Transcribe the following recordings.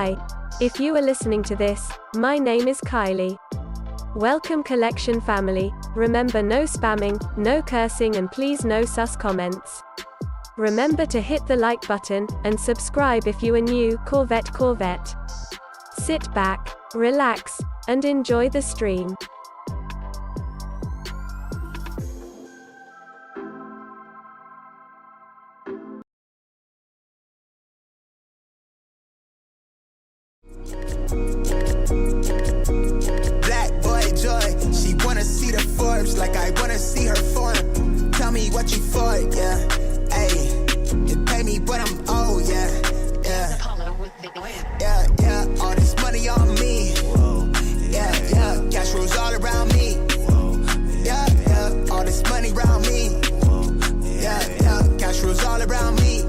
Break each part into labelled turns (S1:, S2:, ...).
S1: Hi. If you are listening to this, my name is Kylie. Welcome collection family. Remember, no spamming, no cursing, and please no sus comments. Remember to hit the like button, and subscribe if you are new. Corvette. Sit back, relax, and enjoy the stream.
S2: Black boy joy, she wanna see the Forbes like I wanna see her form. Tell me what you for, yeah. Ayy, you pay me but I'm old, yeah. Yeah, all this money on me. Yeah, cash rules all around me. Yeah, all this money around me. Yeah, cash rules all around me.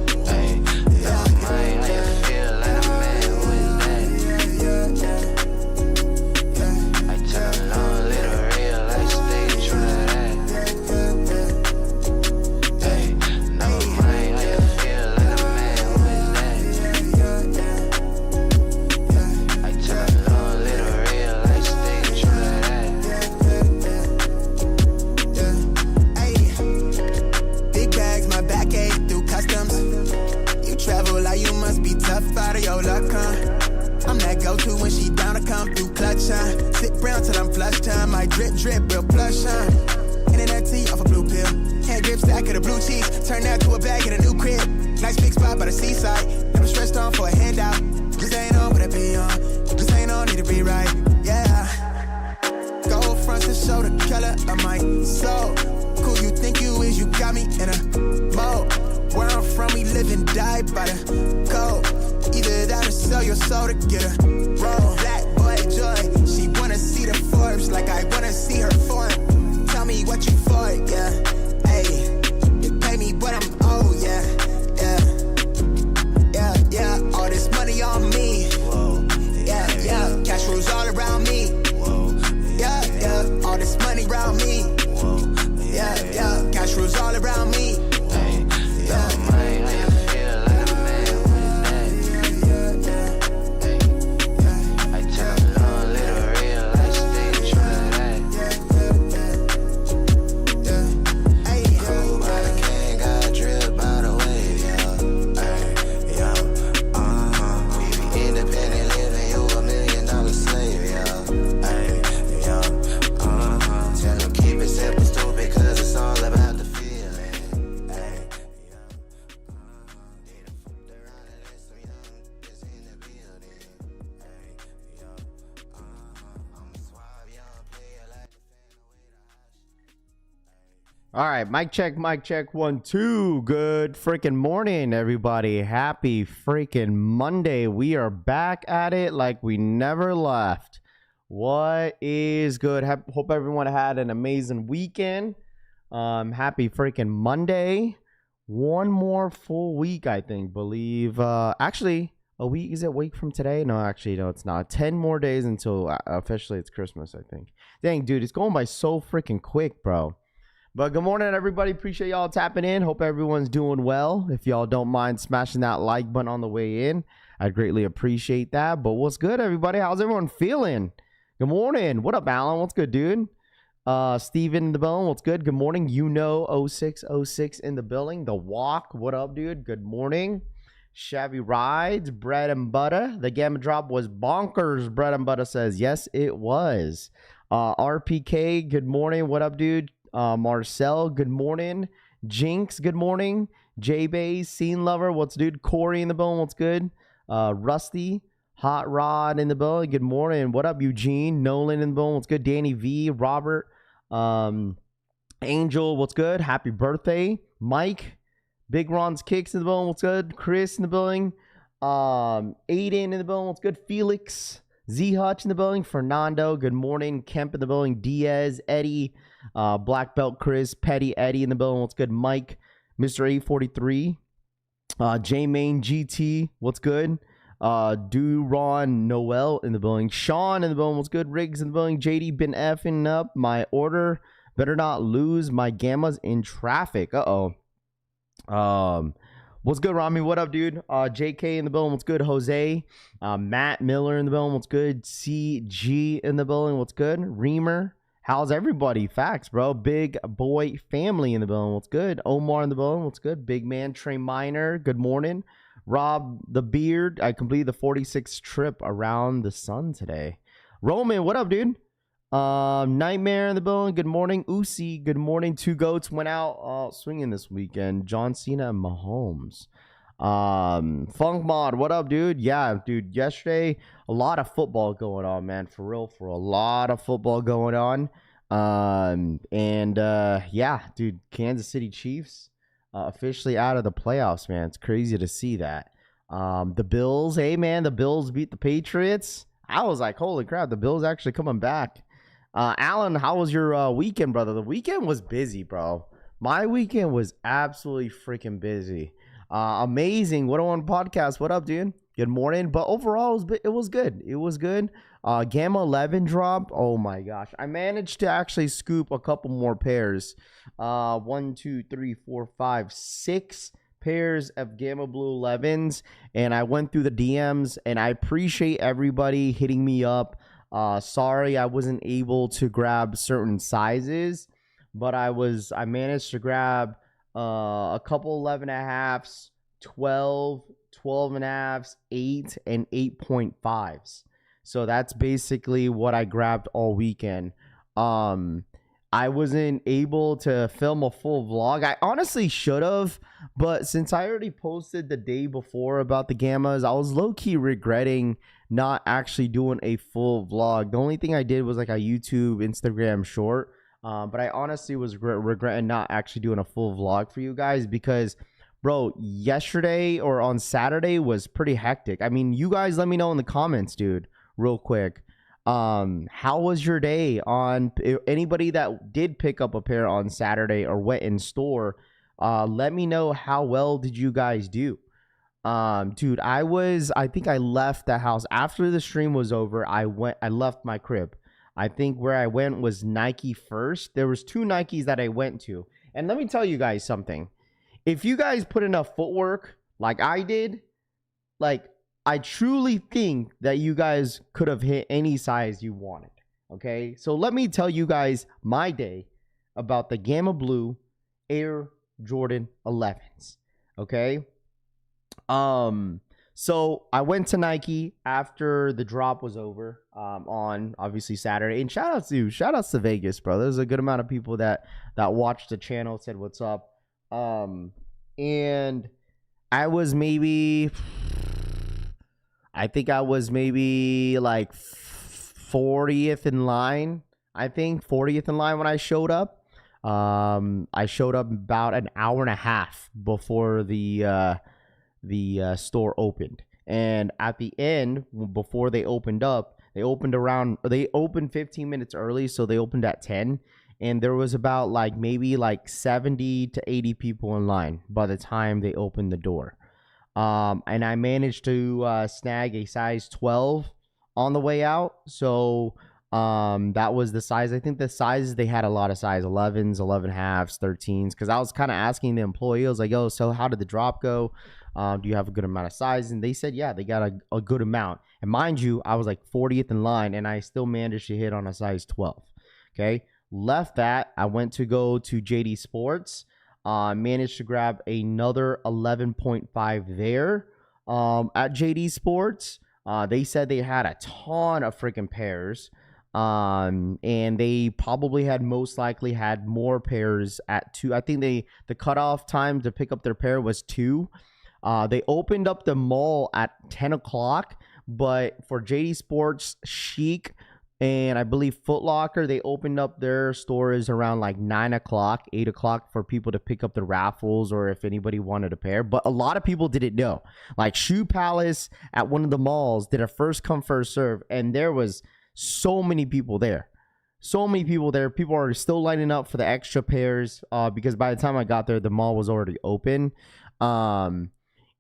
S2: Out of your luck, huh? I'm that go-to when she down to come through clutch, huh? Sit brown till I'm flush time. My drip, real plush, huh? Internet tea off a blue pill. Hand grip stack of the blue cheese. Turn that to a bag in a new crib. Nice big spot by the seaside. Never stressed on for a handout. Just ain't on what I be on. Just ain't on, need to be right, yeah. Gold fronts to show the color of my soul. Cool you think you is, you got me in a mode. Where I'm from, we live and die by the code. Either that or sell your soul to get a roll. Black boy joy, she wanna see the Forbes like I wanna see her form. Tell me what you for, yeah. Ayy, you pay me but I'm old, yeah. Yeah, all this money on me. Yeah, cash rules all around me. Yeah, all this money around me. Yeah, cash rules all around me.
S3: All right, mic check, 1, 2. Good freaking morning, everybody. Happy freaking Monday. We are back at it like we never left. What is good? Hope everyone had an amazing weekend. Happy freaking Monday. One more full week, I think. Actually, a week. Is it a week from today? No, actually, no, it's not. 10 more days until officially it's Christmas, I think. Dang, dude, it's going by so freaking quick, bro. But good morning, everybody. Appreciate y'all tapping in. Hope everyone's doing well. If y'all don't mind smashing that like button on the way in, I'd greatly appreciate that. But what's good, everybody? How's everyone feeling? Good morning. What up, Alan? What's good, dude? Steven in the building. What's good? Good morning. 0606 in the building. The Walk. What up, dude? Good morning. Chevy Rides. Bread and butter. The Gamma Drop was bonkers. Bread and butter says, yes, it was. RPK. Good morning. What up, dude? Marcel, good morning. Jinx, good morning. J-Bays, Scene Lover, what's dude? Corey in the building, what's good? Rusty, Hot Rod in the building, good morning. What up, Eugene? Nolan in the building, what's good? Danny V, Robert, Angel, what's good? Happy birthday. Mike, Big Ron's Kicks in the building, what's good? Chris in the building. Aiden in the building, what's good? Felix, Z Hutch in the building. Fernando, good morning. Kemp in the building. Diaz, Eddie, Black Belt Chris, Petty Eddie in the building. What's good? Mike, Mr. 843, J Main GT. What's good? Duron Noel in the building. Sean in the building. What's good? Riggs in the building. JD been effing up my order. Better not lose my gammas in traffic. What's good, Rami? What up, dude? JK in the building. What's good? Jose. Matt Miller in the building. What's good? CG in the building. What's good? Reamer. How's everybody? Facts, bro. Big boy family in the building. What's good? Omar in the building. What's good? Big man Trey Miner. Good morning. Rob the Beard. I completed the 46th trip around the sun today. Roman, what up, dude? Nightmare in the building. Good morning. Usi. Good morning. Two goats went out swinging this weekend. John Cena and Mahomes. Funk Mod, what up, dude? Yeah, dude, yesterday a lot of football going on, man. For real, for a lot of football going on. Yeah, dude, Kansas City Chiefs officially out of the playoffs, man. It's crazy to see that. The Bills, hey man, the Bills beat the Patriots. I was like, holy crap, the Bills actually coming back. Alan, how was your weekend, brother? The weekend was busy, bro. My weekend was absolutely freaking busy. Amazing. 101 podcast. What up, dude? Good morning. But overall, it was good. It was good. Gamma 11 drop. Oh my gosh. I managed to actually scoop a couple more pairs. 1, 2, 3, 4, 5, 6 pairs of Gamma Blue 11s. And I went through the DMs, and I appreciate everybody hitting me up. Sorry I wasn't able to grab certain sizes, but I managed to grab a couple 11.5s, 12, 12.5s, 8, and 8.5s. So that's basically what I grabbed all weekend. I wasn't able to film a full vlog. I honestly should have, but since I already posted the day before about the Gammas, I was low-key regretting not actually doing a full vlog. The only thing I did was like a YouTube, Instagram short. But I honestly was regretting not actually doing a full vlog for you guys because, bro, yesterday or on Saturday was pretty hectic. I mean, you guys let me know in the comments, dude, real quick. How was your day? On anybody that did pick up a pair on Saturday or went in store, let me know how well did you guys do. Dude, I think I left the house after the stream was over. I left my crib. I think where I went was Nike first. There was 2 Nikes that I went to. And let me tell you guys something. If you guys put enough footwork like I did, like I truly think that you guys could have hit any size you wanted. Okay? So let me tell you guys my day about the Gamma Blue Air Jordan 11s. Okay? So I went to Nike after the drop was over on obviously Saturday. And shout outs to Vegas, bro. There's a good amount of people that watched the channel, said what's up. And I think I was maybe like 40th in line. I think 40th in line when I showed up. I showed up about an hour and a half before the store opened, and at the end, before they opened up, they opened 15 minutes early, so they opened at 10, and there was about maybe 70 to 80 people in line by the time they opened the door. And I managed to snag a size 12 on the way out, so that was the size. I think the sizes, they had a lot of size 11s, 11.5s, 13s, because I was kind of asking the employee, I was like, yo, so how did the drop go? Do you have a good amount of size? And they said, yeah, they got a good amount. And mind you, I was like 40th in line, and I still managed to hit on a size 12. Okay. Left that. I went to go to JD Sports. Managed to grab another 11.5 there at JD Sports. They said they had a ton of freaking pairs. And they probably most likely had more pairs at 2. I think the cutoff time to pick up their pair was 2. They opened up the mall at 10 o'clock, but for JD Sports, Chic, and I believe Foot Locker, they opened up their stores around 9 o'clock, 8 o'clock for people to pick up the raffles or if anybody wanted a pair. But a lot of people didn't know. Shoe Palace at one of the malls did a first come, first serve, and there was so many people there. So many people there. People are still lining up for the extra pairs because by the time I got there, the mall was already open.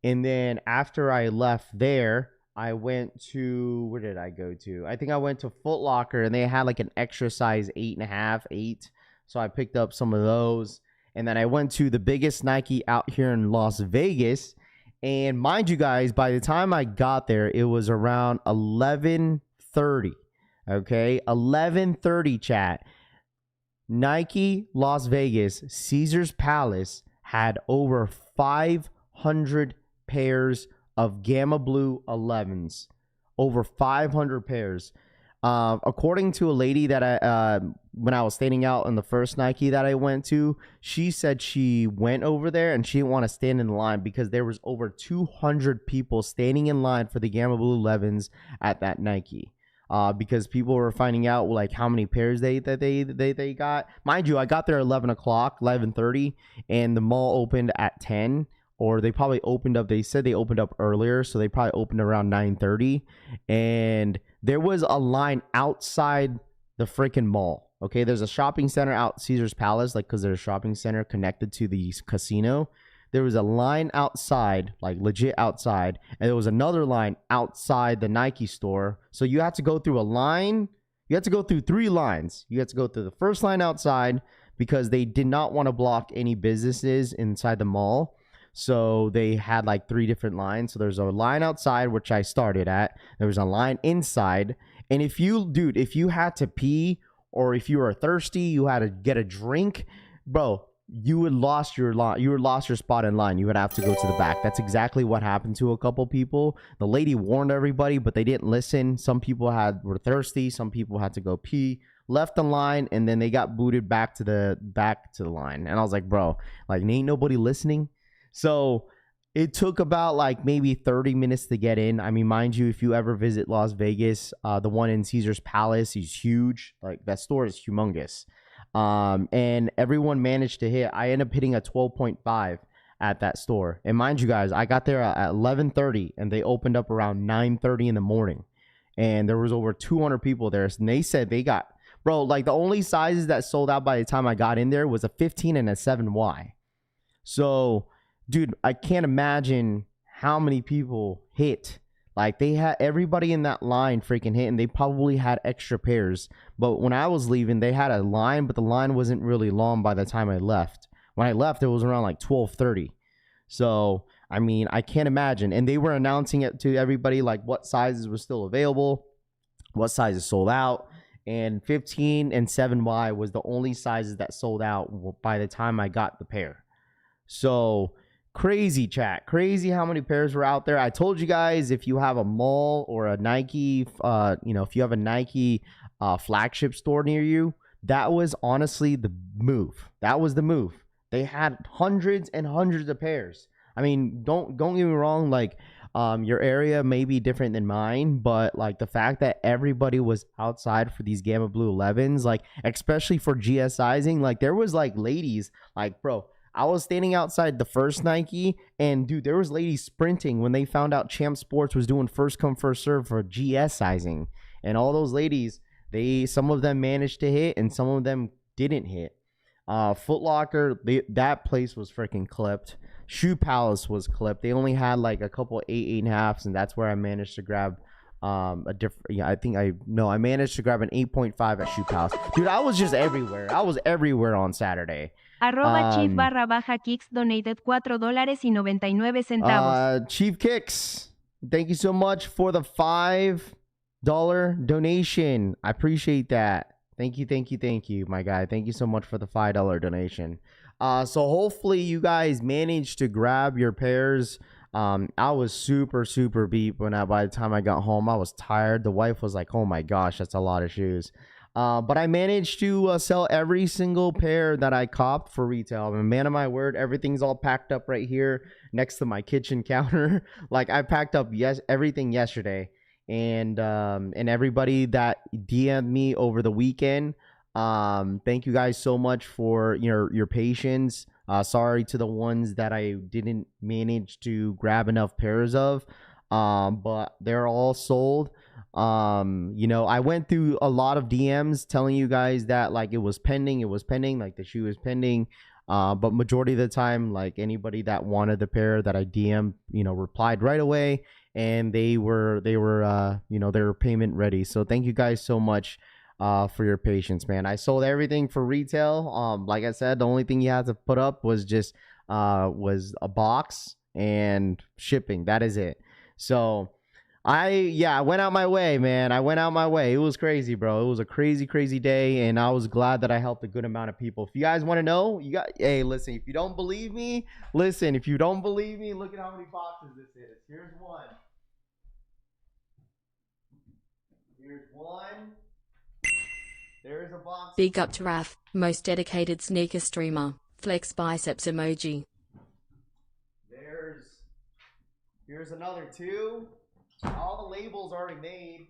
S3: And then after I left there, I went to, where did I go to? I think I went to Foot Locker, and they had an extra size 8.5, 8. So I picked up some of those. And then I went to the biggest Nike out here in Las Vegas. And mind you guys, by the time I got there, it was around 11:30. Okay, 11:30, chat. Nike Las Vegas, Caesars Palace had over 500 pairs of Gamma Blue 11s. Over 500 pairs. According to a lady that when I was standing out in the first Nike that I went to, she said she went over there and she didn't want to stand in line because there was over 200 people standing in line for the Gamma Blue 11s at that Nike. Because people were finding out like how many pairs they got. Mind you, I got there 11 o'clock, 11:30, and the mall opened at 10. Or they probably opened up, they said they opened up earlier, so they probably opened around 9:30. And there was a line outside the freaking mall. Okay, there's a shopping center out Caesars Palace, like because there's a shopping center connected to the casino. There was a line outside, like legit outside, and there was another line outside the Nike store. So you had to go through a line. You had to go through 3 lines. You had to go through the first line outside because they did not want to block any businesses inside the mall. So they had like 3 different lines. So there's a line outside, which I started at. There was a line inside. And if you had to pee or if you were thirsty, you had to get a drink, bro, you would lost your spot in line. You would have to go to the back. That's exactly what happened to a couple people. The lady warned everybody, but they didn't listen. Some people were thirsty. Some people had to go pee, left the line, and then they got booted back to the line. And I was like, bro, like ain't nobody listening. So it took about like maybe 30 minutes to get in. I mean, mind you, if you ever visit Las Vegas, the one in Caesars Palace is huge. Like that store is humongous. And everyone managed to hit. I ended up hitting a 12.5 at that store. And mind you guys, I got there at 11:30 and they opened up around 9:30 in the morning. And there was over 200 people there. And they said they got, bro, like the only sizes that sold out by the time I got in there was a 15 and a 7Y. So dude, I can't imagine how many people hit. Like they had everybody in that line freaking hit, and they probably had extra pairs. But when I was leaving, they had a line, but the line wasn't really long by the time I left. When I left, it was around like 12:30. So, I mean, I can't imagine. And they were announcing it to everybody, like what sizes were still available, what sizes sold out. And 15 and 7Y was the only sizes that sold out by the time I got the pair. So crazy, chat. Crazy how many pairs were out there. I told you guys, if you have a mall or a Nike, if you have a Nike flagship store near you, that was honestly the move. That was the move. They had hundreds and hundreds of pairs. I mean, don't get me wrong. Like, your area may be different than mine, but like the fact that everybody was outside for these Gamma Blue 11s, like especially for GS sizing, like there was like ladies, like bro. I was standing outside the first Nike, and dude, there was ladies sprinting when they found out Champ Sports was doing first come first serve for GS sizing, and all those ladies, some of them managed to hit, and some of them didn't hit. Foot Locker, that place was freaking clipped. Shoe Palace was clipped. They only had like a couple 8.5s, and that's where I managed to grab a different. Yeah, I managed to grab an 8.5 at Shoe Palace. Dude, I was just everywhere. I was everywhere on Saturday.
S4: @Chief_Kicks donated $4.99.
S3: Chief Kicks, thank you so much for the $5 donation. I appreciate that. Thank you, my guy. Thank you so much for the $5 donation. So hopefully you guys managed to grab your pairs. I was super beat by the time I got home. I was tired. The wife was like, oh my gosh, that's a lot of shoes. But I managed to sell every single pair that I copped for retail. I'm a man of my word. Everything's all packed up right here next to my kitchen counter. Like I packed up everything yesterday. And everybody that DM'd me over the weekend, thank you guys so much for your patience. Sorry to the ones that I didn't manage to grab enough pairs of, but they're all sold. I went through a lot of DMs telling you guys that like it was pending, like the shoe is pending. But majority of the time, like anybody that wanted the pair that I DM'd, replied right away, and they were payment ready. So thank you guys so much. for your patience, man. I sold everything for retail. Like I said, the only thing you had to put up was just was a box and shipping. That is it. So I went out my way, man. I went out my way. It was crazy, bro. It was a crazy, crazy day, and I was glad that I helped a good amount of people. If you guys want to know, hey, listen, if you don't believe me, listen, if you don't believe me, look at how many boxes this is. Here's one. Here's one. There's a box.
S5: Big up to Raf, most dedicated sneaker streamer. Flex biceps emoji.
S3: Here's another two. All the labels already made.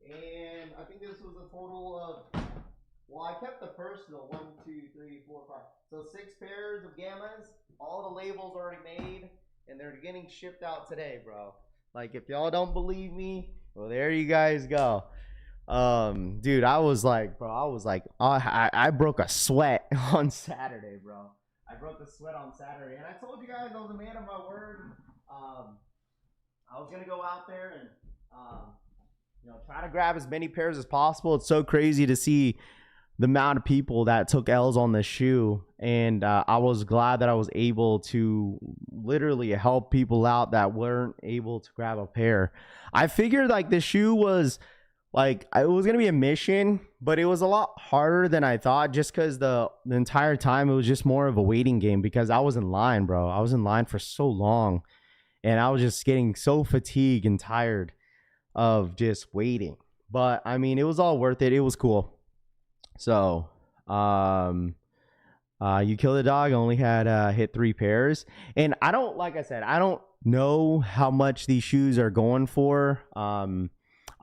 S3: And I think this was a total of, well, I kept the personal 1, 2, 3, 4, 5. So 6 pairs of Gammas. All the labels already made, and they're getting shipped out today, bro. Like, if y'all don't believe me, well, there you guys go. Dude, I was like, I broke a sweat on Saturday, bro. I broke a sweat on Saturday, and I told you guys I was a man of my word. I was gonna go out there and try to grab as many pairs as possible. It's so crazy to see the amount of people that took L's on this shoe, and I was glad that I was able to literally help people out that weren't able to grab a pair. I figured like the shoe was like, it was going to be a mission, but it was a lot harder than I thought, just because the entire time it was just more of a waiting game, because I was in line, bro. I was in line for so long, and I was just getting so fatigued and tired of just waiting. But I mean, it was all worth it. It was cool. So, you killed a dog. Only had hit 3 pairs, and I don't, like I said, I don't know how much these shoes are going for.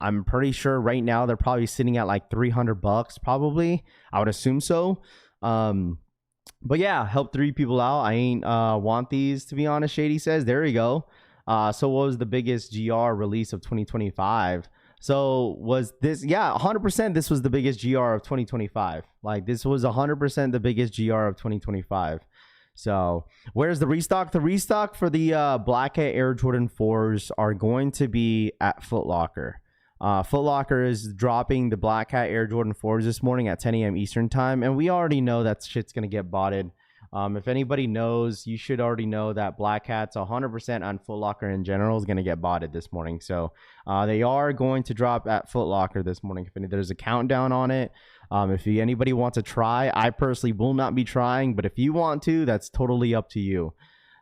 S3: I'm pretty sure right now they're probably sitting at like $300, probably. I would assume so. But yeah, help 3 people out. I ain't want these, to be honest. Shady says, there we go. So what was the biggest GR release of 2025? So was this, 100% this was the biggest GR of 2025. Like, this was 100% the biggest GR of 2025. So where's the restock? The restock for the Black Hat Air Jordan 4s are going to be at Foot Locker. Foot Locker is dropping the Black Hat Air Jordan 4s this morning at 10 a.m. Eastern time, and we already know that shit's going to get botted. If anybody knows, you should already know that Black Hat's 100% on Foot Locker in general is going to get botted this morning. So they are going to drop at Foot Locker this morning. There's a countdown on it. If anybody wants to try, I personally will not be trying, but if you want to, that's totally up to you.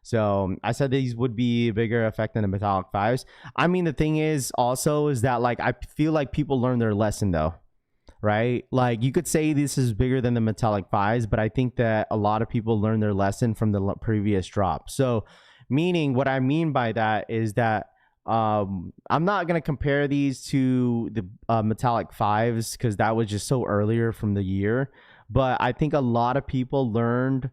S3: So I said these would be a bigger effect than the metallic 5s. I mean, the thing is also is that, like, I feel like people learn their lesson though, right? Like, you could say this is bigger than the metallic 5s, but I think that a lot of people learn their lesson from the previous drop. So meaning, what I mean by that is that I'm not going to compare these to the metallic 5s, because that was just so earlier from the year. But I think a lot of people learned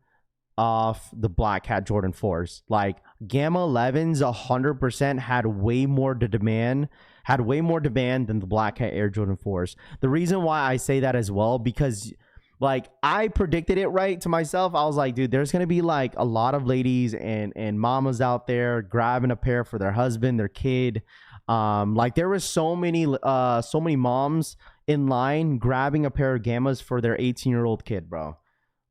S3: off the Black Hat Jordan 4s. Like, Gamma 11s 100% had way more demand than the Black Hat Air Jordan 4s. The reason why I say that as well, because like, I predicted it right to myself. I was like, dude, there's gonna be like a lot of ladies and mamas out there grabbing a pair for their husband, their kid. Like, there was so many moms in line grabbing a pair of Gammas for their 18-year-old kid, bro.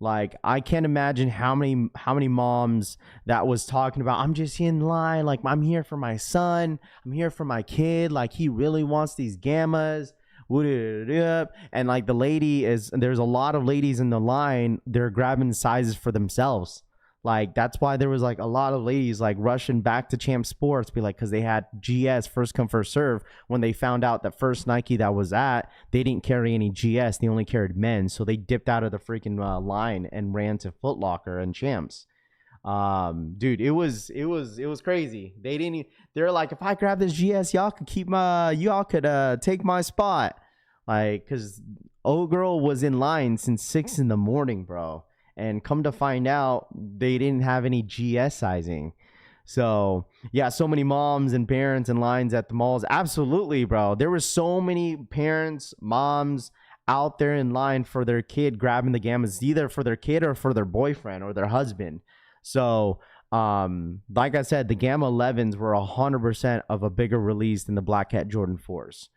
S3: Like, I can't imagine how many moms that was talking about, I'm just in line, like, I'm here for my son, I'm here for my kid, like, he really wants these Gammas. And like, there's a lot of ladies in the line, they're grabbing sizes for themselves. Like, that's why there was like a lot of ladies like rushing back to Champ Sports, because they had GS first come first serve, when they found out that first Nike that was they didn't carry any GS, they only carried men. So they dipped out of the freaking line and ran to Foot Locker and Champs. Dude, it was crazy. They're like, if I grab this GS, y'all could take my spot. Like, because old girl was in line since 6 in the morning, bro. And come to find out, they didn't have any GS sizing. So, yeah, so many moms and parents in lines at the malls. Absolutely, bro. There were so many parents, moms out there in line for their kid grabbing the Gammas, either for their kid or for their boyfriend or their husband. So, Like I said, the Gamma 11s were 100% of a bigger release than the Black Cat Jordan 4s.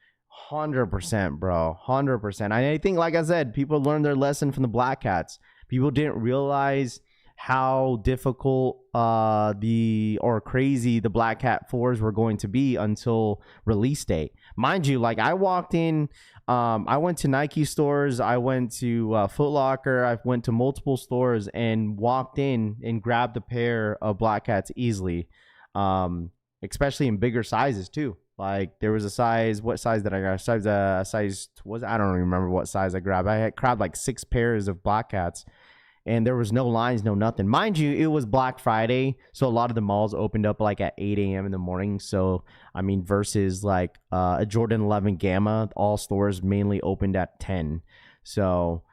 S3: 100%, bro. 100%. I think, like I said, people learned their lesson from the Black Cats. People didn't realize how difficult crazy the Black Cat 4s were going to be until release date. Mind you, like I walked in, I went to Nike stores, I went to Foot Locker, I went to multiple stores and walked in and grabbed a pair of Black Cats easily, especially in bigger sizes too. Like there was a size, what size did I grab? Size was, I don't remember what size I grabbed. I had grabbed like 6 pairs of Black Cats. And there was no lines, no nothing. Mind you, it was Black Friday, so a lot of the malls opened up like at 8 a.m. in the morning. So, I mean, versus like a Jordan 11 Gamma, all stores mainly opened at 10. So,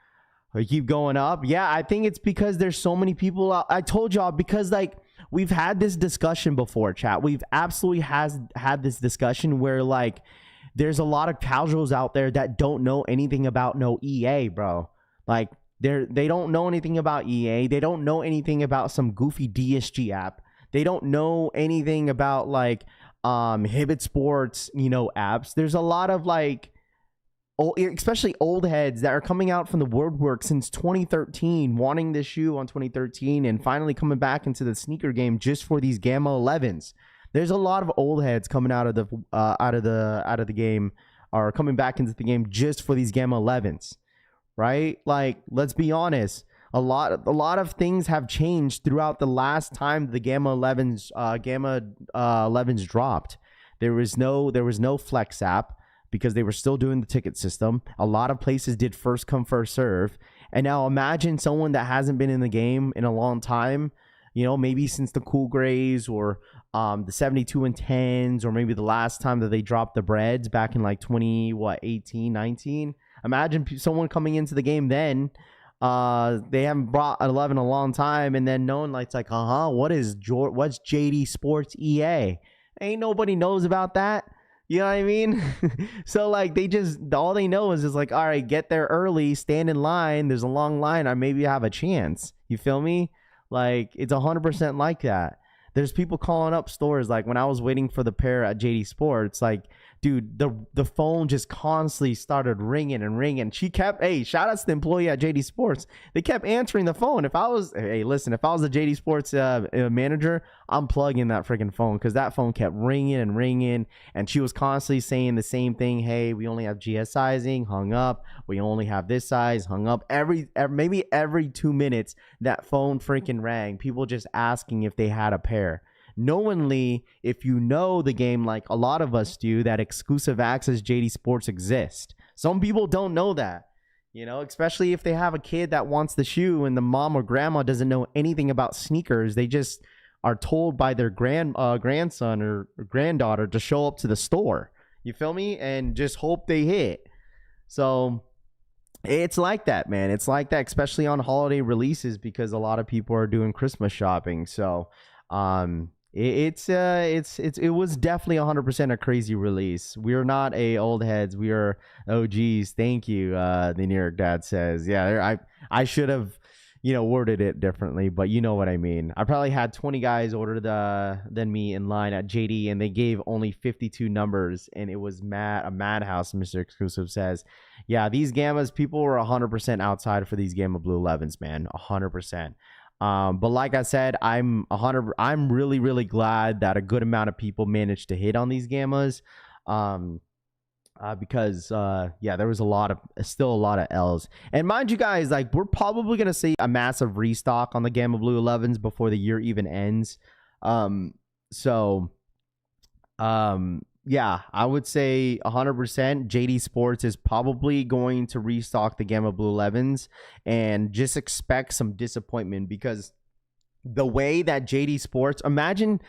S3: I keep going up. Yeah, I think it's because there's so many people out. I told y'all, because like we've had this discussion before, chat. We've absolutely had this discussion where like there's a lot of casuals out there that don't know anything about no EA, bro. Like, they don't know anything about EA. They don't know anything about some goofy DSG app. They don't know anything about like Hibbett Sports, apps. There's a lot of like, especially old heads that are coming out from the woodwork since 2013, wanting this shoe on 2013, and finally coming back into the sneaker game just for these Gamma 11s. There's a lot of old heads coming out of the game, or coming back into the game just for these Gamma 11s. Right? Like, let's be honest. A lot of things have changed throughout the last time the Gamma 11s dropped. There was no Flex app because they were still doing the ticket system. A lot of places did first come, first serve. And now imagine someone that hasn't been in the game in a long time, maybe since the Cool Grays or the 72 and 10s, or maybe the last time that they dropped the breads back in like 18, 19. Imagine someone coming into the game then, they haven't brought 11 a long time, and then no one what's JD Sports EA? Ain't nobody knows about that. You know what I mean? So like all they know is like, all right, get there early, stand in line. There's a long line. I maybe have a chance. You feel me? Like it's 100% like that. There's people calling up stores. Like when I was waiting for the pair at JD Sports, like, dude, the phone just constantly started ringing and ringing. She kept, shout out to the employee at JD Sports. They kept answering the phone. If I was the JD Sports manager, I'm plugging that freaking phone, because that phone kept ringing and ringing. And she was constantly saying the same thing. Hey, we only have GS sizing, hung up. We only have this size, hung up. Maybe every 2 minutes, that phone freaking rang. People just asking if they had a pair. Knowingly, if you know the game like a lot of us do, that exclusive access JD Sports exist. Some people don't know that, especially if they have a kid that wants the shoe and the mom or grandma doesn't know anything about sneakers. They just are told by their grandson or granddaughter to show up to the store. You feel me? And just hope they hit. So it's like that, man. It's like that, especially on holiday releases, because a lot of people are doing Christmas shopping. So, it was definitely 100% a crazy release. We're not old heads. We are OGs. Thank you. The New York Dad says, yeah, I should have, worded it differently, but you know what I mean. I probably had 20 guys order than me in line at JD, and they gave only 52 numbers, and it was a madhouse. Mr. Exclusive says, yeah, these Gammas, people were 100% outside for these Gamma Blue 11s, man, 100%. But like I said, I'm really, really glad that a good amount of people managed to hit on these Gammas. Because there was still a lot of L's. And mind you guys, like, we're probably going to see a massive restock on the Gamma Blue 11s before the year even ends. Yeah, I would say 100% JD Sports is probably going to restock the Gamma Blue 11s, and just expect some disappointment, because the way that JD Sports, imagine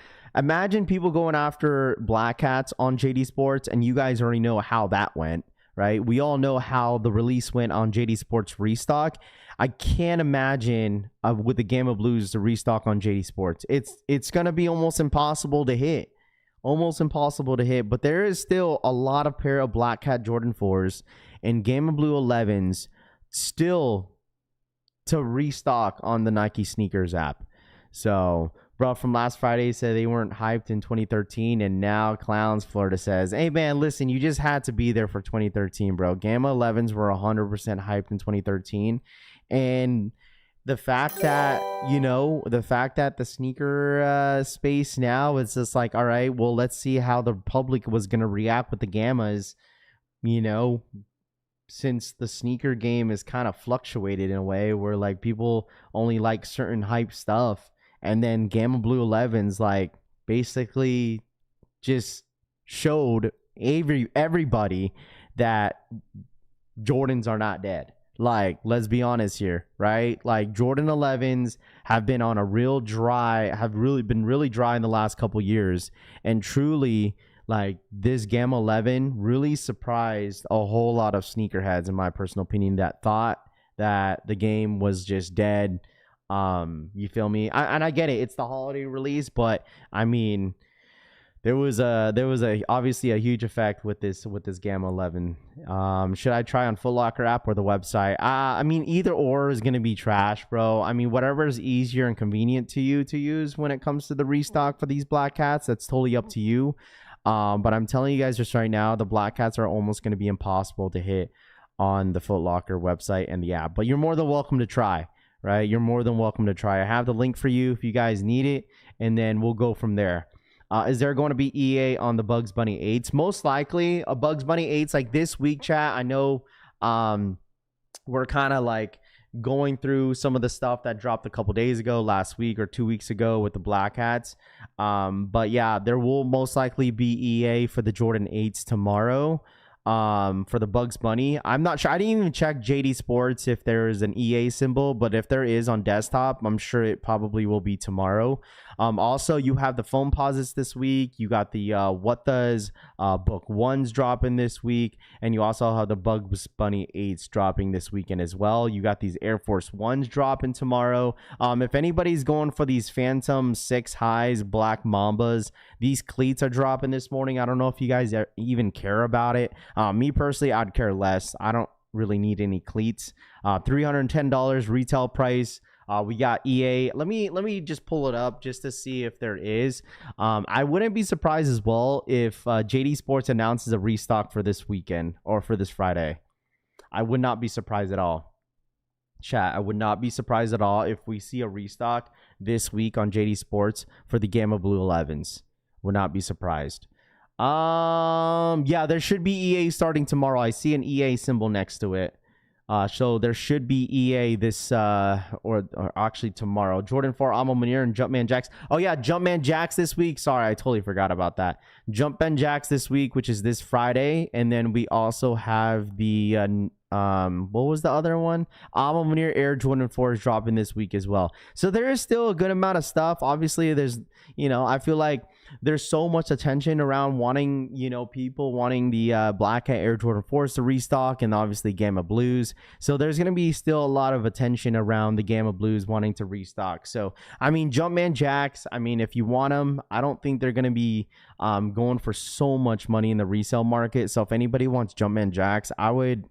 S3: people going after Black Cats on JD Sports, and you guys already know how that went, right? We all know how the release went on JD Sports restock. I can't imagine with the Gamma Blues to restock on JD Sports. It's going to be almost impossible to hit. But there is still a lot of pair of Black Cat Jordan 4s and Gamma Blue 11s still to restock on the Nike Sneakers app. So bro from last Friday said they weren't hyped in 2013, and now Clowns Florida says, hey man, listen, you just had to be there for 2013, bro. Gamma 11s were 100% hyped in 2013, and the fact that the sneaker space now is just like, all right, well, let's see how the public was gonna react with the Gammas, since the sneaker game is kind of fluctuated in a way where like people only like certain hype stuff, and then Gamma Blue 11s like basically just showed everybody that Jordans are not dead. Like, let's be honest here, right? Like, Jordan 11s have been on a real dry, have really been really dry in the last couple years, and truly, like, this Gamma 11 really surprised a whole lot of sneakerheads, in my personal opinion, that thought that the game was just dead. You feel me? And I get it. It's the holiday release, but I mean, there was obviously a huge effect with this Gamma 11. Should I try on Foot Locker app or the website? I mean, either or is gonna be trash, bro. I mean, whatever is easier and convenient to you to use when it comes to the restock for these Black Cats, that's totally up to you. But I'm telling you guys just right now, the Black Cats are almost gonna be impossible to hit on the Foot Locker website and the app. But you're more than welcome to try. Right? You're more than welcome to try. I have the link for you if you guys need it, and then we'll go from there. Is there going to be EA on the Bugs Bunny 8s? Most likely a Bugs Bunny 8s like this week, chat. I know we're kind of like going through some of the stuff that dropped a couple days ago, last week or 2 weeks ago with the Black Hats. But yeah, there will most likely be EA for the Jordan 8s tomorrow. For the Bugs Bunny, I'm not sure. I didn't even check JD Sports if there is an EA symbol, but if there is on desktop, I'm sure it probably will be tomorrow. Also, you have the phone posits this week. You got the What Does Book 1s dropping this week, and you also have the Bugs Bunny 8s dropping this weekend as well. You got these Air Force 1s dropping tomorrow. If anybody's going for these Phantom 6 highs, Black Mambas, these cleats are dropping this morning. I don't know if you guys even care about it. Me personally, I'd care less. I don't really need any cleats. $310 retail price. We got EA. Let me just pull it up just to see if there is. I wouldn't be surprised as well if JD Sports announces a restock for this weekend or for this Friday. I would not be surprised at all. Chat, I would not be surprised at all if we see a restock this week on JD Sports for the Gamma Blue 11s. Would not be surprised. Yeah, there should be EA starting tomorrow. I see an EA symbol next to it. So there should be EA this or actually tomorrow. Jordan 4 Amo Munir and Jumpman Jacks. Oh yeah, Jumpman Jacks this week. Sorry, I totally forgot about that. Jumpman Jacks this week, which is this Friday, and then we also have the what was the other one? Amo Munir Air Jordan 4 is dropping this week as well. So there is still a good amount of stuff. Obviously, there's I feel like there's so much attention around wanting, people wanting the Black Hat Air Jordan 4s to restock, and obviously Gamma Blues. So there's going to be still a lot of attention around the Gamma Blues wanting to restock. So, I mean, Jumpman Jacks, I mean, if you want them, I don't think they're going to be going for so much money in the resale market. So if anybody wants Jumpman Jacks, I would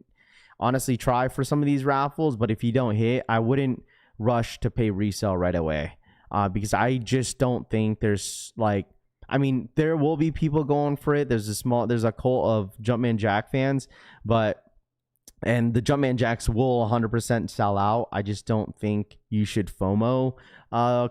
S3: honestly try for some of these raffles. But if you don't hit, I wouldn't rush to pay resale right away. Because I just don't think there's there will be people going for it. There's a cult of Jumpman Jack fans, and the Jumpman Jacks will 100% sell out. I just don't think you should FOMO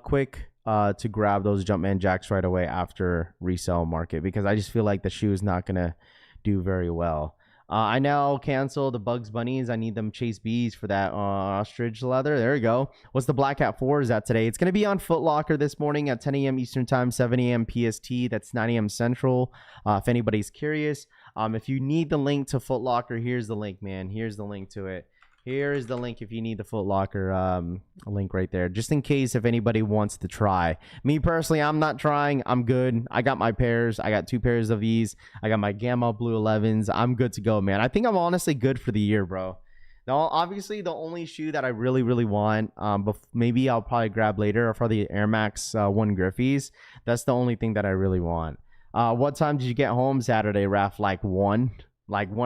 S3: quick to grab those Jumpman Jacks right away after resale market, because I just feel like the shoe is not gonna do very well. I now cancel the Bugs Bunnies. I need them Chase Bees for that ostrich leather. There we go. What's the Black Hat 4 is at today? It's going to be on Foot Locker this morning at 10 a.m. Eastern Time, 7 a.m. PST. That's 9 a.m. Central. If anybody's curious. If you need the link to Foot Locker, here's the link, man. Here's the link to it. Here is the link if you need the Foot Locker link right there, just in case if anybody wants to try. Me personally, I'm not trying. I'm good. I got my pairs. I got 2 pairs of these. I got my Gamma Blue 11s. I'm good to go, man. I think I'm honestly good for the year, bro. Now, obviously, the only shoe that I really, really want, but maybe I'll probably grab later, are for the Air Max 1 Griffies. That's the only thing that I really want. What time did you get home Saturday, Raph? Like 1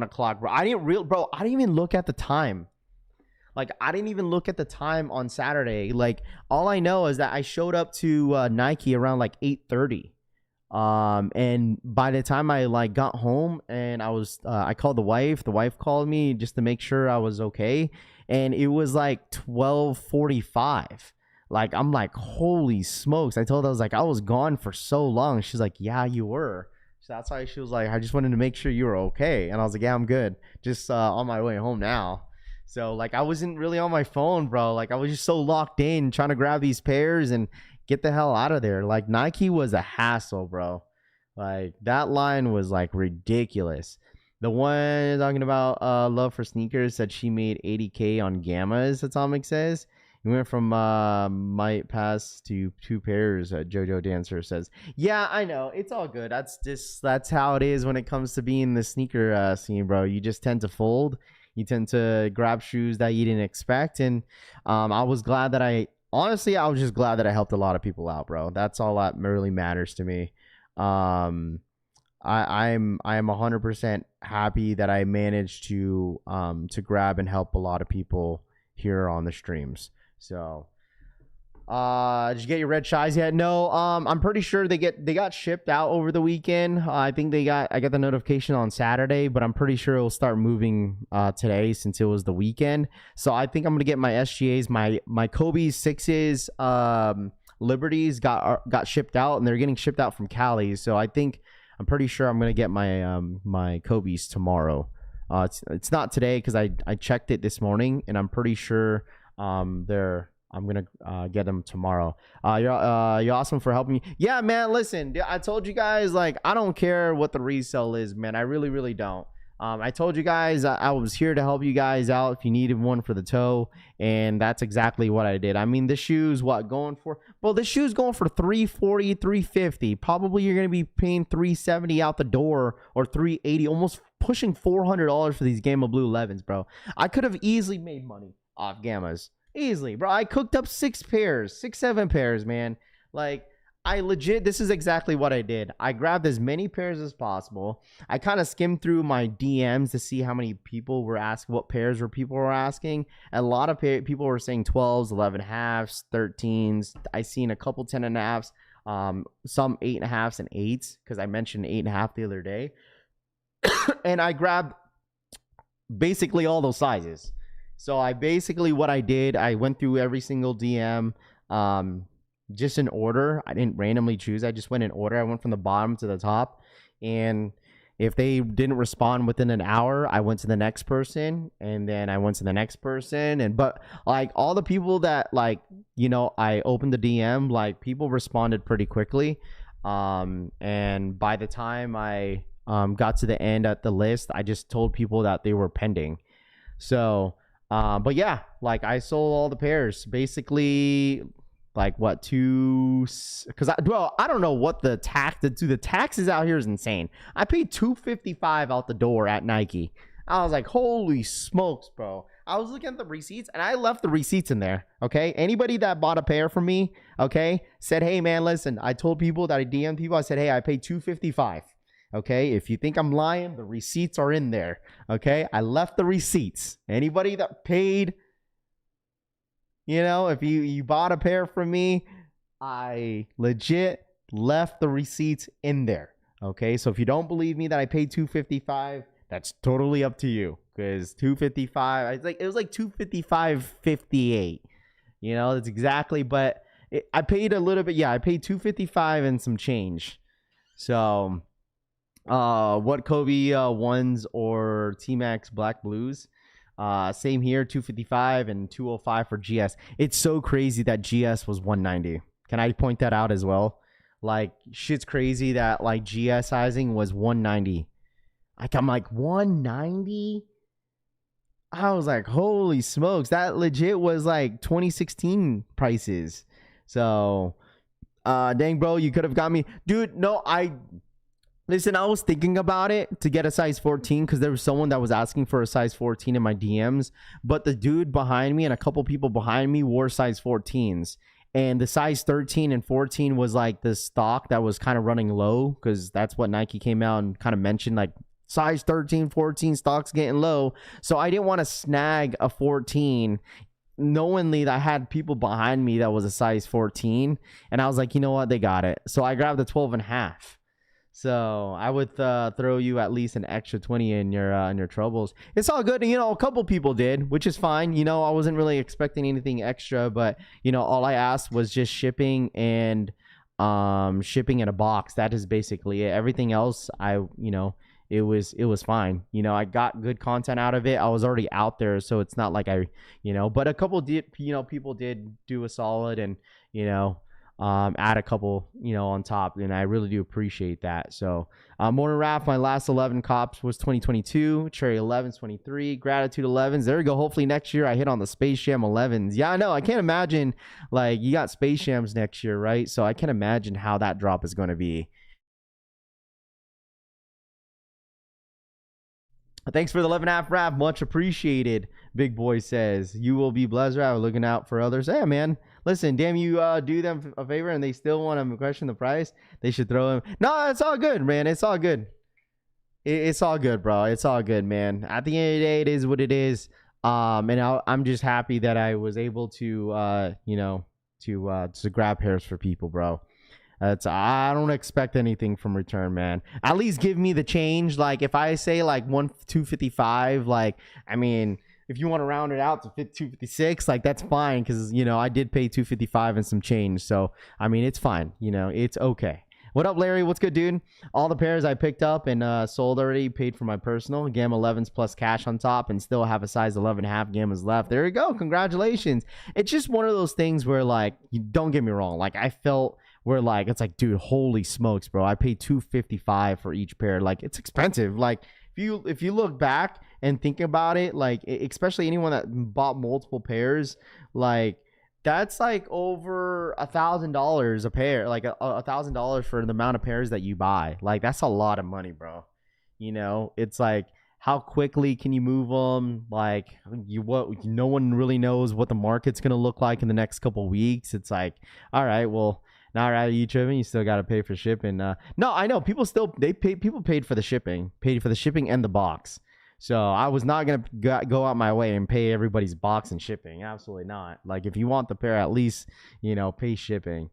S3: o'clock, bro. I didn't even look at the time. Like, I didn't even look at the time on Saturday. Like, all I know is that I showed up to Nike around like 8:30. And by the time I like got home and I called the wife called me just to make sure I was okay. And it was like 12:45. Like, I'm like, holy smokes. I told her, I was like, I was gone for so long. She's like, yeah, you were. So that's why she was like, I just wanted to make sure you were okay. And I was like, yeah, I'm good. Just on my way home now. So like, I wasn't really on my phone, bro. Like, I was just so locked in trying to grab these pairs and get the hell out of there. Like, Nike was a hassle, bro. Like, that line was like ridiculous. The one talking about love for sneakers said she made 80K on Gammas, Atomic says. We went from might pass to 2 pairs, Jojo Dancer says. Yeah, I know. It's all good. That's how it is when it comes to being the sneaker scene, bro. You just tend to fold. You tend to grab shoes that you didn't expect. And I was glad that I was just glad that I helped a lot of people out, bro. That's all that really matters to me. I'm 100% happy that I managed to grab and help a lot of people here on the streams. So, did you get your red shies yet? No. I'm pretty sure they got shipped out over the weekend. I think I got the notification on Saturday, but I'm pretty sure it'll start moving today since it was the weekend. So I think I'm gonna get my SGAs, my Kobe 6s, Liberties got shipped out, and they're getting shipped out from Cali. So I'm pretty sure I'm gonna get my my Kobe's tomorrow. It's not today because I checked it this morning, and I'm pretty sure I'm gonna get them tomorrow. You're awesome for helping me. Yeah, man. Listen, I told you guys, like, I don't care what the resale is, man. I really don't. I told you guys I was here to help you guys out if you needed one for the toe, and that's exactly what I did. I mean, this shoe's going for? Well, this shoe's going for $340, $350. Probably you're gonna be paying $370 out the door, or $380, almost pushing $400 for these Gamma Blue 11s, bro. I could have easily made money off Gammas. Easily, bro. I cooked up 7 pairs, man. Like, this is exactly what I did. I grabbed as many pairs as possible. I kind of skimmed through my DMs to see how many people were asking, what pairs people were asking. A lot of people were saying 12s, 11 halves, 13s. I seen a couple 10 and a halves, some 8 and a halves and 8s, because I mentioned 8 and a half the other day. And I grabbed basically all those sizes. So what I did, I went through every single DM, just in order. I didn't randomly choose. I just went in order. I went from the bottom to the top. And if they didn't respond within an hour, I went to the next person, and then I went to the next person. But like, all the people that, like, you know, I opened the DM, like, people responded pretty quickly. And by the time I got to the end at the list, I just told people that they were pending. So but yeah, like, I sold all the pairs basically, like, what, because I don't know what the taxes out here is insane. I paid $255 out the door at Nike. I was like, holy smokes, bro. I was looking at the receipts, and I left the receipts in there. Okay, anybody that bought a pair from me, okay, said, hey man, listen, I told people that I DM'd people, I said, hey, I paid $255. Okay, if you think I'm lying, the receipts are in there. Okay, I left the receipts. Anybody that paid, you know, if you bought a pair from me, I legit left the receipts in there. Okay, so if you don't believe me that I paid $255, that's totally up to you. Because $255, it was like $255.58. You know, that's exactly. But I paid a little bit. Yeah, I paid $255 and some change. So. What Kobe ones or T-Max Black Blues? Same here, 255 and 205 for GS. It's so crazy that GS was 190. Can I point that out as well? Like, shit's crazy that, like, GS sizing was 190. Like, I'm like, 190? I was like, holy smokes, that legit was like 2016 prices. So, dang, bro, you could have got me, dude. No, Listen, I was thinking about it to get a size 14 because there was someone that was asking for a size 14 in my DMs. But the dude behind me and a couple people behind me wore size 14s. And the size 13 and 14 was like the stock that was kind of running low, because that's what Nike came out and kind of mentioned like size 13, 14 stocks getting low. So I didn't want to snag a 14 knowingly that I had people behind me that was a size 14. And I was like, you know what? They got it. So I grabbed the 12 and a half. So I would throw you at least an extra 20 in your troubles. It's all good. You know, a couple people did, which is fine. You know, I wasn't really expecting anything extra, but you know, all I asked was just shipping and shipping in a box. That is basically it. Everything else, it was fine. You know, I got good content out of it. I was already out there, so it's not like but a couple people did do a solid and, add a couple, on top, and I really do appreciate that. So, Morning Raft, my last 11 cops was 2022, Cherry 11s 23, Gratitude 11s. There we go. Hopefully next year I hit on the Space Jam 11s. Yeah, I know. I can't imagine, like, you got Space Jams next year, right? So I can't imagine how that drop is going to be. Thanks for the 11.5 rap. Much appreciated. Big boy says, you will be blessed, Rap. Looking out for others. Hey, man. Listen, damn, you do them a favor and they still want to question the price. They should throw him. No, it's all good, man. It's all good. It's all good, bro. It's all good, man. At the end of the day, it is what it is. And I'm just happy that I was able to, to grab pairs for people, bro. I don't expect anything from return, man. At least give me the change. Like if I say like 255, like, I mean, if you want to round it out to 256, like that's fine. Cause I did pay 255 and some change. So, I mean, it's fine. It's okay. What up, Larry? What's good, dude? All the pairs I picked up and sold already, paid for my personal Gamma 11s plus cash on top, and still have a size 11.5 Gammas left. There you go. Congratulations. It's just one of those things where, like, you don't get me wrong. Like, I felt where, like, it's like, dude, holy smokes, bro. I paid $255 for each pair. Like, it's expensive. Like, if you look back and think about it, like, especially anyone that bought multiple pairs, like, that's like over $1,000 a pair, like $1,000 for the amount of pairs that you buy. Like, that's a lot of money, bro. It's like, how quickly can you move them? Like, no one really knows what the market's gonna look like in the next couple weeks. It's like, all right, well, now out of each of them, you still got to pay for shipping. No, I know people paid for the shipping, and the box. So I was not going to go out my way and pay everybody's box and shipping. Absolutely not. Like, if you want the pair, at least, pay shipping.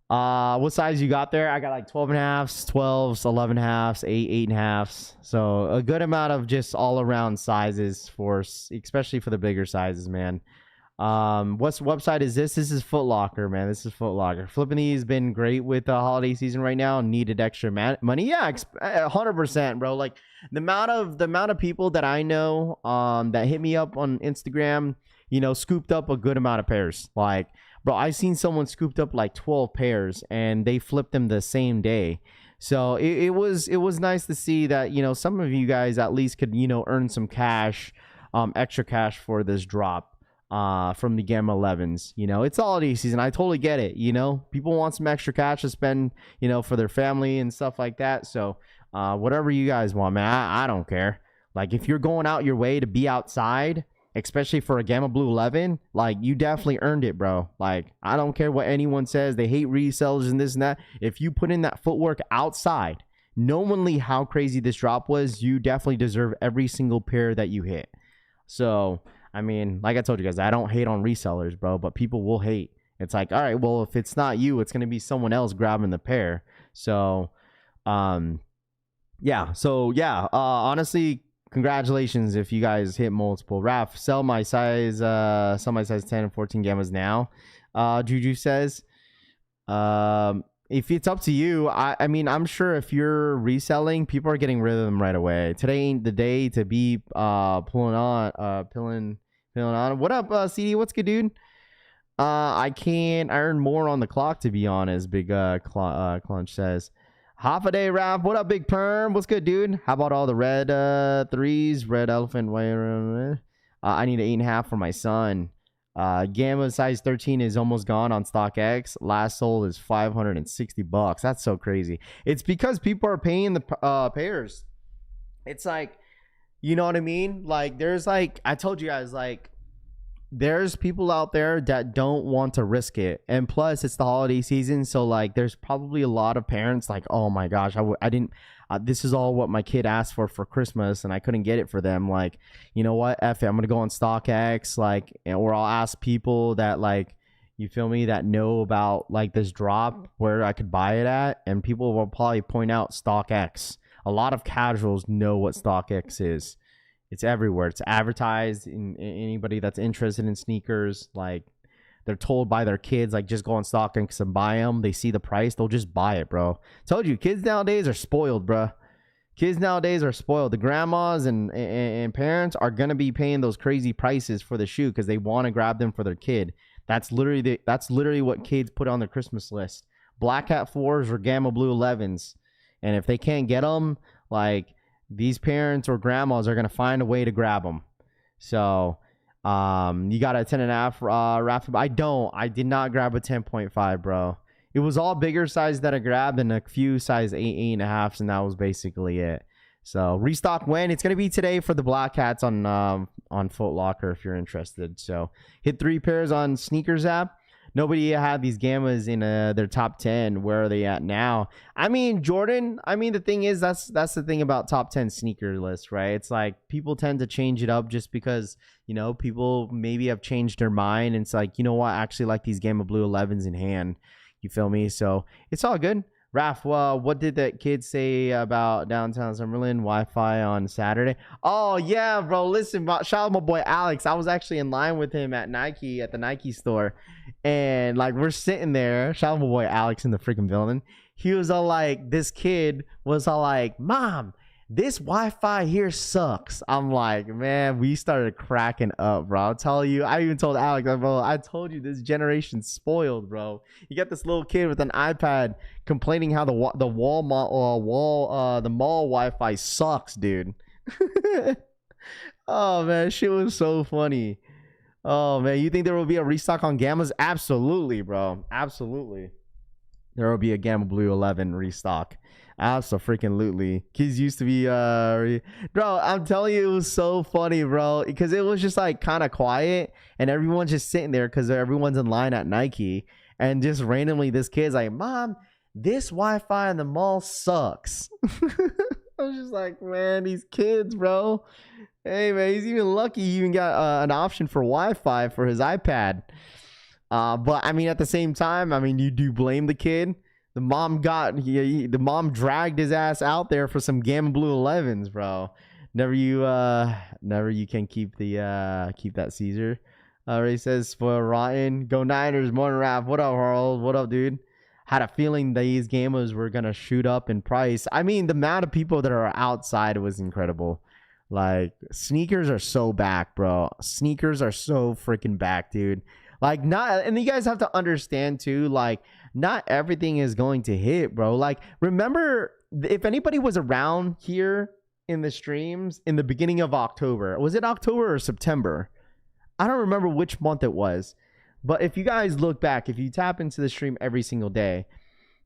S3: What size you got there? I got like 12.5s, 12s, 11.5s, 8.5s. So a good amount of just all around sizes especially for the bigger sizes, man. What website is this? This is Foot Locker, man. This is Foot Locker. Flipping these been great with the holiday season right now. Needed extra money. Yeah, 100%, bro. Like the amount of people that I know that hit me up on Instagram, scooped up a good amount of pairs. Like, bro, I seen someone scooped up like 12 pairs and they flipped them the same day. So it was nice to see that, some of you guys at least could, earn some cash, extra cash for this drop. From the Gamma 11s. It's holiday season. I totally get it. People want some extra cash to spend, for their family and stuff like that. So whatever you guys want, man, I don't care. Like, if you're going out your way to be outside, especially for a Gamma Blue 11, like, you definitely earned it, bro. Like, I don't care what anyone says. They hate resellers and this and that. If you put in that footwork outside, knowingly how crazy this drop was, you definitely deserve every single pair that you hit. So, I mean, like I told you guys, I don't hate on resellers, bro, but people will hate. It's like, all right, well, if it's not you, it's going to be someone else grabbing the pair. So, yeah. So, yeah, honestly, congratulations if you guys hit multiple. Raph, sell my size 10 and 14 Gammas now. Juju says, if it's up to you, I mean, I'm sure if you're reselling, people are getting rid of them right away. Today ain't the day to be pulling on. What up, CD? What's good, dude? I earn more on the clock, to be honest. Big Clunch says. Half a day, Rap. What up, Big Perm? What's good, dude? How about all the red 3s? Red elephant, white. I need an 8.5 for my son. Gamma size 13 is almost gone on StockX. Last sold is $560. That's so crazy. It's because people are paying the pairs. It's like, you know what I mean? Like, there's like, I told you guys, like, there's people out there that don't want to risk it. And plus, it's the holiday season. So, like, there's probably a lot of parents like, oh my gosh, I this is all what my kid asked for Christmas, and I couldn't get it for them. Like, you know what? F it, I'm gonna go on StockX, like, or I'll ask people that, like, you feel me, that know about like this drop where I could buy it at, and people will probably point out StockX. A lot of casuals know what StockX is. It's everywhere. It's advertised in anybody that's interested in sneakers. Like, they're told by their kids, like, just go on StockX and buy them. They see the price, they'll just buy it, bro. Told you, kids nowadays are spoiled, bro. Kids nowadays are spoiled. The grandmas and parents are gonna be paying those crazy prices for the shoe because they want to grab them for their kid. That's literally what kids put on their Christmas list: Black Hat 4s or Gamma Blue 11s. And if they can't get them, like, these parents or grandmas are gonna find a way to grab them. So you got a 10.5 Rapid. I did not grab a 10.5, bro. It was all bigger size that I grabbed and a few size 8.5s, and that was basically it. So Restock when? It's gonna be today for the Black Hats on Foot Locker if you're interested. So hit 3 pairs on Sneakers app. Nobody had these Gammas in their top 10. Where are they at now? I mean, Jordan, the thing is, that's the thing about top 10 sneaker lists, right? It's like people tend to change it up just because, you know, people maybe have changed their mind. And it's like, you know what? I actually like these Gamma Blue 11s in hand. You feel me? So it's all good. Raph, well, what did that kid say about downtown Summerlin Wi-Fi on Saturday? Oh, yeah, bro. Listen, shout out my boy Alex. I was actually in line with him at the Nike store. And, like, we're sitting there. Shout out my boy Alex in the freaking building. He was all like, this kid was all like, Mom, this Wi-Fi here sucks. I'm like, man, we started cracking up, bro. I'll tell you. I even told Alex, bro, I told you this generation's spoiled, bro. You got this little kid with an iPad complaining how the mall Wi-Fi sucks, dude. Oh, man, shit was so funny. Oh, man, you think there will be a restock on Gammas? Absolutely, bro. Absolutely. There will be a Gamma Blue 11 restock. Absolutely. Kids used to be bro, I'm telling you, it was so funny, bro, because it was just like kind of quiet and everyone's just sitting there because everyone's in line at Nike, and just randomly this kid's like, Mom, this Wi-Fi in the mall sucks. I was just like, man, these kids, bro. Hey, man, he's even lucky he even got an option for Wi-Fi for his iPad. But I mean, at the same time, I mean, you do blame the kid. The mom dragged his ass out there for some Gamma Blue 11s, bro. Never you can keep that Caesar. Ray says, spoil rotten. Go Niners, morning rap. What up, Harold? What up, dude? Had a feeling these Gammas were gonna shoot up in price. I mean, the amount of people that are outside was incredible. Like, sneakers are so back, bro. Sneakers are so freaking back, dude. Like, and you guys have to understand too, like, not everything is going to hit, bro. Like, remember, if anybody was around here in the streams in the beginning of October, was it October or September? I don't remember which month it was. But if you guys look back, if you tap into the stream every single day,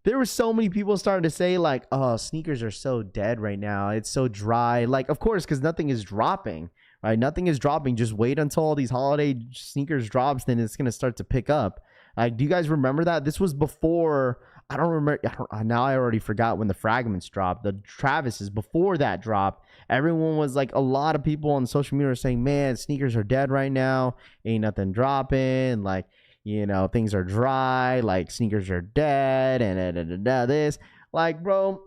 S3: there were so many people starting to say, like, oh, sneakers are so dead right now. It's so dry. Like, of course, because nothing is dropping, right? Nothing is dropping. Just wait until all these holiday sneakers drops, then it's going to start to pick up. Like, do you guys remember that? This was before, I don't remember. Now I already forgot when the fragments dropped. The Travis's, before that drop, everyone was like, a lot of people on social media are saying, man, sneakers are dead right now. Ain't nothing dropping. Like, you know, things are dry. Like, sneakers are dead and this. Like, bro,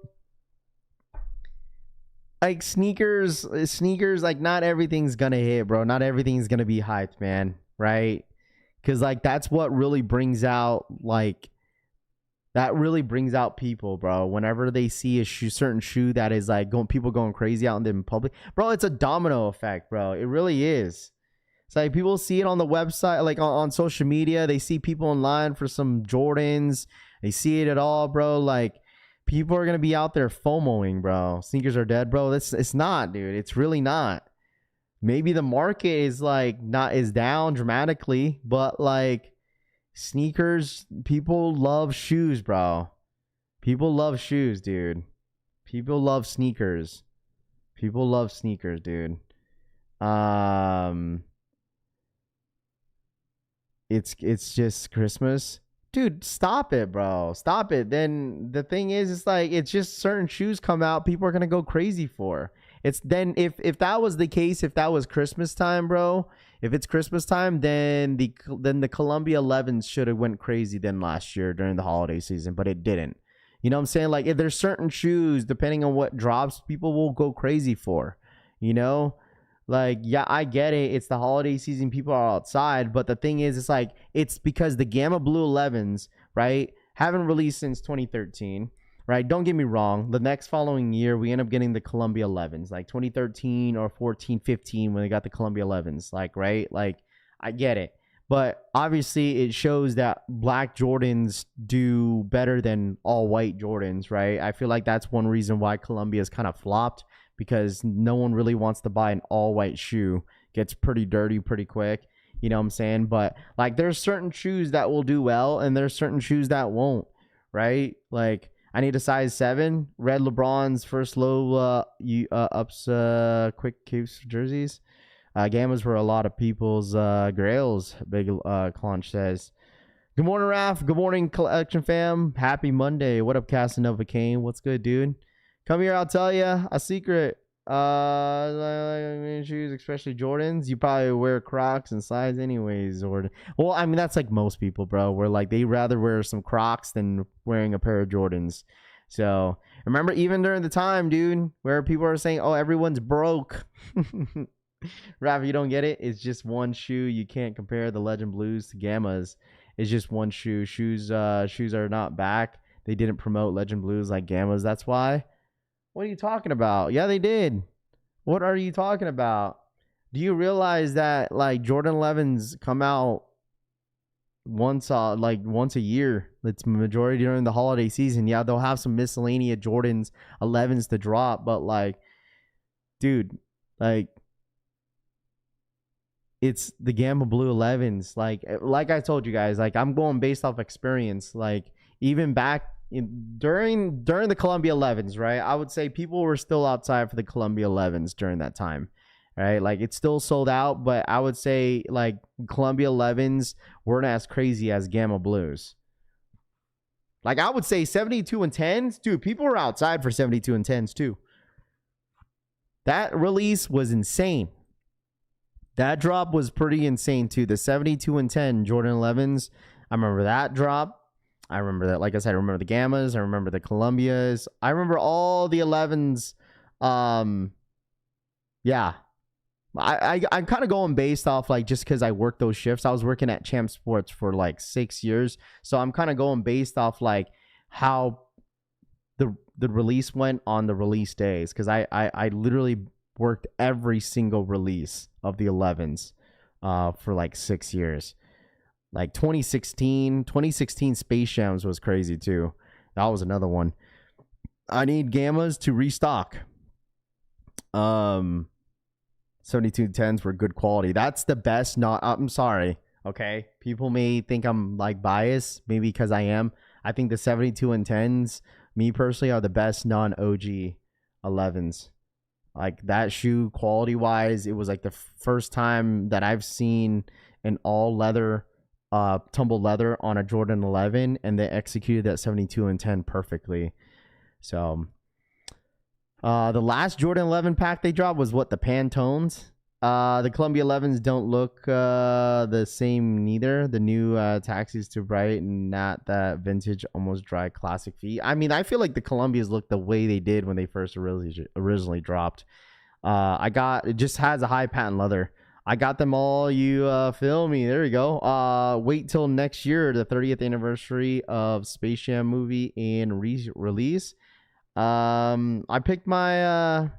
S3: like, sneakers, like, not everything's gonna hit, bro. Not everything's gonna be hyped, man. Right? Because, like, that's what really brings out, like, that really brings out people, bro. Whenever they see a certain shoe that is, like, people going crazy out in public. Bro, it's a domino effect, bro. It really is. It's like people see it on the website, like, on social media. They see people in line for some Jordans. They see it at all, bro. Like, people are going to be out there FOMOing, bro. Sneakers are dead, bro. It's not, dude. It's really not. Maybe the market is, like, is down dramatically, but, like, sneakers, people love shoes, bro. People love shoes, dude. People love sneakers. People love sneakers, dude. It's just Christmas. dude, stop it, bro. Stop it. Then the thing is, it's like, it's just certain shoes come out, people are gonna go crazy for. It's then if that was the case, if that was Christmas time, bro, if it's Christmas time, then the Columbia 11s should have went crazy then last year during the holiday season, but it didn't. You know what I'm saying? Like, if there's certain shoes, depending on what drops, people will go crazy for, you know? Like, yeah, I get it. It's the holiday season. People are outside. But the thing is, it's like, it's because the Gamma Blue 11s, right, haven't released since 2013, right? Don't get me wrong. The next following year, we end up getting the Columbia 11s, like 2013 or 14, 15, when they got the Columbia 11s. Like, right? Like, I get it. But obviously, it shows that black Jordans do better than all white Jordans, right? I feel like that's one reason why Columbia's kind of flopped, because no one really wants to buy an all white shoe. Gets pretty dirty pretty quick. You know what I'm saying? But like, there's certain shoes that will do well, and there's certain shoes that won't, right? Like, I need a size 7. Red LeBron's first low ups quick case jerseys. Gammas were a lot of people's grails, Big Clunch says. Good morning, Raph. Good morning, Collection fam. Happy Monday. What up, Casanova Kane? What's good, dude? Come here, I'll tell you a secret. Shoes, especially Jordans, you probably wear Crocs and slides anyways. Or, well, I mean, that's like most people, bro. Where like they rather wear some Crocs than wearing a pair of Jordans. So remember, even during the time, dude, where people are saying, "Oh, everyone's broke." Raph, you don't get it. It's just one shoe. You can't compare the Legend Blues to Gammas. It's just one shoe. Shoes are not back. They didn't promote Legend Blues like Gammas. That's why. What are you talking about? Yeah, they did. What are you talking about? Do you realize that like Jordan 11s come out once a year? It's majority during the holiday season. Yeah, they'll have some miscellaneous Jordans 11s to drop, but like, dude, like, it's the Gamma Blue 11s. Like I told you guys, like, I'm going based off experience. Like, even back during the Columbia 11s, right? I would say people were still outside for the Columbia 11s during that time, right? Like, it's still sold out, but I would say like Columbia 11s weren't as crazy as Gamma Blues. Like, I would say 72 and 10s, dude, people were outside for 72 and 10s too. That release was insane. That drop was pretty insane too. The 72 and 10 Jordan 11s, I remember that drop. I remember that. Like I said, I remember the Gammas. I remember the Columbias. I remember all the 11s. Yeah. I'm kind of going based off like just because I worked those shifts. I was working at Champ Sports for like 6 years. So I'm kind of going based off like how the release went on the release days. Because I literally worked every single release of the 11s for like 6 years. Like 2016 Space Jams was crazy too. That was another one. I need Gammas to restock. 7210s were good quality. That's the best. Not, I'm sorry. Okay, people may think I'm like biased, maybe because I am. I think the 72 and 10s, me personally, are the best non-OG 11s. Like, that shoe quality wise, it was like the first time that I've seen an all leather tumbled leather on a Jordan 11, and they executed that 72 and 10 perfectly. So the last Jordan 11 pack they dropped was what, the Pantones. The Columbia 11s don't look the same neither. The new Taxis to Bright and not that vintage almost dry classic feet. I mean, I feel like the Columbias look the way they did when they first originally dropped. It just has a high patent leather. I got them all. You feel me? There you go. Wait till next year, the 30th anniversary of Space Jam movie and release. I picked my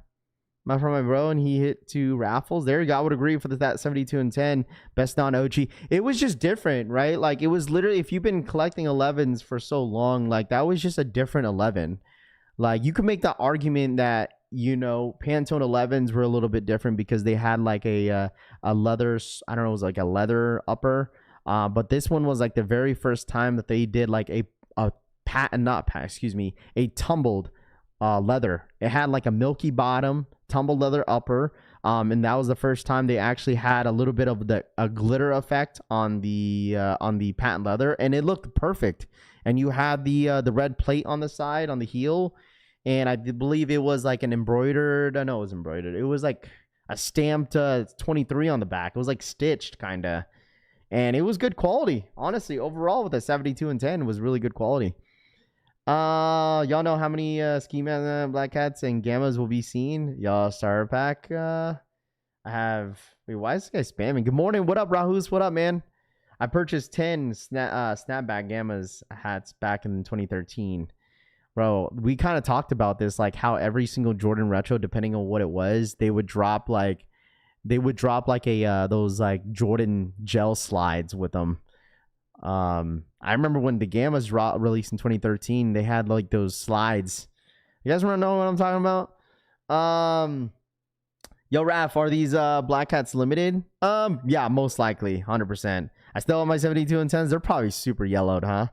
S3: from my bro, and he hit 2 raffles. There you go. I would agree for that 72 and 10 best non-OG. It was just different, right? Like, it was literally, if you've been collecting 11s for so long, like, that was just a different 11. Like, you could make the argument that, you know, Pantone 11s were a little bit different because they had like a leather, I don't know, it was like a leather upper. But this one was like the very first time that they did like a tumbled leather. It had like a milky bottom, tumbled leather upper, And that was the first time they actually had a little bit of a glitter effect on the patent leather, and it looked perfect. And you had the red plate on the side on the heel, and I believe it was like an embroidered. No, it was embroidered. It was like a stamped 23 on the back. It was like stitched kind of, and it was good quality. Honestly, overall with a 72 and 10, it was really good quality. Y'all know how many ski man black cats and gammas will be seen? Y'all starter pack. I have. Wait, why is this guy spamming? Good morning. What up, Rahus? What up, man? I purchased 10 snapback gammas hats back in 2013. Bro, we kind of talked about this, like how every single Jordan retro, depending on what it was, they would drop like a those like Jordan gel slides with them. I remember when the Gammas released in 2013, they had like those slides. You guys want to know what I'm talking about? Yo, Raph, are these black hats limited? Yeah, most likely, 100%. I still have my 72 and 10s. They're probably super yellowed, huh?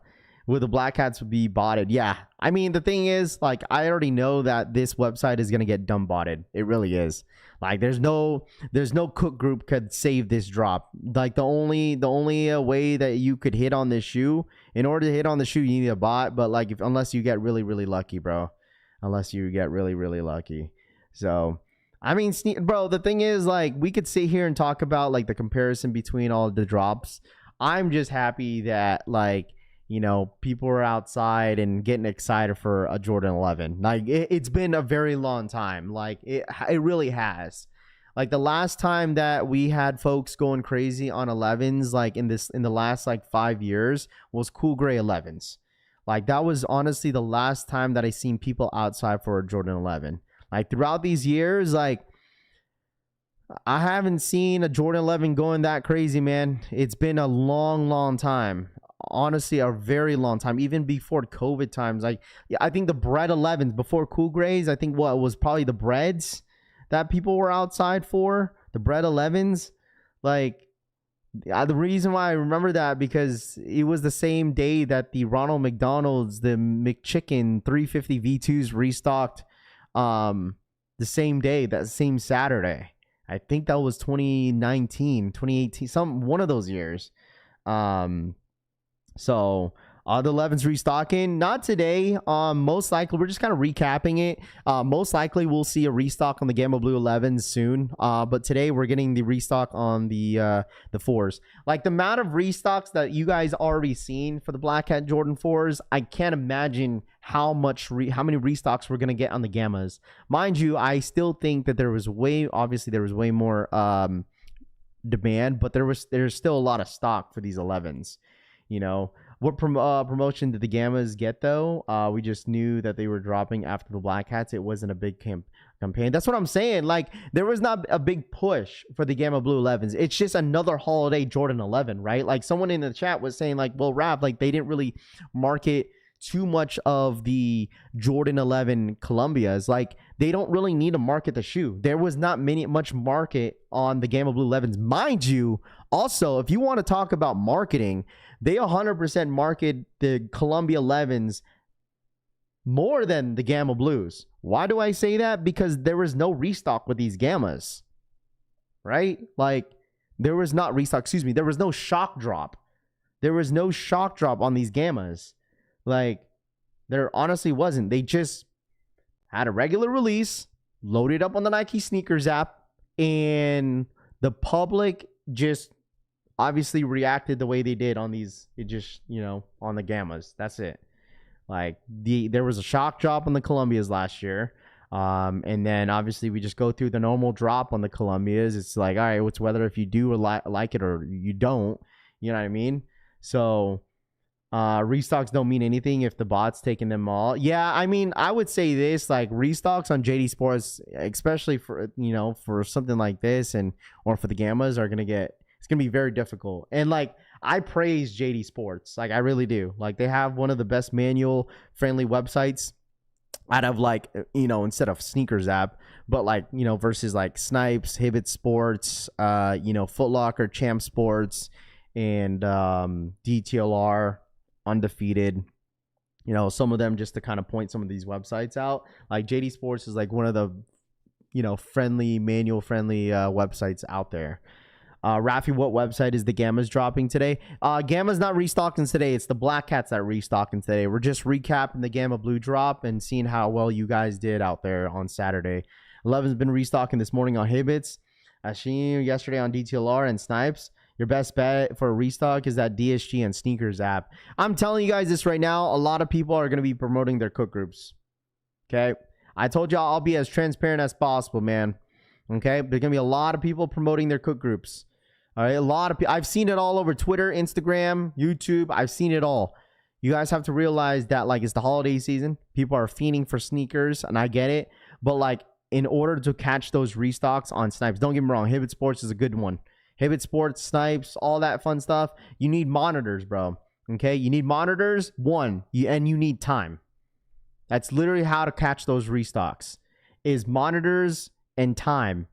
S3: Will the black hats be botted? Yeah. I mean, the thing is, like, I already know that this website is gonna get dumb botted. It really is. Like, there's no cook group could save this drop. Like, the only way that you could hit on this shoe, in order to hit on the shoe, you need a bot. But like, unless you get really, really lucky, bro. Unless you get really, really lucky. So, I mean, bro, the thing is, like, we could sit here and talk about like the comparison between all of the drops. I'm just happy that, like, you know, people are outside and getting excited for a Jordan 11. Like, it's been a very long time. Like, it really has. Like, the last time that we had folks going crazy on 11s, like in the last like 5 years, was cool gray 11s. Like, that was honestly the last time that I seen people outside for a Jordan 11. Like, throughout these years, like, I haven't seen a Jordan 11 going that crazy, man. It's been a long, long time. Honestly, a very long time, even before COVID times. Like, I think the bread 11s before cool grays, I think what was probably the breads that people were outside for, the bread 11s. Like, the reason why I remember that, because it was the same day that the Ronald McDonald's, the McChicken 350 V2s restocked, the same day, that same Saturday. I think that was 2019, 2018, one of those years. So the 11's restocking, not today. Most likely, we're just kind of recapping it. Most likely, we'll see a restock on the Gamma Blue 11s soon. But today, we're getting the restock on the 4s. Like, the amount of restocks that you guys already seen for the Black Hat Jordan 4s, I can't imagine how many restocks we're gonna get on the Gammas. Mind you, I still think that there was way more demand, but there's still a lot of stock for these 11s. You know, what promotion did the Gammas get, though? We just knew that they were dropping after the Black Hats. It wasn't a big campaign. That's what I'm saying. Like, there was not a big push for the Gamma Blue 11s. It's just another holiday Jordan 11, right? Like, someone in the chat was saying, like, well, Rav, like, they didn't really market too much of the Jordan 11 Columbias. Like, they don't really need to market the shoe. There was not much market on the Gamma Blue 11s. Mind you, also, if you want to talk about marketing, they 100% market the Columbia 11s more than the Gamma Blues. Why do I say that? Because there was no restock with these Gammas, right? Like, there was not restock, there was no shock drop. There was no shock drop on these Gammas. Like, there honestly wasn't. They just had a regular release, loaded up on the Nike sneakers app, and the public just obviously reacted the way they did on these. It just, you know, on the Gammas. That's it. Like, there was a shock drop on the Columbias last year. And then obviously we just go through the normal drop on the Columbias. It's like, all right, it's whether if you do or like it or you don't. You know what I mean? So restocks don't mean anything if the bot's taking them all. Yeah, I mean, I would say this, like, restocks on JD Sports, especially for, you know, for something like this or for the Gammas, it's gonna be very difficult. And like, I praise JD Sports, like, I really do. Like, they have one of the best manual friendly websites out of, like, you know, instead of sneakers app, but like, you know, versus like Snipes, Hibbett Sports, you know, Foot Locker, Champ Sports, and DTLR, Undefeated. You know, some of them, just to kind of point some of these websites out. Like, JD Sports is like one of the friendly, manual friendly websites out there. Rafi, what website is the Gammas dropping today? Gamma's not restocking today. It's the Black Cats that are restocking today. We're just recapping the Gamma Blue drop and seeing how well you guys did out there on Saturday. 11's been restocking this morning on Hibbits. Ashim yesterday on DTLR and Snipes. Your best bet for a restock is that DSG and Sneakers app. I'm telling you guys this right now. A lot of people are going to be promoting their cook groups. Okay. I told y'all I'll be as transparent as possible, man. Okay. There's going to be a lot of people promoting their cook groups. All right. A lot of people. I've seen it all over Twitter, Instagram, YouTube. I've seen it all. You guys have to realize that, like, it's the holiday season. People are fiending for sneakers, and I get it. But, like, in order to catch those restocks on Snipes, don't get me wrong, Hibbit Sports is a good one. Hibbit Sports, Snipes, all that fun stuff. You need monitors, bro. Okay? You need monitors, and you need time. That's literally how to catch those restocks, is monitors and time.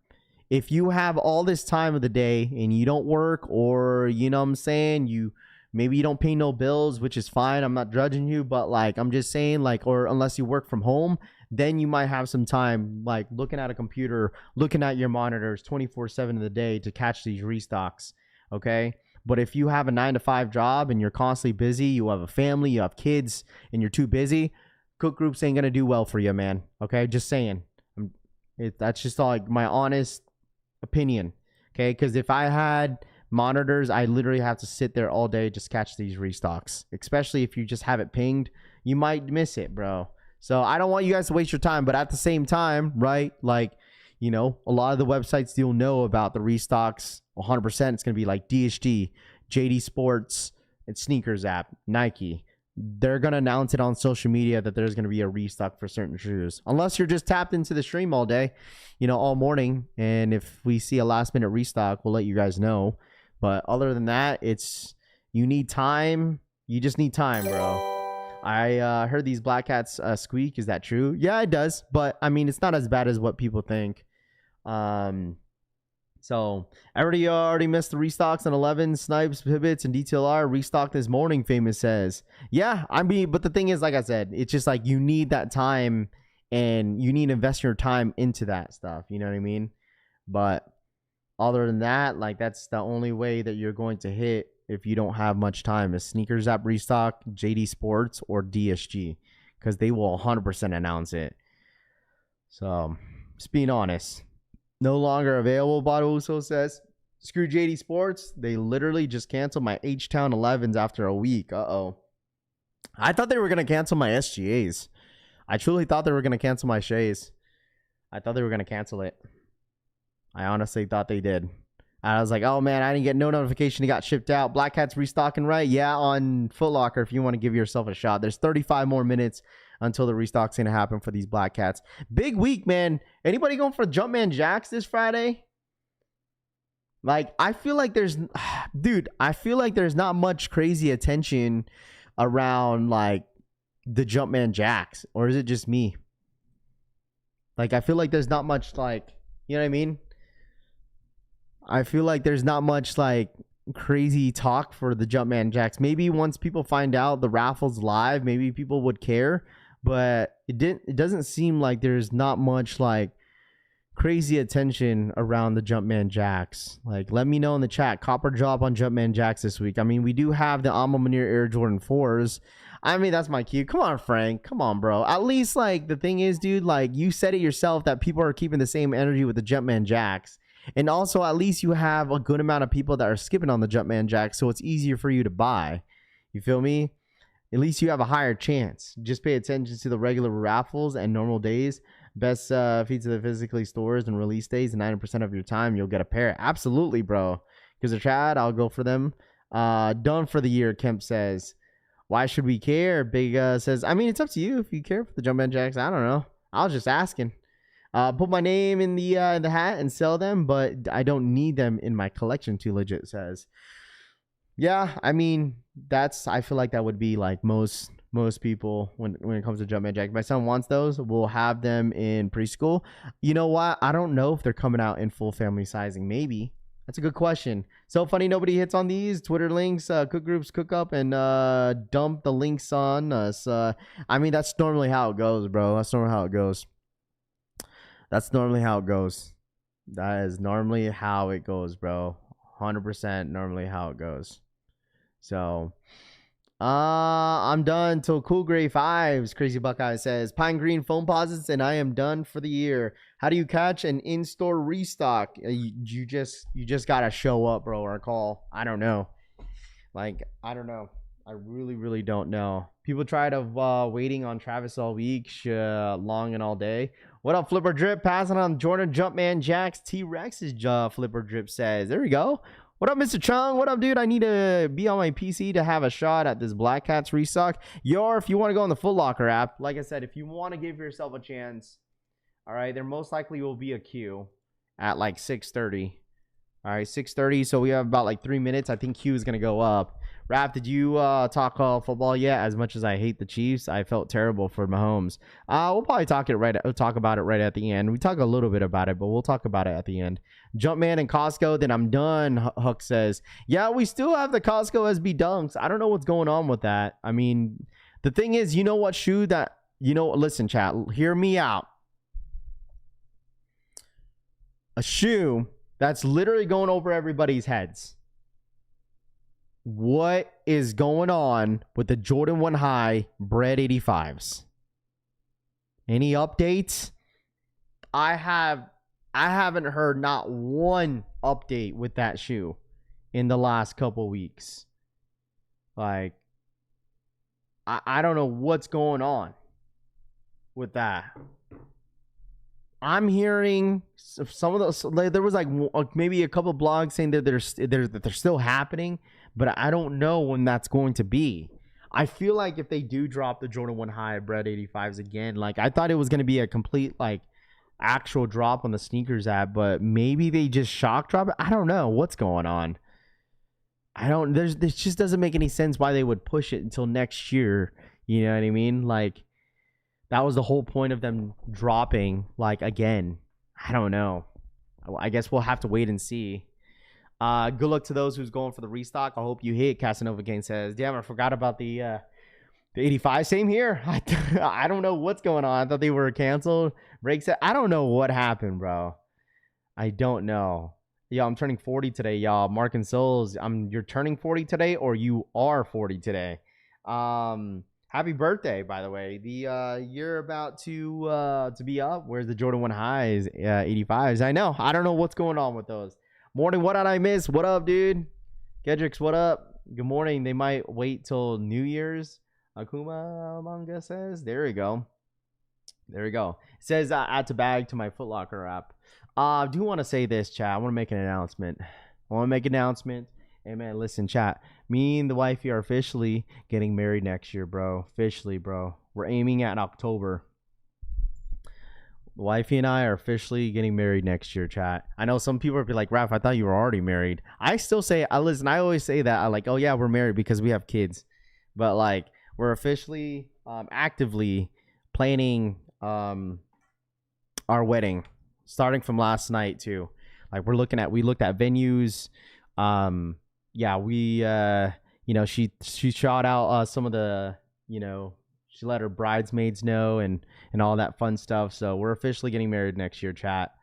S3: If you have all this time of the day and you don't work, or, you know what I'm saying, maybe you don't pay no bills, which is fine. I'm not judging you, but, like, I'm just saying, like, or unless you work from home, then you might have some time, like, looking at a computer, looking at your monitors 24/7 of the day to catch these restocks. Okay. But if you have a 9-to-5 job and you're constantly busy, you have a family, you have kids, and you're too busy, cook groups ain't going to do well for you, man. Okay. Just saying. That's just like my honest opinion. Okay. Because if I had monitors, I literally have to sit there all day just catch these restocks, especially if you just have it pinged. You might miss it, bro. So I don't want you guys to waste your time, but at the same time, right, like, a lot of the websites you'll know about the restocks 100%, it's going to be like DSG, JD Sports, and Sneakers app, Nike. They're going to announce it on social media that there's going to be a restock for certain shoes, unless you're just tapped into the stream all day, all morning. And if we see a last minute restock, we'll let you guys know. But other than that, you need time. You just need time, bro. I heard these Black Cats squeak. Is that true? Yeah, it does. But, I mean, it's not as bad as what people think. So, everybody already missed the restocks on 11, Snipes, Pivots, and DTLR. Restocked this morning, Famous says. Yeah, but the thing is, like I said, it's just like you need that time, and you need to invest your time into that stuff. You know what I mean? But other than that, like, that's the only way that you're going to hit if you don't have much time, is Sneakers app restock, JD Sports, or DSG, because they will 100% announce it. So, just being honest. No longer available, Baruso says. Screw JD Sports. They literally just canceled my H-Town 11s after a week. Uh-oh. I thought they were going to cancel my SGAs. I truly thought they were going to cancel my Shays. I thought they were going to cancel it. I honestly thought they did. I was like, oh, man, I didn't get no notification. It got shipped out. Black Cat's restocking, right? Yeah, on Foot Locker if you want to give yourself a shot. There's 35 more minutes until the restock's going to happen for these Black Cats. Big week, man. Anybody going for Jumpman Jacks this Friday? Like, I feel like there's not much crazy attention around, like, the Jumpman Jacks. Or is it just me? Like, I feel like there's not much, like, you know what I mean? I feel like there's not much, like, crazy talk for the Jumpman Jacks. Maybe once people find out the raffle's live, maybe people would care. But it doesn't seem like there's not much, like, crazy attention around the Jumpman Jacks. Like, let me know in the chat. Copper drop on Jumpman Jacks this week. I mean, we do have the Alma Munir Air Jordan 4s. I mean, that's my cue. Come on, Frank. Come on, bro. At least, like, the thing is, dude, like, you said it yourself that people are keeping the same energy with the Jumpman Jacks. And also, at least you have a good amount of people that are skipping on the Jumpman Jacks, so it's easier for you to buy. You feel me? At least you have a higher chance. Just pay attention to the regular raffles and normal days. Best feeds of the physically stores and release days. 90% of your time, you'll get a pair. Absolutely, bro. Because of Chad, I'll go for them. Done for the year, Kemp says. Why should we care? Big says, I mean, it's up to you if you care for the Jumpman Jacks. I don't know. I was just asking. Put my name in the hat and sell them, but I don't need them in my collection, Too Legit says. Yeah, I mean, I feel like that would be like most people when it comes to Jumpman Jack. If my son wants those, we'll have them in preschool. You know what? I don't know if they're coming out in full family sizing. Maybe. That's a good question. So funny nobody hits on these Twitter links, cook groups, cook up, and dump the links on us. I mean, that's normally how it goes, bro. That's normally how it goes. That's normally how it goes. That is normally how it goes, bro. 100% normally how it goes. So, I'm done till Cool Gray 5s. Crazy Buckeye says, Pine Green phone posits, and I am done for the year. How do you catch an in-store restock? You just gotta show up, bro, or call. I don't know. Like, I don't know. I really don't know. People tried waiting on Travis all week, long and all day. What up, Flipper Drip? Passing on Jordan Jumpman Jack's T-Rex's Flipper Drip says. There we go. What up, Mr. Chung? What up, dude? I need to be on my PC to have a shot at this Black Cats restock. If you want to go on the Foot Locker app, like I said, if you want to give yourself a chance, all right, there most likely will be a queue at like 6:30. All right, 6:30. So we have about like 3 minutes. I think queue is going to go up. Raph, did you talk football yet? As much as I hate the Chiefs, I felt terrible for Mahomes. We'll probably talk about it right at the end. We talk a little bit about it, but we'll talk about it at the end. Jumpman and Costco, then I'm done, Hook says. Yeah, we still have the Costco SB Dunks. I don't know what's going on with that. I mean, the thing is, you know what shoe that, listen, chat, hear me out. A shoe that's literally going over everybody's heads. What is going on with the Jordan 1 High Bread 85s? Any updates? I haven't heard not one update with that shoe in the last couple weeks. Like, I don't know what's going on with that. I'm hearing some of those. Like, there was like maybe a couple blogs saying that they're still happening, but I don't know when that's going to be. I feel like if they do drop the Jordan 1 High Bread 85s again, like I thought it was going to be a complete like actual drop on the sneakers app, but maybe they just shock drop it. I don't know what's going on. This just doesn't make any sense why they would push it until next year. You know what I mean? Like, that was the whole point of them dropping, like, again. I don't know. I guess we'll have to wait and see. Good luck to those who's going for the restock. I hope you hit. Casanova Gang says, damn, I forgot about the 85. Same here. I don't know what's going on. I thought they were canceled. Breaks it. I don't know what happened, bro. I don't know. Yeah, I'm turning 40 today, y'all. Mark and Souls, you're turning 40 today, or you are 40 today. Happy birthday, by the way. You're about to be up. Where's the Jordan 1 Highs 85s? I know. I don't know what's going on with those. Morning, what did I miss? What up, dude? Gedrix, what up? Good morning. They might wait till New Year's. Akuma Manga says. There we go. There we go. It says add to bag to my Foot Locker app. I do want to say this, chat. I want to make an announcement. Hey, man, listen, chat. Me and the wifey are officially getting married next year, bro. Officially, bro. We're aiming at October. The wifey and I are officially getting married next year, chat. I know some people will be like, Raph, I thought you were already married. I still say, listen, I always say that. I'm like, oh, yeah, we're married because we have kids. But, like, we're officially, actively planning our wedding. Starting from last night, too. Like, we looked at venues. Yeah, we, she shot out some of the, she let her bridesmaids know and all that fun stuff. So we're officially getting married next year, chat.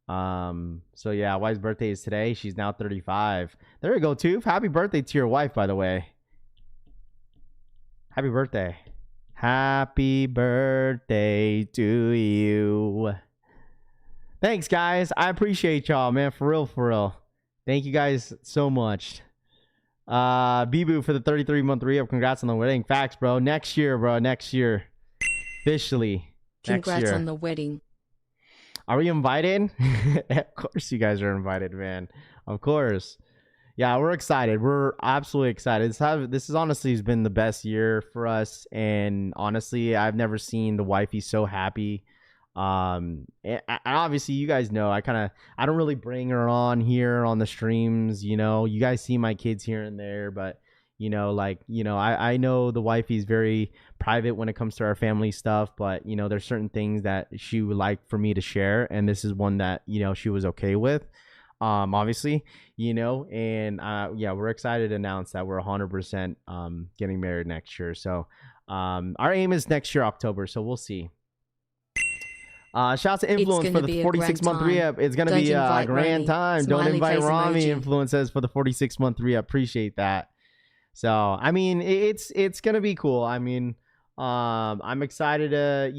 S3: So yeah, wife's birthday is today. She's now 35. There you go, Toof. Happy birthday to your wife, by the way. Happy birthday. Happy birthday to you. Thanks, guys. I appreciate y'all, man. For real. Thank you guys so much. Bibu for the 33-month re-up. Congrats on the wedding. Facts, bro. Next year, bro. Next year. Officially.
S5: Congrats on the wedding.
S3: Are we invited? Of course you guys are invited, man. Of course. Yeah, we're excited. We're absolutely excited. This has honestly been the best year for us. And honestly, I've never seen the wifey so happy. And obviously you guys know I don't really bring her on here on the streams. You guys see my kids here and there, but I know the wifey's very private when it comes to our family stuff, but there's certain things that she would like for me to share, and this is one that she was okay with, obviously, and yeah, we're excited to announce that we're 100% getting married next year. So our aim is next year October, so we'll see. Shouts to Influence for
S5: gonna
S3: the
S5: be a
S3: 46-month
S5: grand
S3: re-up. It's going to
S5: Don't
S3: be a
S5: invite
S3: grand
S5: Rami.
S3: time. Don't
S5: Smiley
S3: invite
S5: face
S3: Rami,
S5: emoji.
S3: Influence says, for the 46-month re-up. Appreciate that. So, I mean, it's going to be cool. I mean, I'm excited to,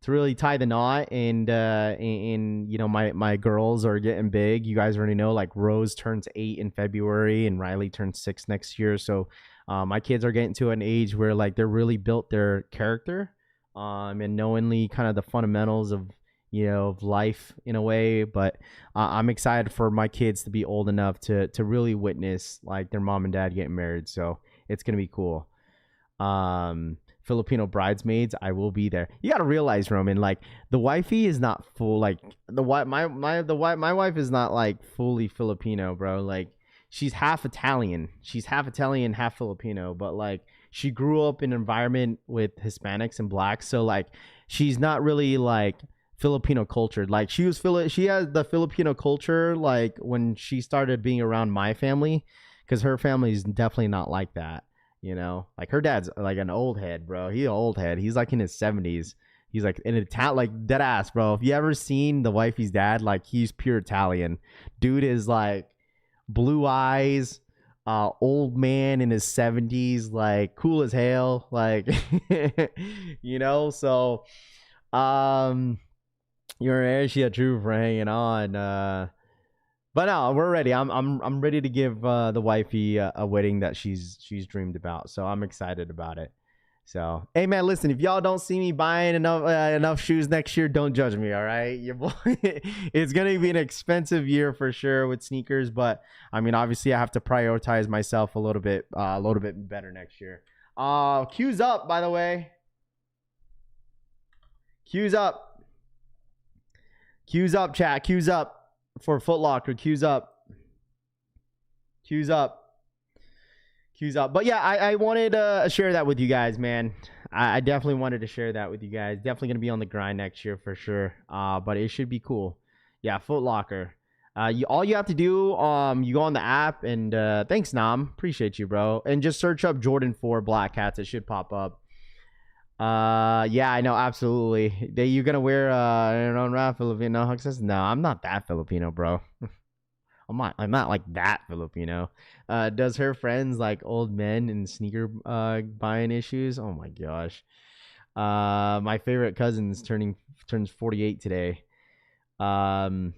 S3: to really tie the knot, and my girls are getting big. You guys already know, like, Rose turns 8 in February and Riley turns 6 next year. So my kids are getting to an age where, like, they're really built their character, and knowingly kind of the fundamentals of of life in a way. But I'm excited for my kids to be old enough to really witness, like, their mom and dad getting married. So it's gonna be cool. Filipino bridesmaids, I will be there. You got to realize, Roman, like, the wifey is not full, like, my wife is not, like, fully Filipino, bro. Like, she's half Italian, half Filipino, but, like, she grew up in an environment with Hispanics and blacks, so, like, she's not really, like, Filipino cultured. Like, she has the Filipino culture, like, when she started being around my family, because her family is definitely not like that. Like, her dad's like an old head, bro. He's an old head. He's like in his 70s. He's like in like, dead ass, bro. If you ever seen the wifey's dad, like, he's pure Italian. Dude is like blue eyes, old man in his 70s, like, cool as hell, like, so you're actually a true for hanging on. But no, we're ready. I'm ready to give the wifey a wedding that she's dreamed about. So I'm excited about it. So, hey, man, listen, if y'all don't see me buying enough shoes next year, don't judge me, all right? Your boy, it's gonna be an expensive year for sure with sneakers, but I mean, obviously, I have to prioritize myself a little bit better next year. Queues up, by the way. Queues up, chat. Queues up. For Foot Locker, queues up. But yeah, I wanted to share that with you guys, man. I definitely wanted to share that with you guys. Definitely gonna be on the grind next year for sure. But it should be cool. Yeah, Foot Locker. All you have to do, you go on the app, and thanks, Nam, appreciate you, bro. And just search up Jordan 4 Black Hats. It should pop up. Yeah, I know, absolutely. You're gonna wear an unwrapped Filipino huxes? No, I'm not that Filipino, bro. I'm not like that Filipino. Does her friends like old men and sneaker buying issues? Oh my gosh. My favorite cousin's turns 48 today. All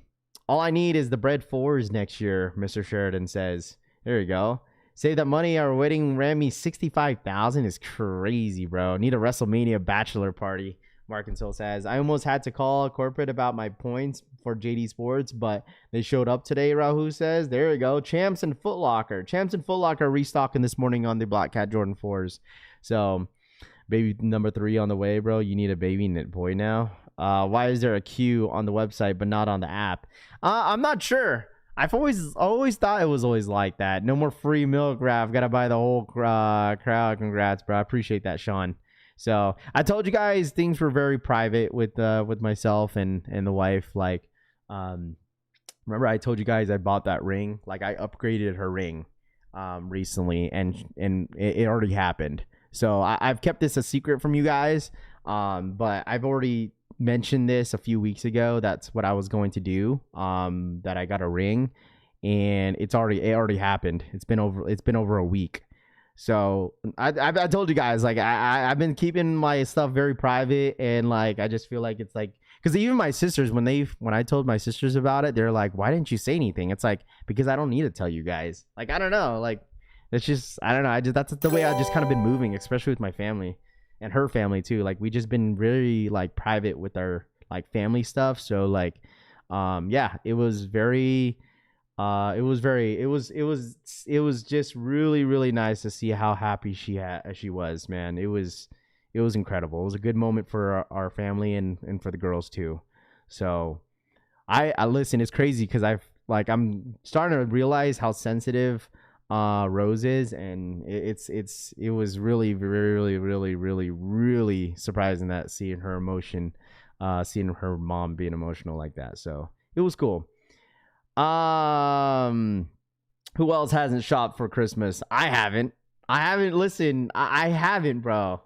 S3: I need is the bread 4s next year, Mr. Sheridan says. There you go. Save that money. Our wedding ran me $65,000 is crazy, bro. Need a WrestleMania bachelor party. Mark and Soul says, I almost had to call corporate about my points for JD Sports, but they showed up today, Rahu says. There you go. Champs and Foot Locker. Restocking this morning on the Black Cat Jordan 4s. So, baby number 3 on the way, bro. You need a baby knit boy now. Why is there a queue on the website but not on the app? I'm not sure. I've always thought it was always like that. No more free milk, Raph. Gotta buy the whole crowd. Congrats, bro. I appreciate that, Sean. So I told you guys things were very private with myself and the wife. Like, remember I told you guys I bought that ring. Like, I upgraded her ring recently, and it already happened. So I've kept this a secret from you guys. But I've already mentioned this a few weeks ago. That's what I was going to do. That I got a ring, and it already happened. It's been over a week. So I told you guys, like, I've been keeping my stuff very private, and like, I just feel like it's like, because even my sisters, when I told my sisters about it, they're like, why didn't you say anything? It's like, because I don't need to tell you guys. Like, I don't know, like, it's just, I don't know. That's the way I've just kind of been moving, especially with my family and her family too. Like, we just been really like private with our like family stuff. So like, yeah, it was just really, really nice to see how happy she was, man. It was incredible. It was a good moment for our family and for the girls too. So I listen, it's crazy because I'm starting to realize how sensitive Rose is, and it was really, really, really, really, really surprising that seeing her emotion, seeing her mom being emotional like that. So it was cool. Who else hasn't shopped for Christmas? I haven't. Listen, I haven't, bro.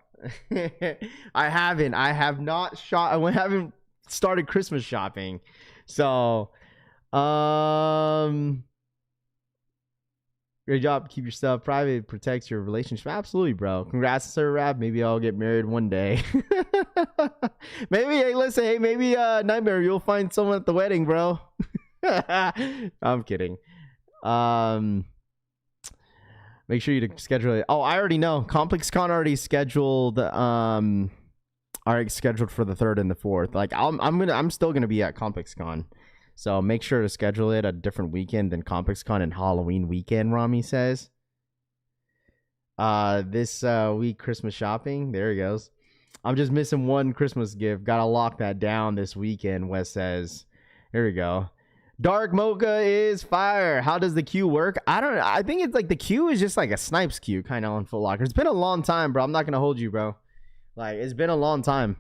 S3: I haven't. I have not shop. I haven't started Christmas shopping. So, great job. Keep your stuff private. Protects your relationship. Absolutely, bro. Congrats, Sir Rap. Maybe I'll get married one day. Maybe. Hey, listen. Hey, maybe Nightmare. You'll find someone at the wedding, bro. I'm kidding. Make sure you schedule it. Oh, I already know. ComplexCon already scheduled. Already scheduled for the 3rd and the 4th. Like I'm still gonna be at ComplexCon. So make sure to schedule it a different weekend than ComplexCon and Halloween weekend, Rami says. This week Christmas shopping. There he goes. I'm just missing one Christmas gift. Gotta lock that down this weekend, Wes says. Here we go. Dark Mocha is fire. How does the queue work? I don't know. I think it's like the queue is just like a Snipes queue kind of on Foot Locker. It's been a long time, bro. I'm not gonna hold you, bro. Like, it's been a long time.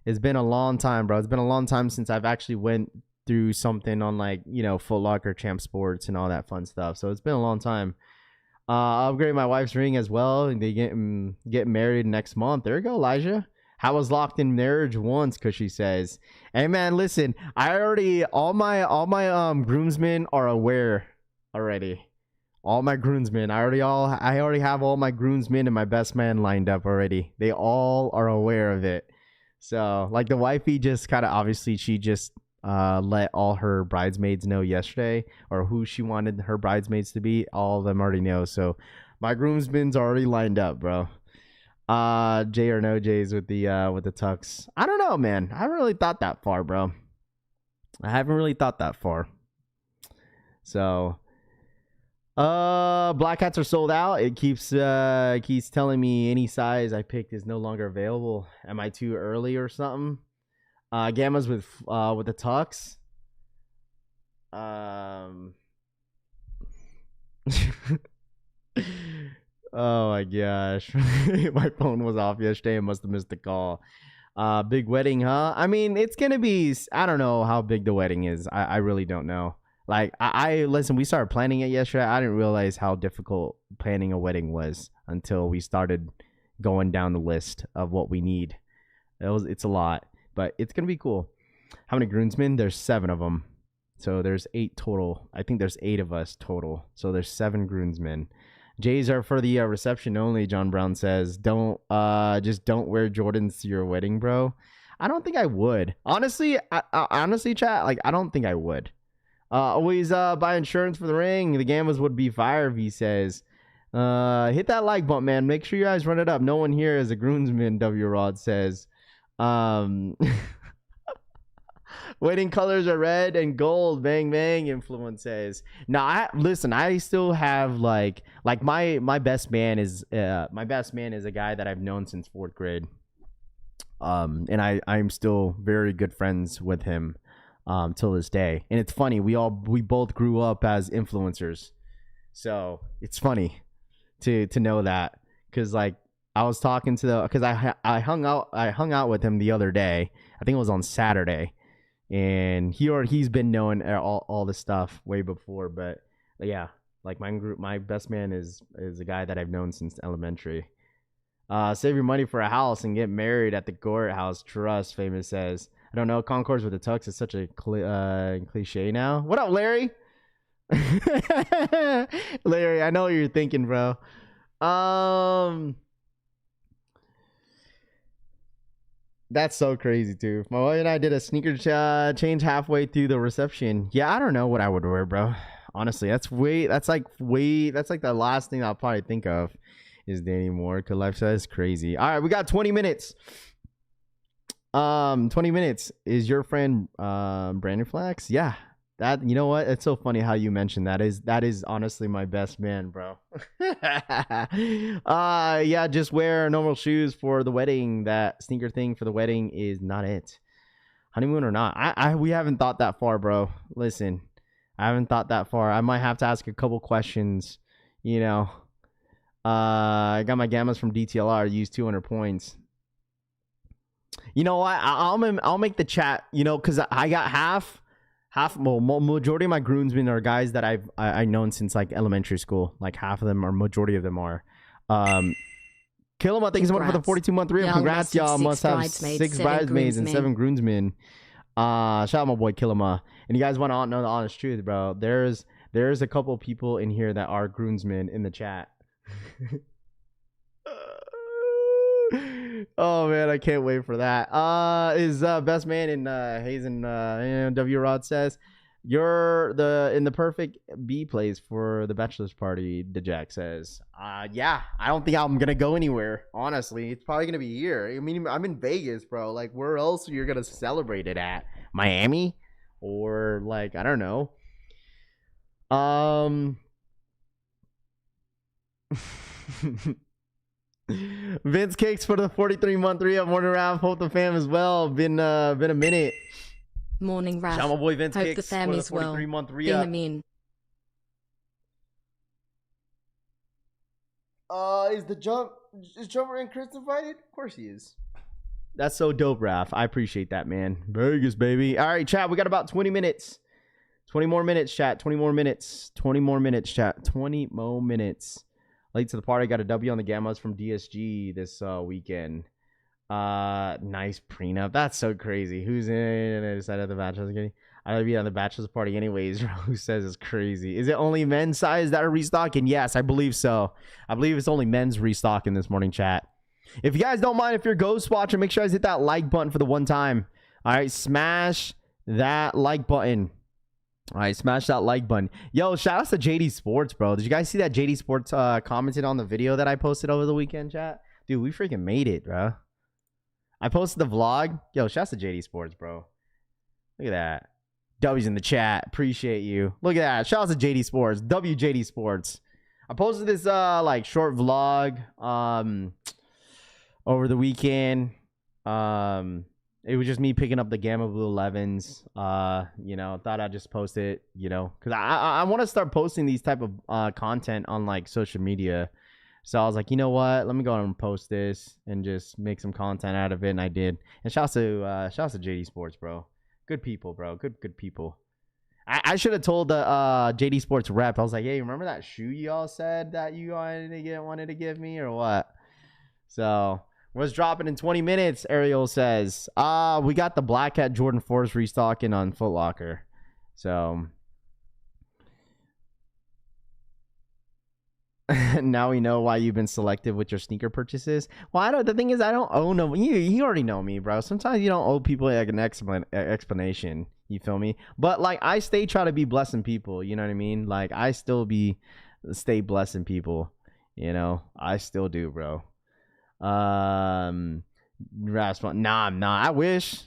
S3: It's been a long time, bro. It's been a long time since I've actually went through something on, like, you know, Foot Locker, Champ Sports, and all that fun stuff. So it's been a long time. I'll upgrade my wife's ring as well. And they get married next month. There you go, Elijah. I was locked in marriage once, because she says, hey, man, listen, all my groomsmen are aware already. All my groomsmen. I already have all my groomsmen and my best man lined up already. They all are aware of it. So, like, the wifey just kind of, obviously, she just let all her bridesmaids know yesterday, or who she wanted her bridesmaids to be. All of them already know. So, my groomsmen's already lined up, bro. J or no J's with the tux. I don't know, man. I haven't really thought that far, bro. I haven't really thought that far. So, black hats are sold out. It keeps telling me any size I picked is no longer available. Am I too early or something? Gammas with the tux. Oh my gosh. My phone was off yesterday. I must have missed the call. Big wedding, huh? I mean, it's gonna be, I don't know how big the wedding is. I really don't know. Like, I listen, we started planning it yesterday. I didn't realize how difficult planning a wedding was until we started going down the list of what we need. It's a lot, but it's gonna be cool. How many groomsmen? There's 7 of them. So there's 8 total. I think there's 8 of us total. So there's 7 groomsmen. J's are for the reception only, John Brown says. Don't just don't wear Jordans to your wedding, bro. I don't think I would. Honestly, honestly, chat, like, I don't think I would. Always buy insurance for the ring. The Gammas would be fire, V says. Hit that like button, man. Make sure you guys run it up. No one here is a groomsman, W Rod says. Wedding colors are red and gold. Bang bang. Influence says. Now, listen. I still have like my best man is a guy that I've known since 4th grade. And I'm still very good friends with him till this day. And it's funny. We both grew up as influencers, so it's funny to know that, because, like, I was talking to because I hung out with him the other day. I think it was on Saturday. And he's been knowing all this stuff way before, but yeah, like, my best man is a guy that I've known since elementary. Save your money for a house and get married at the courthouse. Trust, Famous says. I don't know. Concourse with the tux is such a cliche now. What up, Larry? Larry, I know what you're thinking, bro. That's so crazy too. My wife and I did a sneaker change halfway through the reception. Yeah, I don't know what I would wear, bro. Honestly, that's like the last thing I'll probably think of is Danny Moore, because lifestyle is crazy. All right, we got 20 minutes. 20 minutes. Is your friend Brandon Flax? Yeah. That, you know what? It's so funny how you mentioned that. Is honestly my best man, bro. Yeah, just wear normal shoes for the wedding. That sneaker thing for the wedding is not it. Honeymoon or not. We haven't thought that far, bro. Listen, I haven't thought that far. I might have to ask a couple questions, you know. I got my gammas from DTLR, used 200 points. You know what? I'll make the chat, you know, because I got half, majority of my groomsmen are guys that I've known since, like, elementary school. Like, half of them, or majority of them are. Killama, thank you so much for the 42-month re-up. Congrats, y'all. Must have 6 bridesmaids and 7 groomsmen. Shout out my boy Killama. And you guys want to know the honest truth, bro. There's a couple people in here that are groomsmen in the chat. Oh man, I can't wait for that. Is best man in Hazen W Rod says you're in the perfect B place for the bachelor's party. Jack says, yeah, I don't think I'm gonna go anywhere. Honestly, it's probably gonna be here. I mean, I'm in Vegas, bro. Like, where else you're gonna celebrate it at? Miami, or like, I don't know. Vince Cakes for the 43-month re-up. Morning round. Hope the fam as well. Been a minute.
S5: Morning, Raph.
S3: Shout my boy Vince
S5: Hope
S3: Cakes
S5: the fam
S3: for the
S5: is well.
S3: 43-month
S5: Been
S3: re-up.
S5: a min.
S3: Is Jumper and Chris invited? Of course he is. That's so dope, Raph. I appreciate that, man. Vegas, baby. All right, chat. We got about 20 minutes. 20 more minutes, chat. 20 more minutes. 20 more minutes, chat. 20 more minutes. Late to the party. Got a W on the Gammas from DSG this weekend. Nice prenup. That's so crazy. Who's in? I decided the bachelor's party. I'd be on the bachelor's party anyways. Who says it's crazy? Is it only men's size that are restocking? Yes, I believe so. I believe it's only men's restocking this morning, chat. If you guys don't mind, if you're ghost watching, make sure you guys hit that like button for the one time. All right, smash that like button. All right, smash that like button. Yo, shout out to JD Sports, bro. Did you guys see that JD Sports commented on the video that I posted over the weekend, chat? Dude, we freaking made it, bro. I posted the vlog. Yo, shout out to JD Sports, bro. Look at that. W's in the chat. Appreciate you. Look at that. Shout out to JD Sports. WJD Sports. I posted this like short vlog over the weekend. It was just me picking up the Gamma Blue 11s. You know, thought I'd just post it, you know, because I want to start posting these type of content on like social media. So I was like, you know what? Let me go on and post this and just make some content out of it. And I did. And shout out to JD Sports, bro. Good people, bro. Good people. I should have told the JD Sports rep. I was like, hey, remember that shoe y'all said that you wanted to give me or what? So was dropping in 20 minutes, Ariel says. We got the Black Hat Jordan 4s restocking on Foot Locker. So now we know why you've been selective with your sneaker purchases. Well, the thing is, I don't owe them. You already know me, bro. Sometimes you don't owe people like an explanation. You feel me? But like, I try to be blessing people. You know what I mean? Like, I still stay blessing people. You know, I still do, bro. Rasp- nah, I'm not. I wish,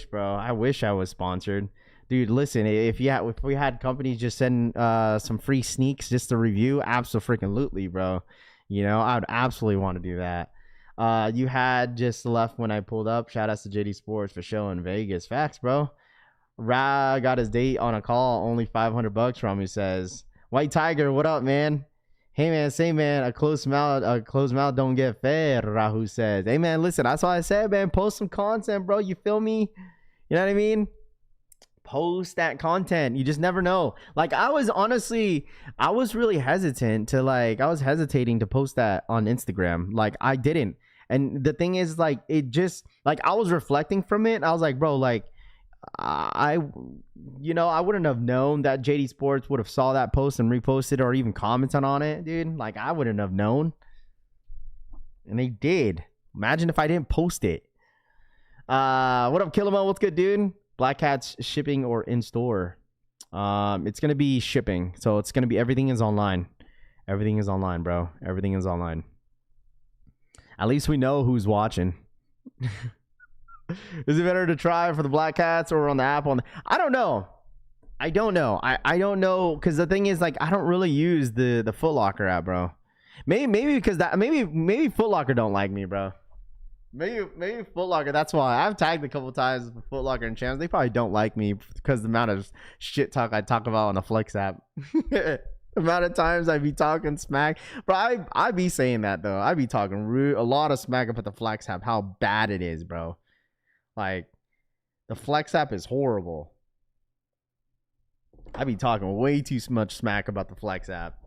S3: bro. I wish I was sponsored. Dude, listen, if we had companies just send some free sneaks just to review, absolutely, bro. You know, I would absolutely want to do that. You had just left when I pulled up. Shout out to JD Sports for showing Vegas. Facts, bro. Ra got his date on a call, only $500 from me. Says, White Tiger, what up, man? Hey man, say man, a closed mouth don't get fed. Rahu says, hey man, listen, that's why I said, man, post some content, bro. You feel me? You know what I mean? Post that content. You just never know. Like, I was really hesitant to I was hesitating to post that on Instagram. Like, I didn't. And the thing is, like, it just, like, I was reflecting from it. I was like, bro, like, I wouldn't have known that JD Sports would have saw that post and reposted or even commented on it, dude. Like, I wouldn't have known. And they did. Imagine if I didn't post it. What up, Killamo? What's good, dude? Black Hat's shipping or in store? It's gonna be shipping, so it's gonna be everything is online. Everything is online, bro. Everything is online. At least we know who's watching. Is it better to try for the Black Hats or on the app? I don't know. I don't know, because the thing is, like, I don't really use the Foot Locker app, bro. Maybe because maybe Foot Locker don't like me, bro. Maybe Foot Locker. That's why I've tagged a couple times with Foot Locker and channels. They probably don't like me because the amount of shit talk I talk about on the Flex app. The amount of times I be talking smack, bro. I be saying that though. I be talking a lot of smack about the Flex app. How bad it is, bro. Like, the Flex app is horrible. I be talking way too much smack about the Flex app.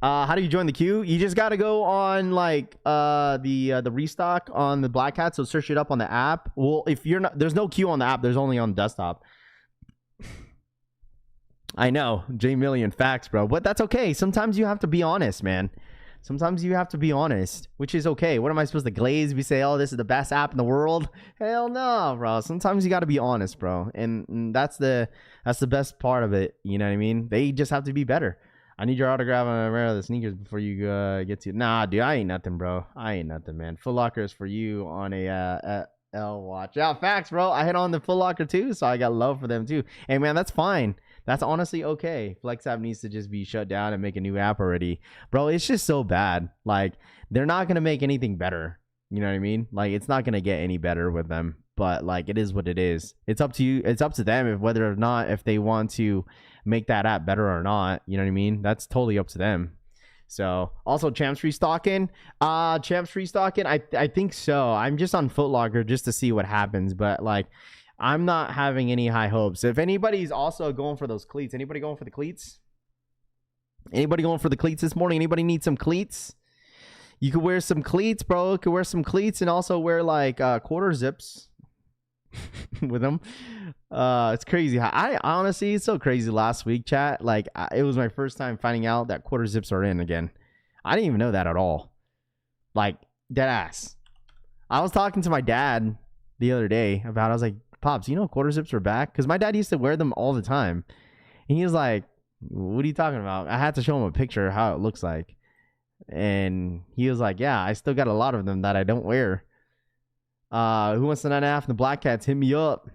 S3: How do you join the queue? You just got to go on like the restock on the Black Hat. So search it up on the app. Well, if you're not, there's no queue on the app. There's only on the desktop. I know, J Million facts, bro. But that's okay. Sometimes you have to be honest, man. Sometimes you have to be honest, which is okay. What am I supposed to glaze? We say, oh, this is the best app in the world. Hell no, bro. Sometimes you got to be honest, bro. And that's the best part of it. You know what I mean? They just have to be better. I need your autograph on a rare of the sneakers before you get to. Nah, dude, I ain't nothing, bro. I ain't nothing, man. Foot Locker is for you on a L watch. Yeah, facts, bro. I hit on the Foot Locker too, so I got love for them too. Hey, man, that's fine. That's honestly okay. Flex app needs to just be shut down and make a new app already. Bro, it's just so bad. Like, they're not going to make anything better. You know what I mean? Like, it's not going to get any better with them. But, like, it is what it is. It's up to you. It's up to them if whether or not if they want to make that app better or not. You know what I mean? That's totally up to them. So, also, Champs restocking. I think so. I'm just on Foot Locker just to see what happens. But, like, I'm not having any high hopes. If anybody's also going for those cleats, anybody going for the cleats? Anybody going for the cleats this morning? Anybody need some cleats? You could wear some cleats, bro. You could wear some cleats and also wear like quarter zips with them. It's crazy. I honestly, it's so crazy last week, chat. Like, it was my first time finding out that quarter zips are in again. I didn't even know that at all. Like, dead ass. I was talking to my dad the other day about, I was like, Pops, you know quarter zips are back? Because my dad used to wear them all the time. And he was like, what are you talking about? I had to show him a picture of how it looks like. And he was like, yeah, I still got a lot of them that I don't wear. Who wants the 9.5 and the Black Cats? Hit me up.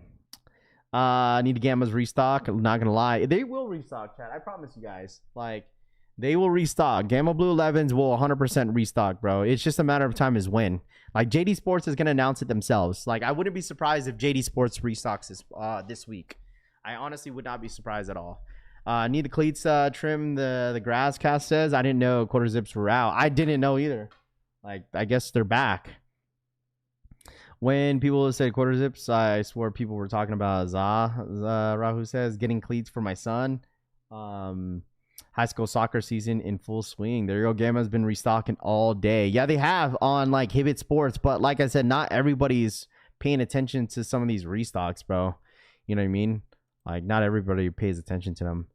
S3: I need the Gammas restock. I'm not going to lie. They will restock, chat. I promise you guys. Like, they will restock. Gamma Blue 11s will 100% restock, bro. It's just a matter of time is when. Like, JD Sports is going to announce it themselves. Like, I wouldn't be surprised if JD Sports restocks this week. I honestly would not be surprised at all. Need the cleats trim, the grass cast says. I didn't know quarter zips were out. I didn't know either. Like, I guess they're back. When people said quarter zips, I swore people were talking about Rahu says, getting cleats for my son. High school soccer season in full swing. There you go. Gamma's been restocking all day. Yeah, they have on like Hibbit Sports, but like I said, not everybody's paying attention to some of these restocks, bro. You know what I mean? Like, not everybody pays attention to them.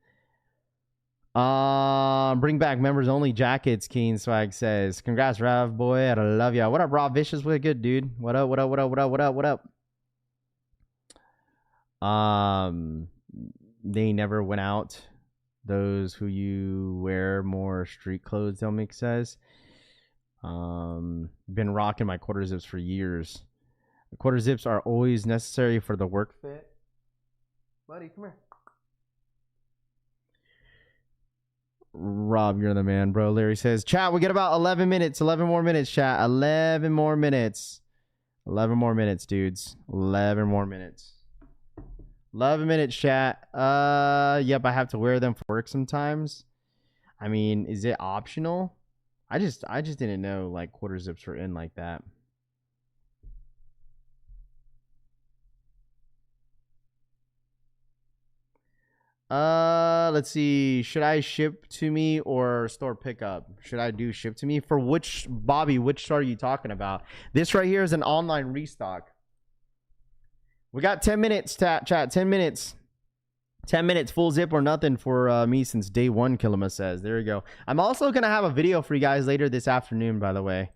S3: Bring back members only jackets, Keen Swag says. Congrats, Rav boy. I love ya. What up, Rob Vicious? What good, dude? What up, what up, what up, what up, what up, what up? They never went out. Those who you wear more street clothes, Delmic says. Been rocking my quarter zips for years. The quarter zips are always necessary for the work fit. Buddy, come here. Rob, you're the man, bro. Larry says, chat, we get about 11 minutes. 11 more minutes, chat. 11 more minutes. 11 more minutes, dudes. 11 more minutes. 11 minutes, chat. Yep, I have to wear them for work sometimes. I mean, is it optional? I just didn't know like quarter zips were in like that. Let's see. Should I ship to me or store pickup? Should I do ship to me? For which, Bobby, which store are you talking about? This right here is an online restock. We got 10 minutes, chat. 10 minutes. 10 minutes, full zip or nothing for me since day one, Kilima says. There you go. I'm also going to have a video for you guys later this afternoon, by the way.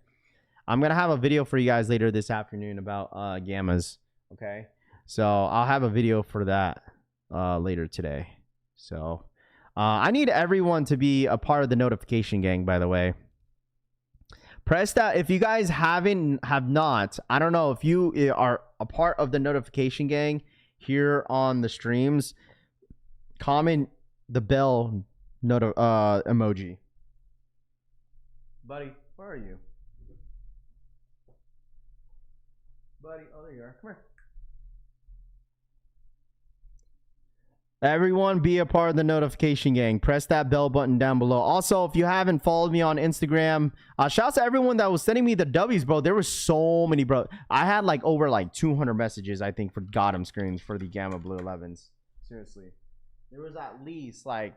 S3: I'm going to have a video for you guys later this afternoon about gammas. Okay? So I'll have a video for that later today. So I need everyone to be a part of the notification gang, by the way. Press that. If you guys have not, I don't know if you are a part of the notification gang here on the streams, comment the bell emoji. Buddy, where are you? Buddy, oh, there you are. Come here. Everyone be a part of the notification gang. Press that bell button down below. Also, if you haven't followed me on Instagram, shout out to everyone that was sending me the W's, bro. There were so many, bro. I had like over like 200 messages, I think, for Gotham screens for the Gamma Blue 11s. Seriously. There was at least like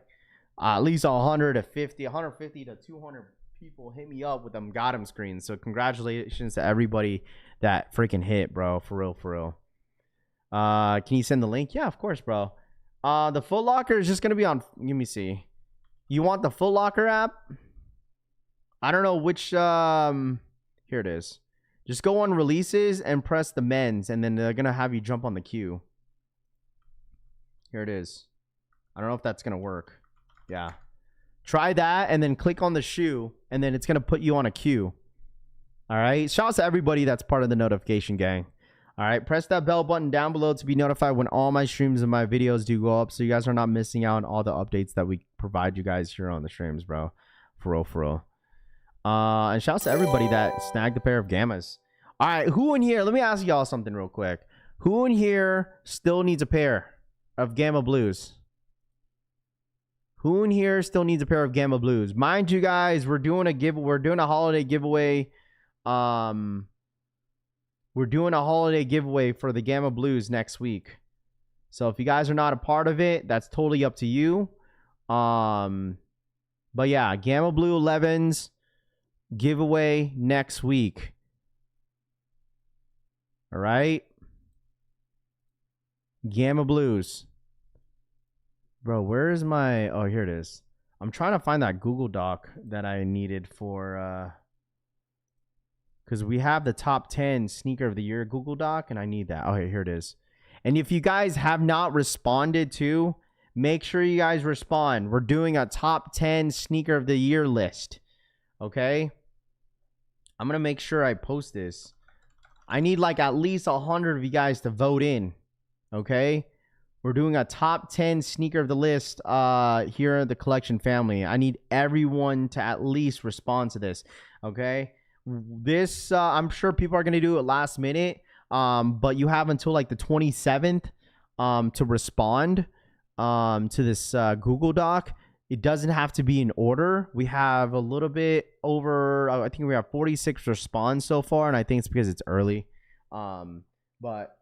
S3: at least 150 to 200 people hit me up with them got him screens. So congratulations to everybody that freaking hit, bro. For real, for real. Can you send the link? Yeah, of course, bro. The Foot Locker is just gonna be on. Let me see. You want the Foot Locker app? I don't know which. Here it is. Just go on releases and press the men's, and then they're gonna have you jump on the queue. Here it is. I don't know if that's gonna work. Yeah. Try that, and then click on the shoe, and then it's gonna put you on a queue. All right. Shout out to everybody that's part of the notification gang. All right. Press that bell button down below to be notified when all my streams and my videos do go up, so you guys are not missing out on all the updates that we provide you guys here on the streams, bro. For real, for real. And shout out to everybody that snagged a pair of Gammas. All right. Who in here? Let me ask y'all something real quick. Who in here still needs a pair of Gamma Blues? Who in here still needs a pair of Gamma Blues? Mind you guys, we're doing a holiday giveaway. We're doing a holiday giveaway for the Gamma Blues next week. So if you guys are not a part of it, that's totally up to you. But yeah, Gamma Blue 11s giveaway next week. All right. Gamma Blues. Bro, where is my... Oh, here it is. I'm trying to find that Google Doc that I needed for... Because we have the top 10 sneaker of the year Google Doc, and I need that. Oh, here it is. And if you guys have not responded to, make sure you guys respond. We're doing a top 10 sneaker of the year list. Okay? I'm going to make sure I post this. I need like at least 100 of you guys to vote in. Okay? We're doing a top 10 sneaker of the list here at the collection family. I need everyone to at least respond to this. Okay? This, I'm sure people are going to do it last minute. But you have until like the 27th to respond to this Google Doc. It doesn't have to be in order. We have a little bit over, I think we have 46 response so far, and I think it's because it's early. But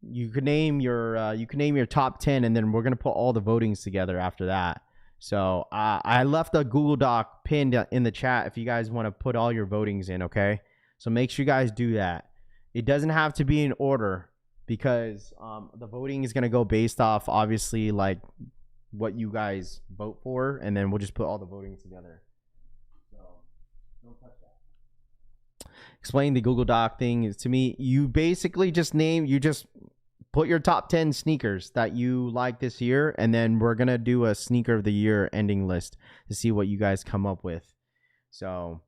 S3: you could name your top 10, and then we're gonna put all the votings together after that. So I left a Google Doc pinned in the chat if you guys want to put all your votings in. Okay, so make sure you guys do that. It doesn't have to be in order because the voting is gonna go based off obviously like what you guys vote for, and then we'll just put all the votings together. So don't touch that. Explain the Google Doc thing is to me, you basically just put your top 10 sneakers that you like this year, and then we're gonna do a sneaker of the year ending list to see what you guys come up with. So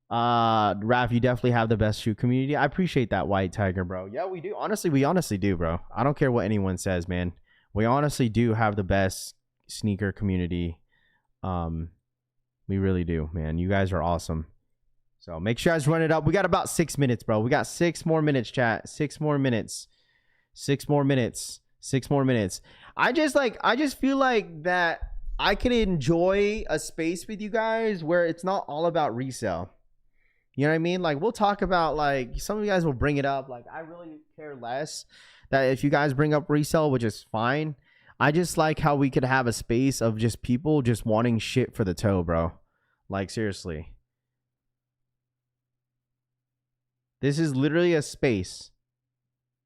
S3: Raph, you definitely have the best shoe community. I appreciate that, White Tiger, bro. Yeah, we do. Honestly, we honestly do, bro. I don't care what anyone says, man. We honestly do have the best sneaker community. We really do, man. You guys are awesome. So make sure you guys run it up. We got about 6 minutes, bro. We got 6 more minutes, chat. 6 more minutes. 6 more minutes. 6 more minutes. I just feel like that I can enjoy a space with you guys where it's not all about resale. You know what I mean? Like, we'll talk about, like, some of you guys will bring it up. Like, I really care less that if you guys bring up resale, which is fine. I just like how we could have a space of just people just wanting shit for the toe, bro. Like, seriously. This is literally a space,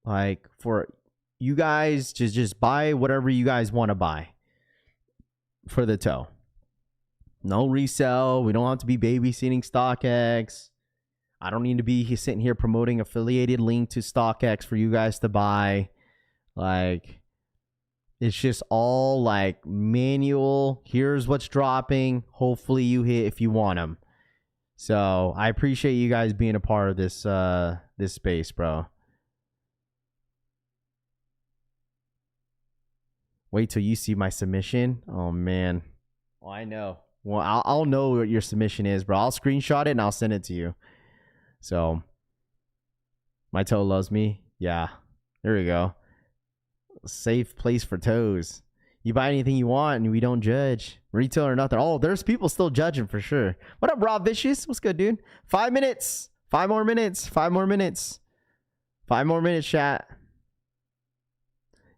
S3: like, for you guys to just buy whatever you guys want to buy for the toe. No resale. We don't have to be babysitting StockX. I don't need to be sitting here promoting affiliated link to StockX for you guys to buy. Like, it's just all like manual. Here's what's dropping. Hopefully you hit if you want them. So I appreciate you guys being a part of this this space, bro. Wait till you see my submission. Oh man. Oh, I know. Well, I'll know what your submission is, bro. I'll screenshot it and I'll send it to you. So, my toe loves me. Yeah, there we go. Safe place for toes. You buy anything you want and we don't judge. Retail or nothing. Oh, there's people still judging for sure. What up, Rob Vicious? What's good, dude? 5 minutes. 5 more minutes. 5 more minutes. 5 more minutes, chat.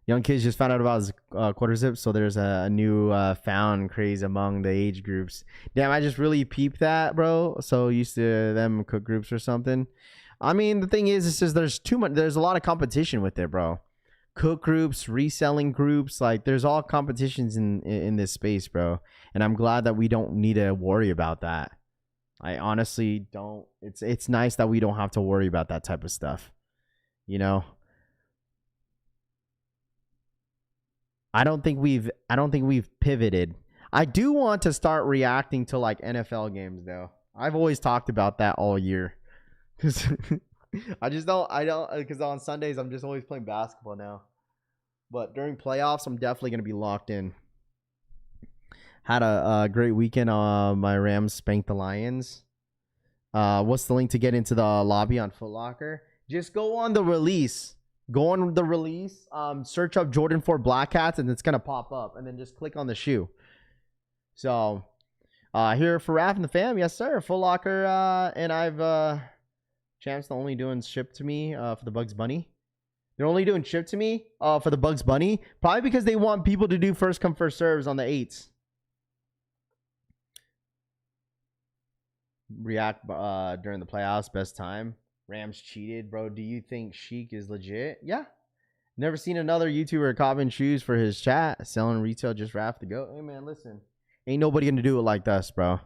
S3: Young kids just found out about his quarter zip, so there's a new found craze among the age groups. Damn, I just really peeped that, bro. So used to them cook groups or something. I mean, the thing is, it's just there's too much. There's a lot of competition with it, bro. Cook groups, reselling groups, like there's all competitions in this space, bro. And I'm glad that we don't need to worry about that. I honestly don't. It's nice that we don't have to worry about that type of stuff, you know. I don't think we've pivoted. I do want to start reacting to like NFL games though. I've always talked about that all year. Cuz I don't because on Sundays I'm just always playing basketball now. But during playoffs I'm definitely going to be locked in. Had a great weekend. My Rams spanked the Lions. What's the link to get into the lobby on Foot Locker? Just go on the release. Go on the release, search up Jordan 4 Black Hats, and it's going to pop up. And then just click on the shoe. So, here for Raph and the fam. Yes, sir. Foot Locker, and I've, Champ's only doing ship to me for the Bugs Bunny. They're only doing ship to me for the Bugs Bunny. Probably because they want people to do first come, first serves on the 8s. React during the playoffs, best time. Rams cheated, bro. Do you think Sheik is legit? Yeah. Never seen another YouTuber copping shoes for his chat. Selling retail, just Raph to go. Hey, man, listen. Ain't nobody gonna do it like us, bro.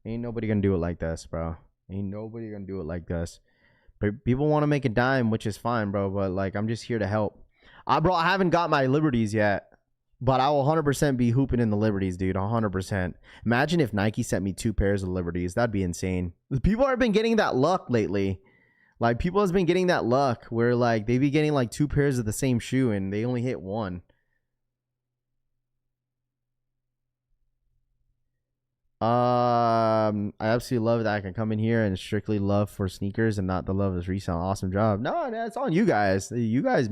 S3: Ain't nobody gonna do it like us, bro. Ain't nobody gonna do it like us. But people want to make a dime, which is fine, bro. But, like, I'm just here to help. Bro, I haven't got my Liberties yet. But I will 100% be hooping in the Liberties, dude. 100%. Imagine if Nike sent me 2 pairs of Liberties. That'd be insane. People have been getting that luck lately. Like, people has been getting that luck where, like, they be getting, like, 2 pairs of the same shoe and they only hit 1. I absolutely love that I can come in here and strictly love for sneakers and not the love of resale. Awesome job. No, it's on you guys. You guys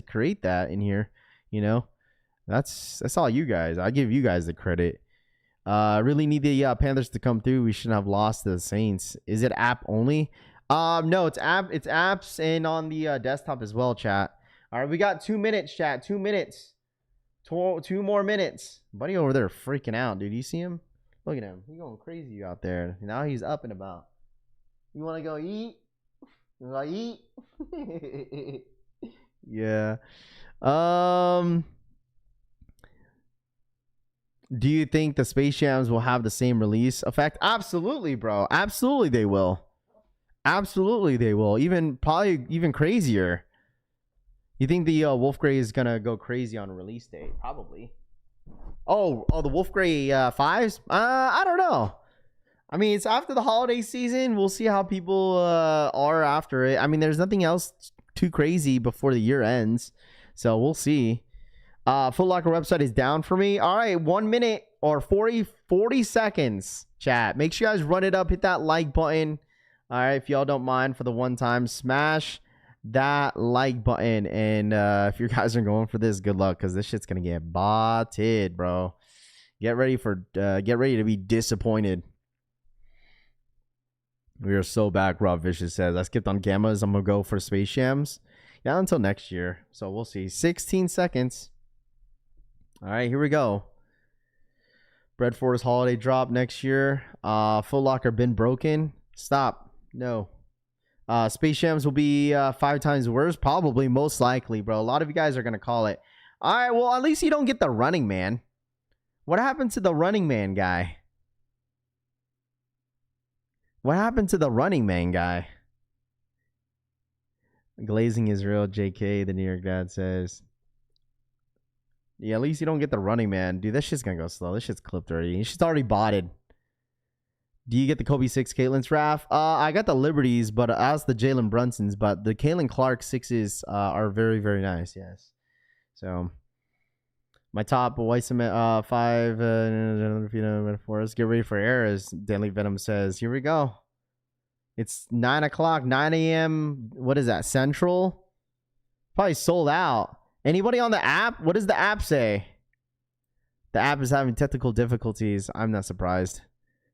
S3: create that in here, you know? That's all you guys. I give you guys the credit. Really need the Panthers to come through. We shouldn't have lost to the Saints. Is it app only? No, it's apps and on the desktop as well, chat. All right, we got 2 minutes, chat. 2 minutes. 2 more minutes. Buddy over there freaking out, dude. You see him? Look at him. He's going crazy out there. Now he's up and about. You want to go eat? You want to eat? Yeah. Do you think the Space Jams will have the same release effect? Absolutely, bro. Absolutely they will. Absolutely they will. Probably even crazier. You think the Wolf Gray is gonna go crazy on release date? Probably. Oh, the Wolf Gray 5s? I don't know. I mean, it's after the holiday season. We'll see how people are after it. I mean, there's nothing else too crazy before the year ends. So we'll see. Foot Locker website is down for me. All right, 1 minute or 40 seconds, chat. Make sure you guys run it up. Hit that like button. All right, if y'all don't mind, for the one time, smash that like button. And if you guys are going for this, good luck, because this shit's gonna get botted, bro. Get ready to be disappointed. We are so back, Rob Vicious says. I skipped on Gammas. I'm gonna go for Space Jams. Yeah, until next year. So we'll see. 16 seconds. All right, here we go. Bread Force holiday drop next year. Foot Locker been broken. Stop. No. Space Jams will be 5 times worse. Probably, most likely, bro. A lot of you guys are going to call it. All right, well, at least you don't get the Running Man. What happened to the Running Man guy? What happened to the Running Man guy? Glazing is real, JK, the New York dad says. Yeah, at least you don't get the Running Man. Dude, this shit's going to go slow. This shit's clipped already. This shit's already botted. Do you get the Kobe 6 Caitlin's, Raph? I got the Liberties, but as the Jalen Brunsons, but the Caitlin Clark 6s are very, very nice, yes. So, my top white cement 5 metaphors. Get ready for errors, Deadly Venom says. Here we go. It's 9 o'clock, 9 a.m. What is that, Central? Probably sold out. Anybody on the app? What does the app say? The app is having technical difficulties. I'm not surprised.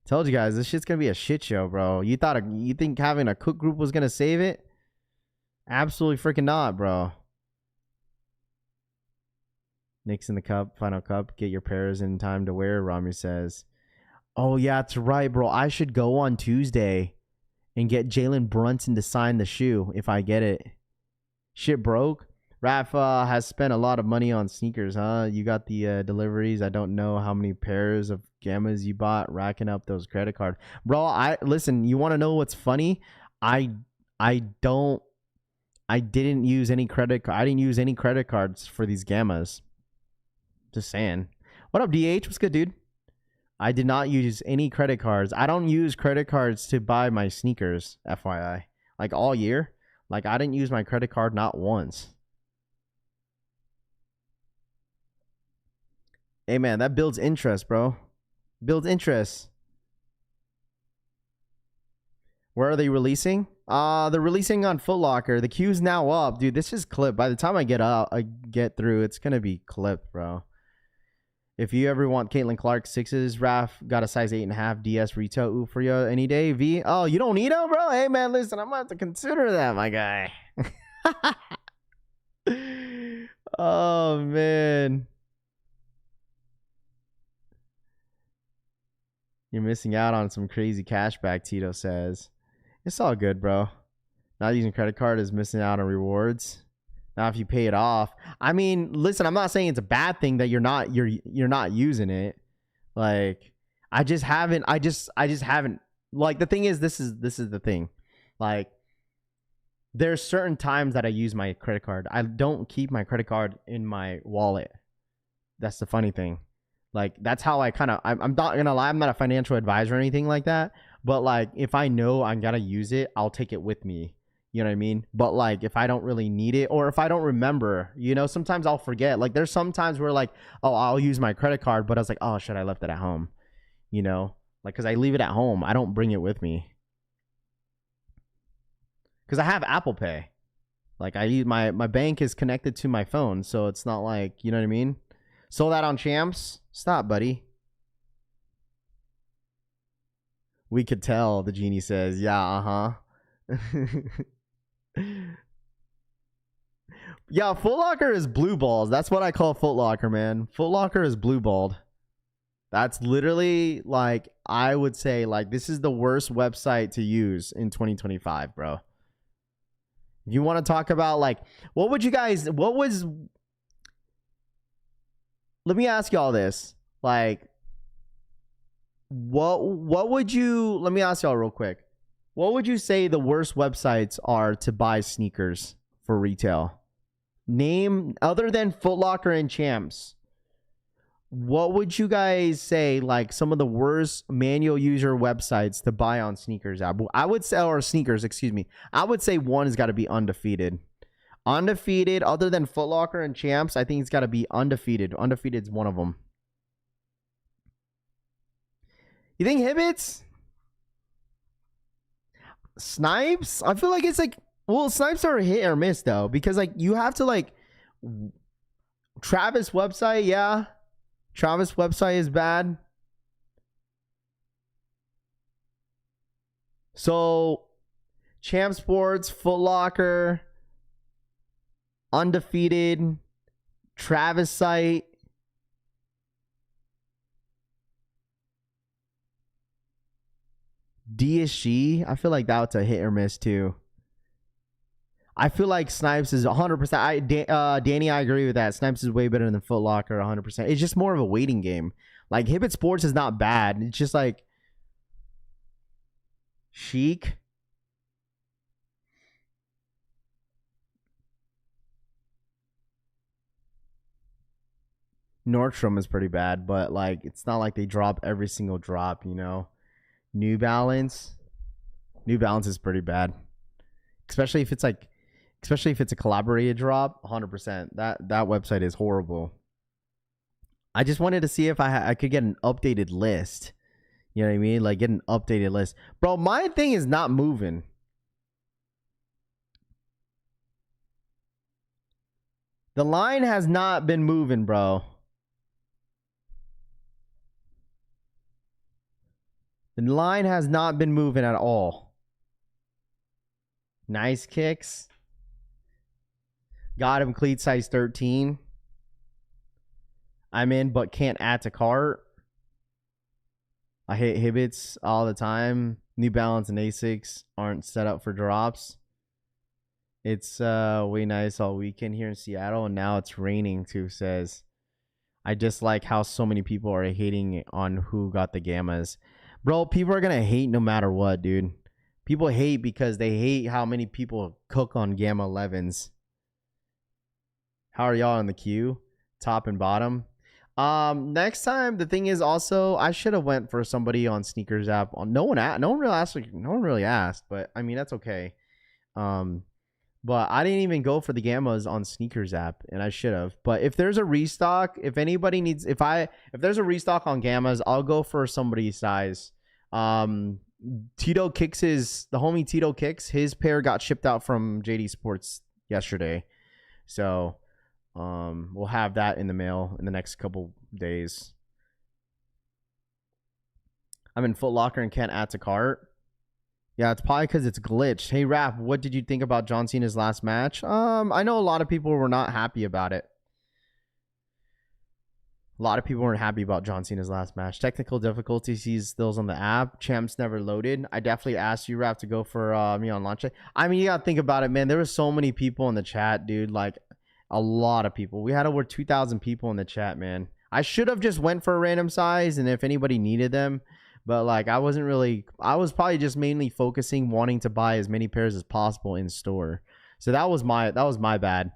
S3: Told you guys, this shit's gonna be a shit show, bro. You think having a cook group was gonna save it? Absolutely freaking not, bro. Knicks in the cup, final cup. Get your pairs in time to wear, Rami says. Oh, yeah, that's right, bro. I should go on Tuesday and get Jalen Brunson to sign the shoe if I get it. Shit broke. Rafa has spent a lot of money on sneakers, huh? You got the deliveries. I don't know how many pairs of Gammas you bought, racking up those credit cards. Bro, listen, you want to know what's funny? I didn't use any I didn't use any credit cards for these Gammas. Just saying. What up, DH? What's good, dude? I did not use any credit cards. I don't use credit cards to buy my sneakers, FYI. Like all year. Like I didn't use my credit card not once. Hey man, that builds interest, bro. Builds interest. Where are they releasing? They're releasing on Foot Locker. The queue's now up. Dude, this is clipped. By the time I get through, it's gonna be clipped, bro. If you ever want Caitlin Clark 6s, Raf got a size 8.5 DS retail for you any day. V, oh, you don't need them, bro? Hey, man, listen, I'm going to have to consider that, my guy. Oh, man. You're missing out on some crazy cashback, Tito says. It's all good, bro. Not using credit card is missing out on rewards. Now, if you pay it off, I mean, listen, I'm not saying it's a bad thing that you're not using it. Like, I just haven't. Like, the thing is, this is the thing. Like, there's certain times that I use my credit card. I don't keep my credit card in my wallet. That's the funny thing. Like, that's how I'm not gonna lie. I'm not a financial advisor or anything like that. But like, if I know I'm gonna use it, I'll take it with me. You know what I mean? But like, if I don't really need it, or if I don't remember, you know, sometimes I'll forget. Like, there's some times where like, oh, I'll use my credit card, but I was like, oh shit, I left it at home. You know, like, cause I leave it at home. I don't bring it with me. Cause I have Apple Pay. Like, I use my bank is connected to my phone, so it's not like, you know what I mean? Sold out on Champs. Stop, buddy. We could tell, the genie says. Yeah, yeah, Foot Locker is blue balls. That's what I call Foot Locker, man. Foot Locker is blue balled. That's literally, like, I would say, like, this is the worst website to use in 2025, bro. If you want to talk about, like, let me ask y'all this. Like, what would you, let me ask y'all real quick. What would you say the worst websites are to buy sneakers for retail? Name, other than Foot Locker and Champs, what would you guys say, like, some of the worst manual user websites to buy on sneakers? I would say, or sneakers, excuse me. I would say one has got to be Undefeated. Undefeated, other than Foot Locker and Champs, I think it's got to be Undefeated. Undefeated is one of them. You think Hibbits? Snipes? I feel like it's like, well, Snipes are hit or miss though, because like you have to like Travis website, yeah. Travis website is bad. So Champ Sports, Foot Locker, Undefeated, Travis site. DSG, I feel like that's a hit or miss too. I feel like Snipes is 100%. Danny, I agree with that. Snipes is way better than Foot Locker, 100%. It's just more of a waiting game. Like, Hibbit Sports is not bad. It's just like Chic. Nordstrom is pretty bad, but like it's not like they drop every single drop, you know. New Balance is pretty bad, especially if it's a collaborated drop. 100%. That website is horrible. I just wanted to see if I could get an updated list. You know what I mean? Like, get an updated list, bro. My thing is not moving. The line has not been moving, bro. The line has not been moving at all. Nice kicks. Got him cleat size 13. I'm in but can't add to cart. I hit Hibbits all the time. New Balance and Asics aren't set up for drops. It's way nice all weekend here in Seattle, and now it's raining too, says. I just like how so many people are hating on who got the gammas. Bro, people are going to hate no matter what, dude. People hate because they hate how many people cook on Gamma 11s. How are y'all in the queue? Top and bottom. Next time, the thing is also, I should have went for somebody on Sneakers app. No one really asked, but I mean, that's okay. But I didn't even go for the gammas on Sneakers app, and I should have. But if there's a restock, if anybody needs, if there's a restock on gammas, I'll go for somebody's size. Tito Kicks the homie Tito Kicks, his pair got shipped out from JD Sports yesterday, so we'll have that in the mail in the next couple days. I'm in Foot Locker and can't add to cart. Yeah, it's probably because it's glitched. Hey, Raph, what did you think about John Cena's last match? I know a lot of people were not happy about it. A lot of people weren't happy about John Cena's last match. Technical difficulties, he's still on the app. Champs never loaded. I definitely asked you, Raph, to go for me on launch day. I mean, you got to think about it, man. There were so many people in the chat, dude. Like, a lot of people. We had over 2,000 people in the chat, man. I should have just went for a random size, and if anybody needed them. But like I was probably just mainly focusing wanting to buy as many pairs as possible in store. So that was my bad.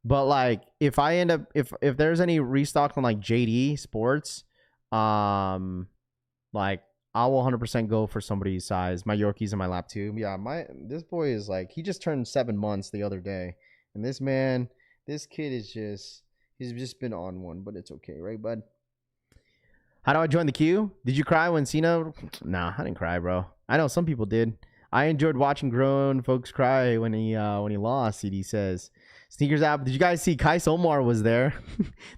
S3: But like if I end up if there's any restock on like JD Sports, like I will 100% go for somebody's size. My Yorkies in my lap too. Yeah, this boy is like, he just turned 7 months the other day. And this kid is he's just been on one, but it's okay, right, bud? How do I join the queue? Did you cry when Cena? Nah, I didn't cry, bro. I know some people did. I enjoyed watching grown folks cry when he lost, CD says. Sneakers app. Did you guys see Kais Omar was there?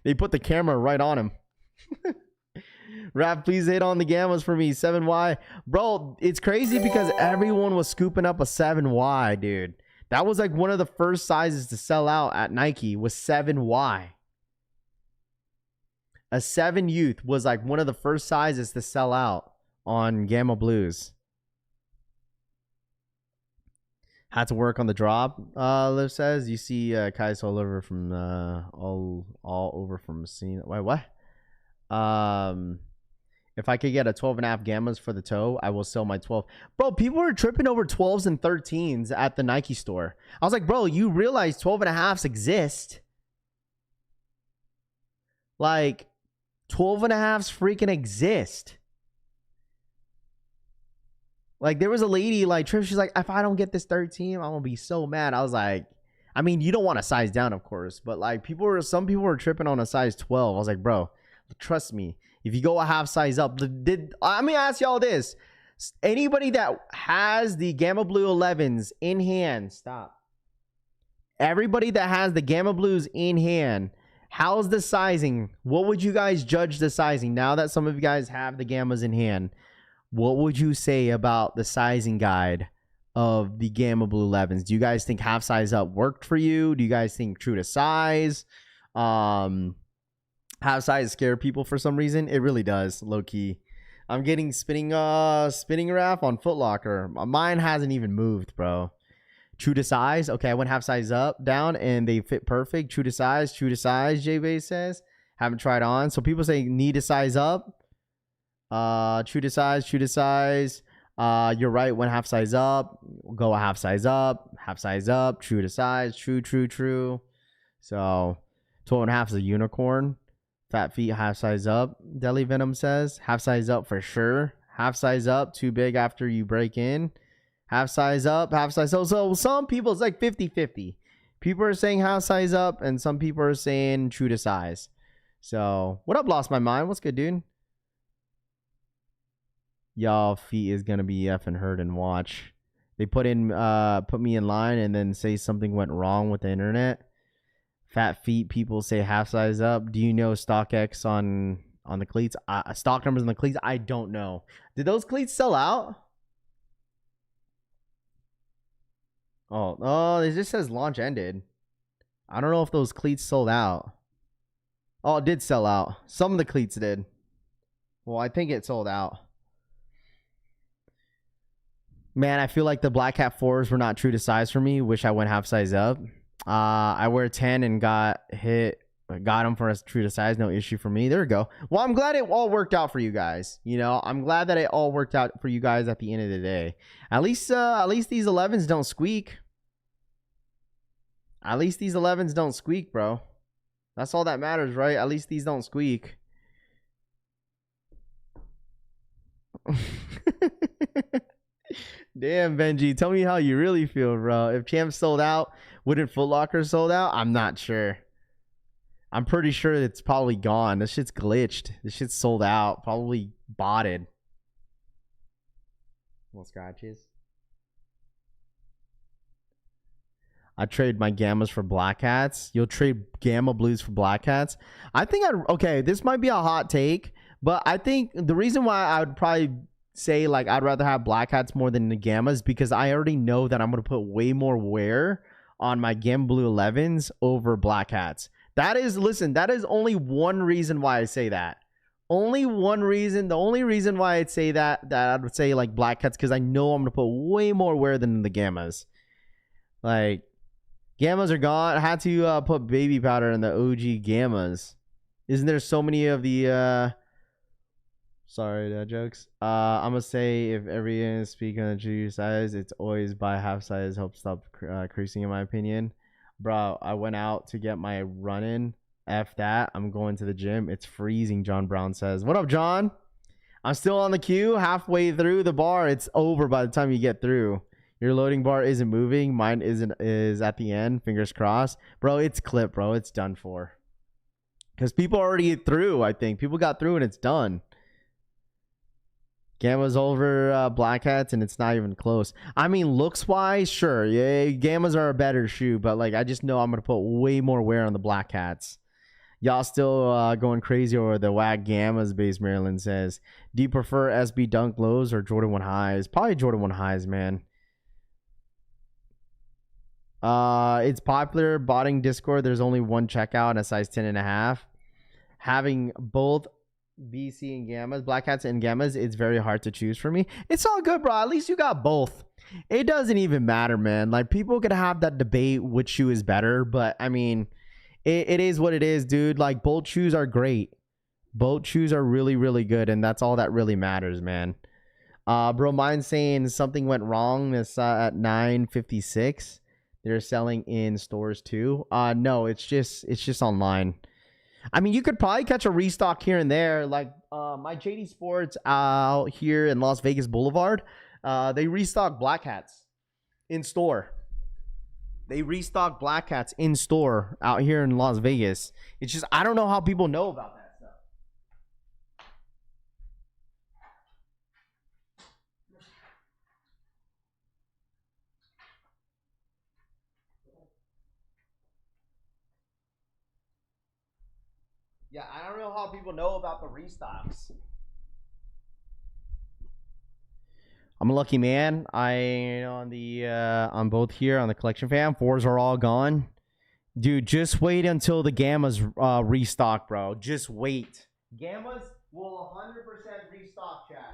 S3: They put the camera right on him. Raph, please hit on the gammas for me. 7Y. Bro, it's crazy because everyone was scooping up a 7Y, dude. That was like one of the first sizes to sell out at Nike was 7Y. A 7 youth was like one of the first sizes to sell out on Gamma Blues. Had to work on the drop. Liv says you see Kais all over from all over from Cena. Wait, what? If I could get a 12.5 gammas for the toe, I will sell my 12. Bro, people were tripping over 12s and 13s at the Nike store. I was like, bro, you realize 12.5s exist? Like 12.5s freaking exist. Like there was a lady like Trish, she's like, if I don't get this 13, I'm gonna be so mad. I was like, I mean, you don't want to size down, of course, but like some people were tripping on a size 12. I was like, bro, trust me, if you go a half size up, let me ask y'all this. Anybody that has the Gamma Blue 11s in hand, stop. Everybody that has the Gamma Blues in hand, how's the sizing? What would you guys judge the sizing? Now that some of you guys have the gammas in hand, what would you say about the sizing guide of the Gamma Blue 11s? Do you guys think half size up worked for you? Do you guys think true to size? Half size scare people for some reason? It really does, low key. I'm getting spinning wrap on Foot Locker. Mine hasn't even moved, bro. True to size. Okay, I went half size up, down, and they fit perfect. True to size, J-Bay says. Haven't tried on. So people say need to size up. True to size. You're right, went half size up. Go a half size up. True to size. True. So 12.5 is a unicorn. Fat feet, half size up. Deli Venom says. Half size up for sure. Half size up, too big after you break in. Half size up, half size. So some people, it's like 50-50. People are saying half size up, and some people are saying true to size. So, what up, Lost My Mind? What's good, dude? Y'all feet is going to be effing hurt and watch. They put me in line and then say something went wrong with the internet. Fat feet people say half size up. Do you know StockX on the cleats? Stock numbers on the cleats? I don't know. Did those cleats sell out? Oh, it just says launch ended. I don't know if those cleats sold out. Oh, it did sell out. Some of the cleats did. Well, I think it sold out. Man, I feel like the Black Hat 4s were not true to size for me. Wish I went half size up. I wear 10 and got them for a true to size. No issue for me. There we go. Well, I'm glad it all worked out for you guys. You know, I'm glad that it all worked out for you guys at the end of the day. At least these 11s don't squeak. At least these 11s don't squeak, bro. That's all that matters, right? At least these don't squeak. Damn, Benji. Tell me how you really feel, bro. If Champ sold out, wouldn't Foot Locker sold out? I'm not sure. I'm pretty sure it's probably gone. This shit's glitched. This shit's sold out. Probably botted. More scratches. I trade my Gammas for Black Hats. You'll trade Gamma Blues for Black Hats. I think okay, this might be a hot take, but I think the reason why I would probably say like I'd rather have Black Hats more than the Gammas because I already know that I'm going to put way more wear on my Gamma Blue 11s over Black Hats. That is, listen, that is only one reason why I say that. Only one reason. The only reason why I'd say that I would say like Black Hats because I know I'm going to put way more wear than the Gammas. Like, Gammas are gone. I had to put baby powder in the OG Gammas. Isn't there so many of the sorry, jokes. I'm gonna say if everyone is speaking on the true size, it's always by half size. Help stop creasing, in my opinion. Bro, I went out to get my run in. F that. I'm going to the gym. It's freezing, John Brown says. What up, John? I'm still on the queue. Halfway through the bar. It's over by the time you get through. Your loading bar isn't moving. Mine is at the end. Fingers crossed. Bro, it's clipped, bro. It's done for. Because people already through, I think. People got through and it's done. Gamma's over Black Hats and it's not even close. I mean, looks-wise, sure. Yeah, Gammas are a better shoe. But, like, I just know I'm going to put way more wear on the Black Hats. Y'all still going crazy over the whack Gammas, Base Maryland says. Do you prefer SB Dunk Lows or Jordan 1 Highs? Probably Jordan 1 Highs, man. It's popular. Botting Discord, there's only one checkout and a size 10.5. Having both BC and Gammas, Black Hats and Gammas, it's very hard to choose for me. It's all good, bro. At least you got both. It doesn't even matter, man. Like, people could have that debate which shoe is better, but I mean, it is what it is, dude. Like, both shoes are great. Both shoes are really, really good, and that's all that really matters, man. Bro, mine's saying something went wrong. It's at 9:56. They're selling in stores too. No, it's just online. I mean, you could probably catch a restock here and there. Like my JD Sports out here in Las Vegas Boulevard, they restock Black Hats in store. They restock Black Hats in store out here in Las Vegas. It's just I don't know how people know about that stuff. Yeah, I don't know how people know about the restocks. I'm a lucky man. I on both here on the collection fam. 4s are all gone. Dude, just wait until the Gammas restock, bro. Just wait. Gammas will 100% restock, chat.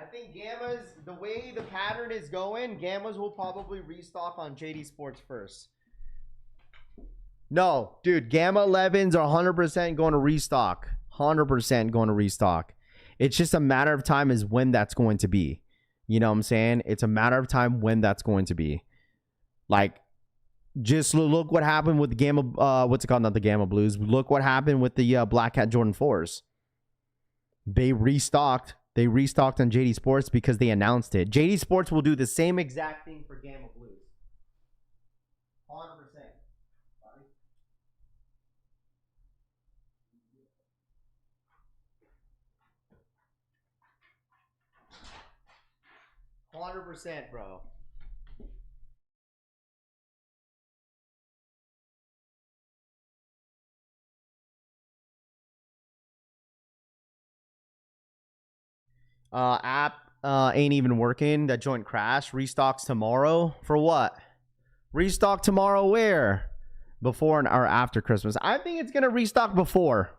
S3: I think Gammas, the way the pattern is going, Gammas will probably restock on JD Sports first. No, dude, Gamma 11s are 100% going to restock. 100% going to restock. It's just a matter of time is when that's going to be. You know what I'm saying? It's a matter of time when that's going to be. Like, just look what happened with the Gamma, what's it called? Not the Gamma Blues. Look what happened with the Black Hat Jordan 4s. They restocked. They restocked on JD Sports because they announced it. JD Sports will do the same exact thing for Gamma Blues. 100%. 100%, bro. App ain't even working. That joint crashed. Restocks tomorrow. For what? Restock tomorrow where? Before or after Christmas? I think it's gonna restock before.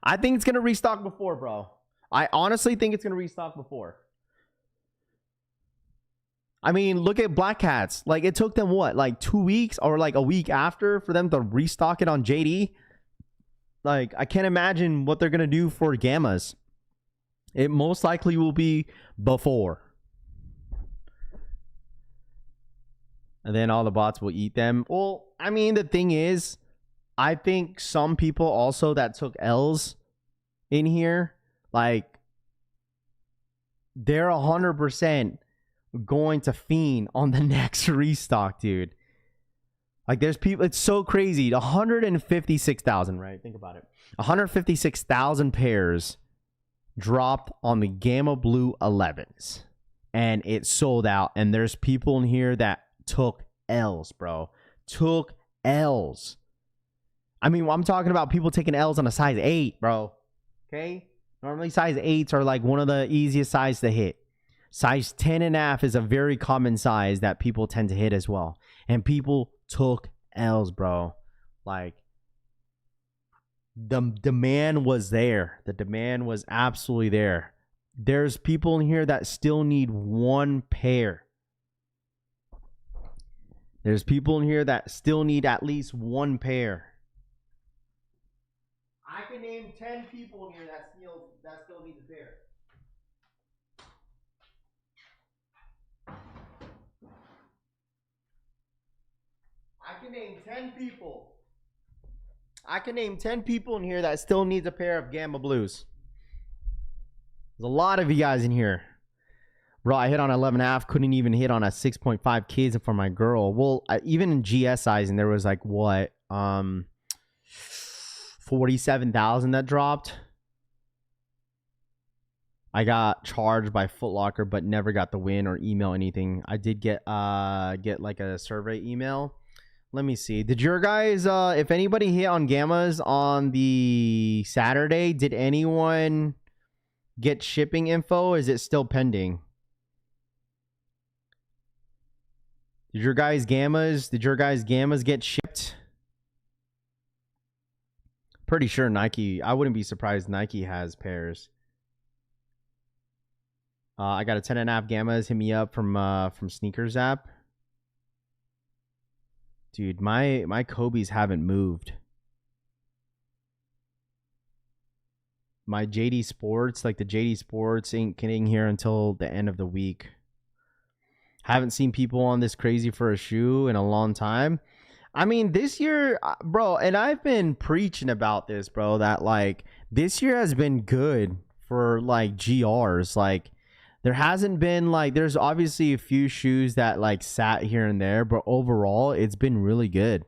S3: I think it's gonna restock before, bro. I honestly think it's gonna restock before. I mean, look at Black Cats. Like, it took them what, like 2 weeks or like a week after for them to restock it on JD. Like, I can't imagine what they're gonna do for Gammas. It most likely will be before. And then all the bots will eat them. Well, I mean, the thing is, I think some people also that took L's in here, like, they're 100% going to fiend on the next restock, dude. Like, there's people, it's so crazy. 156,000, right? Think about it. 156,000 pairs dropped on the Gamma Blue 11s. And it sold out. And there's people in here that took L's, bro. Took L's. I mean, I'm talking about people taking L's on a size 8, bro. Okay? Normally size 8s are like one of the easiest size to hit. Size 10.5 is a very common size that people tend to hit as well. And people took L's, bro. Like, the demand was there. The demand was absolutely there. There's people in here that still need one pair. There's people in here that still need at least one pair. I can name 10 people in here that still need a pair. I can name 10 people. I can name 10 people in here that still needs a pair of Gamma Blues. There's a lot of you guys in here. Bro, I hit on 11.5, couldn't even hit on a 6.5 kids for my girl. Well, even in GS sizing, there was like what? 47,000 that dropped. I got charged by Foot Locker, but never got the win or email anything. I did get like a survey email. Let me see. Did your guys, if anybody hit on Gammas on the Saturday, did anyone get shipping info? Is it still pending? Did your guys' Gammas get shipped? Pretty sure Nike, I wouldn't be surprised Nike has pairs. I got a 10.5 Gammas. Hit me up from Sneakers app. Dude, my Kobe's haven't moved. My JD Sports, like the JD Sports ain't getting here until the end of the week. Haven't seen people on this crazy for a shoe in a long time. I mean, this year, bro, and I've been preaching about this, bro, that like this year has been good for like GRs. Like, there hasn't been like, there's obviously a few shoes that like sat here and there, but overall it's been really good.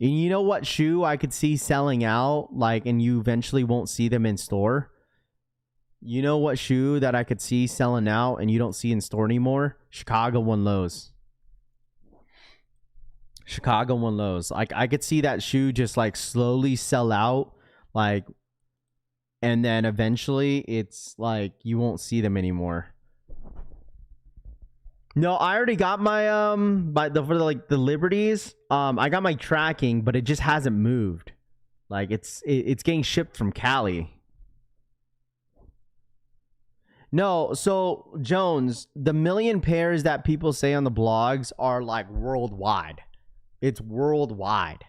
S3: And you know what shoe I could see selling out, like, and you eventually won't see them in store? You know what shoe that I could see selling out and you don't see in store anymore? Chicago 1 Lows. Chicago 1 Lows. Like, I could see that shoe just like slowly sell out, like, and then eventually it's like you won't see them anymore. No, I already got my for the Liberties. I got my tracking, but it just hasn't moved. Like, it's getting shipped from Cali. No, so Jones, the million pairs that people say on the blogs are like worldwide. It's worldwide.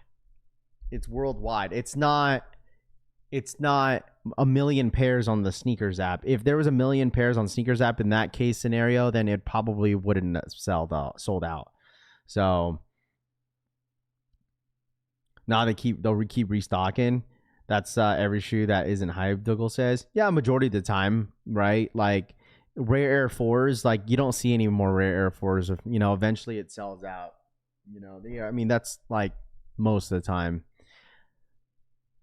S3: It's worldwide. It's not a million pairs on the Sneakers app. If there was a million pairs on Sneakers app in that case scenario, then it probably wouldn't have sold out. So now they'll keep restocking. That's every shoe that isn't hype, Dougal says. Yeah, majority of the time, right? Like rare Air 4s, like you don't see any more rare Air 4s. You know, eventually it sells out. You know, I mean, that's like most of the time.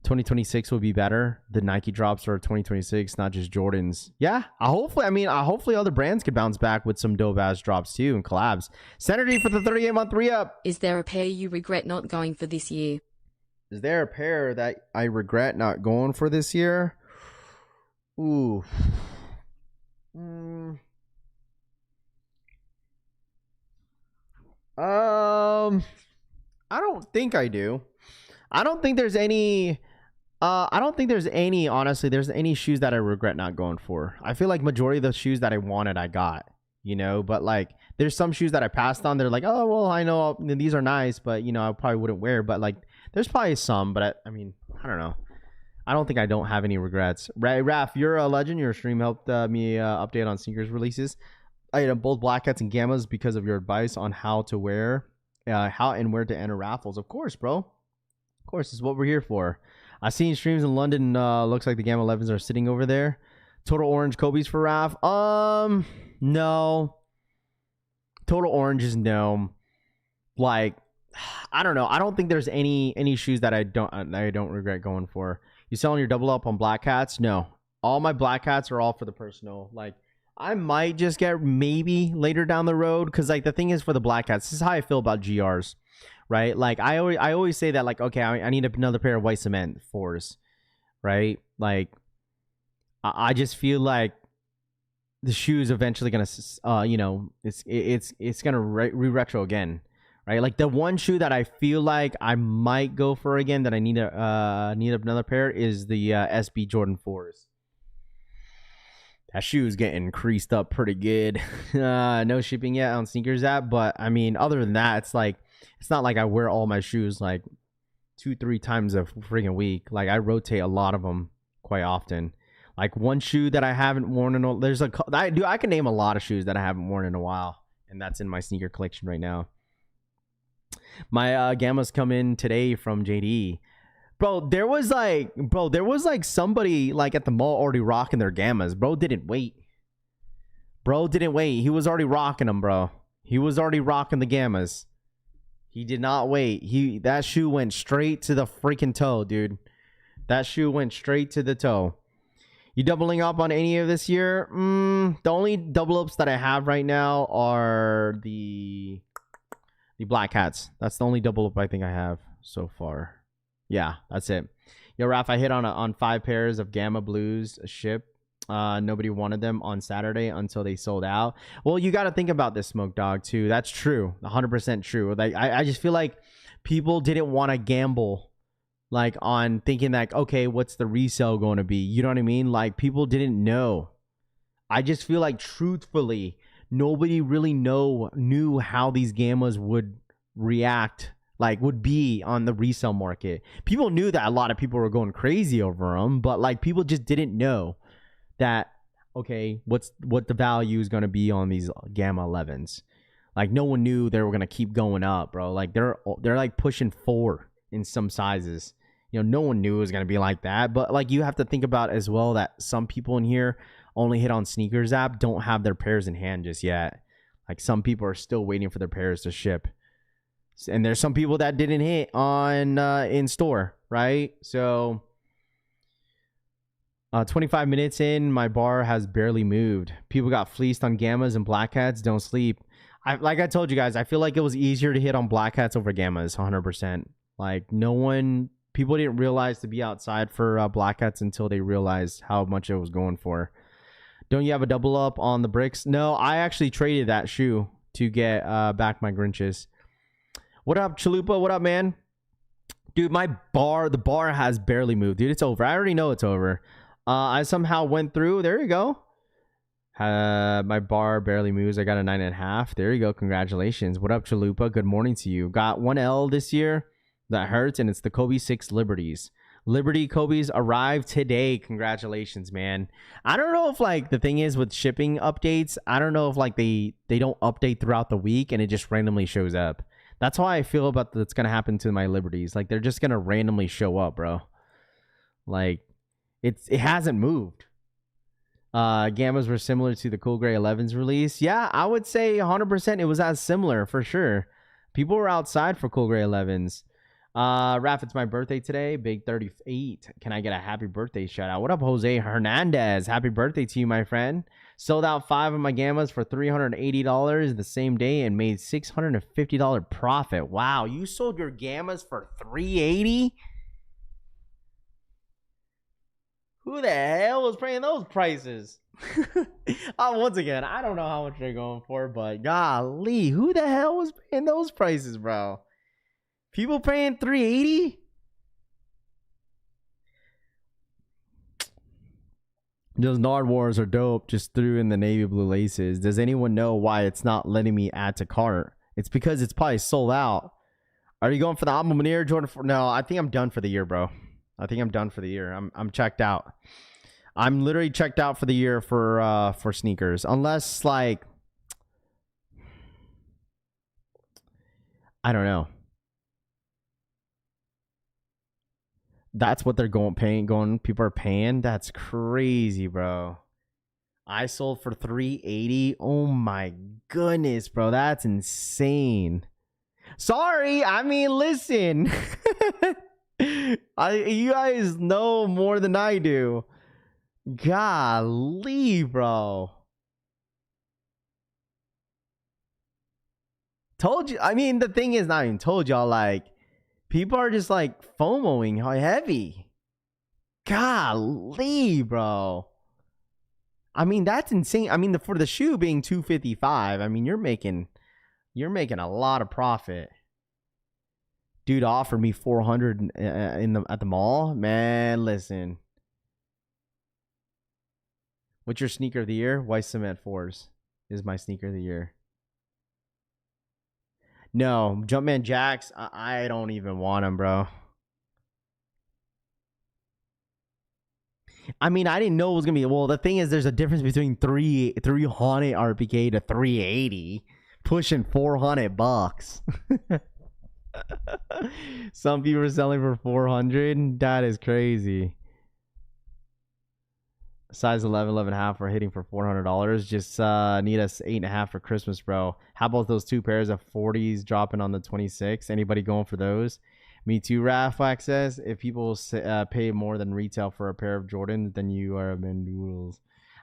S3: 2026 will be better. The Nike drops are 2026, not just Jordans. Yeah, hopefully other brands could bounce back with some dope ass drops too and collabs. Senator for the 38-month re-up.
S5: Is there a pair you regret not going for this year?
S3: Is there a pair that I regret not going for this year? Ooh. I don't think I do. I don't think there's any honestly there's any shoes that I regret not going for. I feel like majority of the shoes that I wanted I got, you know, but like there's some shoes that I passed on. They're like, oh well, I know these are nice, but you know I probably wouldn't wear. But like there's probably some, but I mean I don't know. I don't think I don't have any regrets. Raph, you're a legend. Your stream helped me update on sneakers releases. I had both black hats and gammas because of your advice on how to wear, how and where to enter raffles. Of course, bro. Of course, it's what we're here for. I've seen streams in London. Looks like the Gamma 11s are sitting over there. Total Orange Kobe's for Raph. No. Total Orange is no. Like, I don't know. I don't think there's any shoes that I don't regret going for. You selling your double up on black hats? No. All my black hats are all for the personal. Like, I might just get maybe later down the road because like the thing is for the black hats, this is how I feel about GRs. Right, like I always say that, like, okay, I need another pair of white cement 4s, right? Like, I just feel like the shoe's eventually gonna, you know, it's gonna retro again, right? Like the one shoe that I feel like I might go for again that I need another pair is the SB Jordan 4s. That shoe's getting creased up pretty good. No shipping yet on Sneakers app, but I mean, other than that, it's like. It's not like I wear all my shoes like 2-3 times a freaking week. Like I rotate a lot of them quite often. Like one shoe that I haven't worn in a I can name a lot of shoes that I haven't worn in a while, and that's in my sneaker collection right now. My gammas come in today from JD. Bro, there was like somebody like at the mall already rocking their gammas. Bro didn't wait. He was already rocking them, bro. He was already rocking the gammas. He did not wait. That shoe went straight to the freaking toe, dude. That shoe went straight to the toe. You doubling up on any of this year? The only double ups that I have right now are the black hats. That's the only double up I think I have so far. Yeah, that's it. Yo, Raph, I hit on 5 pairs of Gamma Blues ship. Nobody wanted them on Saturday until they sold out. Well, you got to think about this, Smoke Dog, too. That's true. 100% true. Like I just feel like people didn't want to gamble like on thinking like, okay, what's the resale going to be? You know what I mean? Like people didn't know. I just feel like truthfully, nobody really knew how these gammas would react, like would be on the resale market. People knew that a lot of people were going crazy over them, but like people just didn't know that, okay, what the value is going to be on these Gamma 11s. Like no one knew they were going to keep going up, bro. Like they're like pushing 4 in some sizes. You know, no one knew it was going to be like that. But like you have to think about as well that some people in here only hit on Sneakers app, don't have their pairs in hand just yet. Like some people are still waiting for their pairs to ship. And there's some people that didn't hit on in store, right? So 25 minutes in, my bar has barely moved. People got fleeced on gammas and black hats. Don't sleep. Like I told you guys, I feel like it was easier to hit on black hats over gammas, 100%. Like people didn't realize to be outside for black hats until they realized how much it was going for. Don't you have a double up on the bricks? No, I actually traded that shoe to get back my Grinches. What up, Chalupa? What up, man? Dude, the bar has barely moved. Dude, it's over. I already know it's over. I somehow went through. There you go. My bar barely moves. I got a 9.5. There you go. Congratulations. What up, Chalupa? Good morning to you. Got 1 L this year. That hurts, and it's the Kobe 6 Liberties. Liberty Kobe's arrived today. Congratulations, man. I don't know if like the thing is with shipping updates, I don't know if like they don't update throughout the week and it just randomly shows up. That's how I feel about that's gonna happen to my Liberties. Like they're just gonna randomly show up, bro. Like it hasn't moved. Gammas were similar to the Cool Gray 11's release. Yeah, I would say 100% it was as similar for sure. People were outside for Cool Gray 11's. Raph, it's my birthday today. Big 38. Can I get a happy birthday shout out? What up, Jose Hernandez? Happy birthday to you, my friend. Sold out 5 of my gammas for $380 the same day and made $650 profit. Wow, you sold your gammas for $380? Who the hell was paying those prices? Once again, I don't know how much they're going for, but golly, who the hell was paying those prices, bro? People paying $380? Those Nard Wars are dope. Just threw in the navy blue laces. Does anyone know why it's not letting me add to cart? It's because it's probably sold out. Are you going for the Almanac, Jordan? No, I think I'm done for the year, bro. I think I'm done for the year. I'm checked out. I'm literally checked out for the year for sneakers. Unless, like, I don't know. That's what they're people are paying. That's crazy, bro. I sold for $380. Oh my goodness, bro. That's insane. Sorry. I mean, listen. You guys know more than I do. Golly, bro. Told you. I mean, the thing is, not even told y'all, like, people are just like FOMOing how heavy. Golly, bro. I mean, that's insane. I mean, for the shoe being $255, I mean, you're making a lot of profit. Dude offered me $400 at the mall. Man, listen. What's your sneaker of the year? White Cement 4s is my sneaker of the year. No, Jumpman Jacks, I don't even want them, bro. I mean, I didn't know it was gonna be. Well, the thing is, there's a difference between 300 RPK to 380, pushing $400. Some people are selling for 400. That is crazy. Size 11, 11.5 we're hitting for $400. Just need us 8.5 for Christmas, bro. How about those 2 pairs of 40s dropping on the 26th? Anybody going for those? Me too, Raflax says. If people pay more than retail for a pair of Jordans, then you are noodles.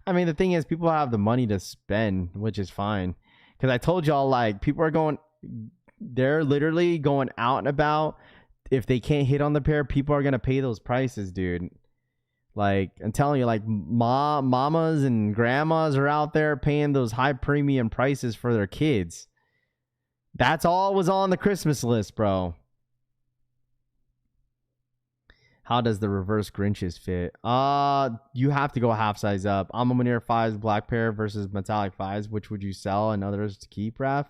S3: I mean, the thing is, people have the money to spend, which is fine. Because I told y'all, like, people are going, they're literally going out and about. If they can't hit on the pair, people are going to pay those prices, dude. Like, I'm telling you, like, mamas and grandmas are out there paying those high premium prices for their kids. That's all was on the Christmas list, bro. How does the reverse Grinches fit? You have to go half size up. I'm a Manir 5s black pair versus metallic 5s. Which would you sell and others to keep, Raph?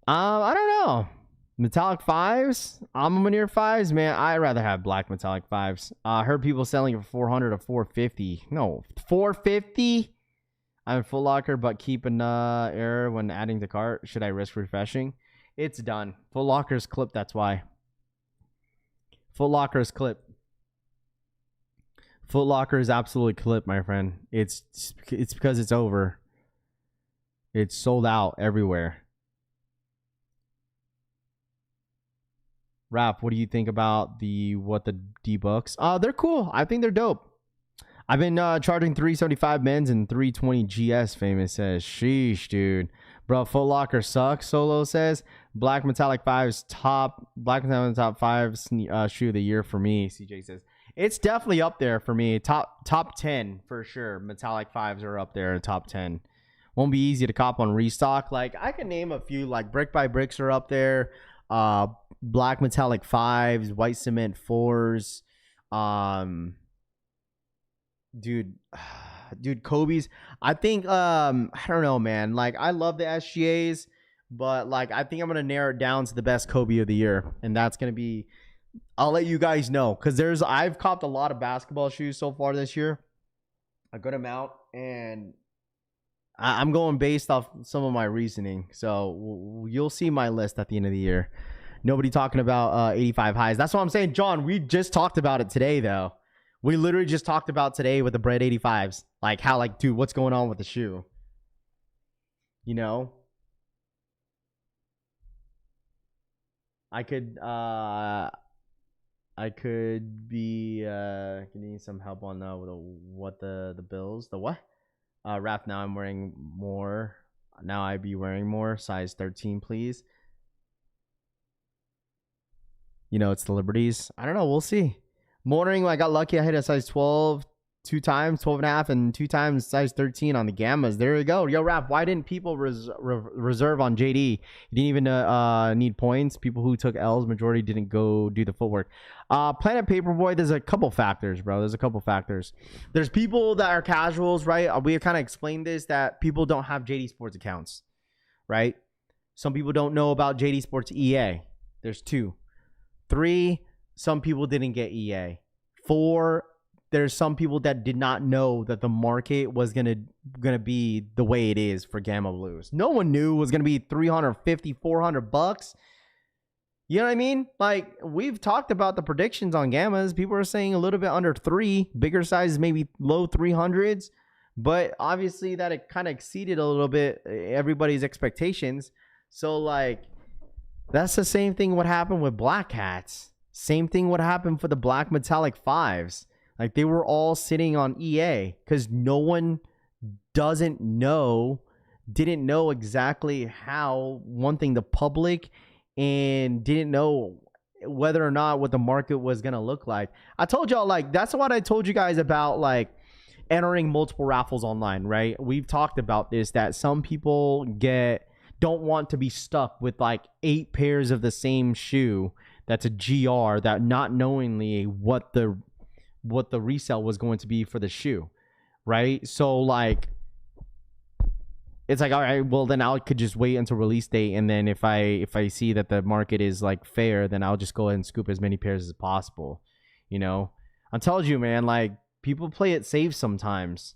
S3: I don't know. Metallic 5s? I'm a Manir 5s, man. I'd rather have black metallic 5s. I heard people selling it for 400 to 450. No, 450? I'm in Foot Locker, but keep an error when adding to cart. Should I risk refreshing? It's done. Foot Locker's clipped, that's why. Foot Locker is clipped. Foot Locker is absolutely clipped, my friend. It's because it's over. It's sold out everywhere. Raph, what do you think about the D-Books? They're cool. I think they're dope. I've been charging $375 men's and $320 GS. Famous says, sheesh, dude. Bro, Foot Locker sucks. Solo says, black metallic 5s top 5 shoe of the year for me. CJ says, it's definitely up there for me. Top 10 for sure. Metallic 5s are up there in top 10. Won't be easy to cop on Restock. Like, I can name a few, like Brick by Bricks are up there. Black metallic 5s, white cement 4s. Dude, Kobe's. I think I don't know, man. Like, I love the SGAs, but like, I think I'm gonna narrow it down to the best Kobe of the year, and that's gonna be, I'll let you guys know, because I've copped a lot of basketball shoes so far this year, a good amount, and I'm going based off some of my reasoning. So you'll see my list at the end of the year. Nobody talking about 85 highs. That's what I'm saying, John. We just talked about it today, though. We literally just talked about today with the bread 85s. Like, how, like, dude, what's going on with the shoe? You know? I could be getting some help on the bills. The what? Rap, now I'm wearing more. Now I be wearing more. Size 13, please. You know, it's the Liberties. I don't know. We'll see. Morning, I got lucky. I hit a size 12 two times, 12 and a half, and 2 times size 13 on the Gammas. There we go. Yo, Rap, why didn't people reserve on JD? You didn't even need points. People who took L's, majority didn't go do the footwork. Planet Paperboy, there's a couple factors, bro. There's a couple factors. There's people that are casuals, right? We kind of explained this, that people don't have JD Sports accounts, right? Some people don't know about JD Sports EA. There's 2. 3, some people didn't get EA. 4, there's some people that did not know that the market was gonna be the way it is for Gamma Blues. No one knew it was gonna be $350, $400. You know what I mean? Like, we've talked about the predictions on Gammas. People are saying a little bit under 3, bigger sizes, maybe low 300s. But obviously that it kind of exceeded a little bit everybody's expectations. So like, that's the same thing what happened with Black Hats. Same thing what happened for the Black Metallic 5s. Like, they were all sitting on EA because no one didn't know exactly how, one thing, the public, and didn't know whether or not what the market was going to look like. I told y'all, like, that's what I told you guys about, like, entering multiple raffles online, right? We've talked about this, that some people don't want to be stuck with like 8 pairs of the same shoe that's a GR, that not knowingly what the resale was going to be for the shoe, right? So like, it's like, all right, well then I could just wait until release date, and then if I see that the market is like fair, then I'll just go ahead and scoop as many pairs as possible. You know, I told you, man, like, people play it safe sometimes.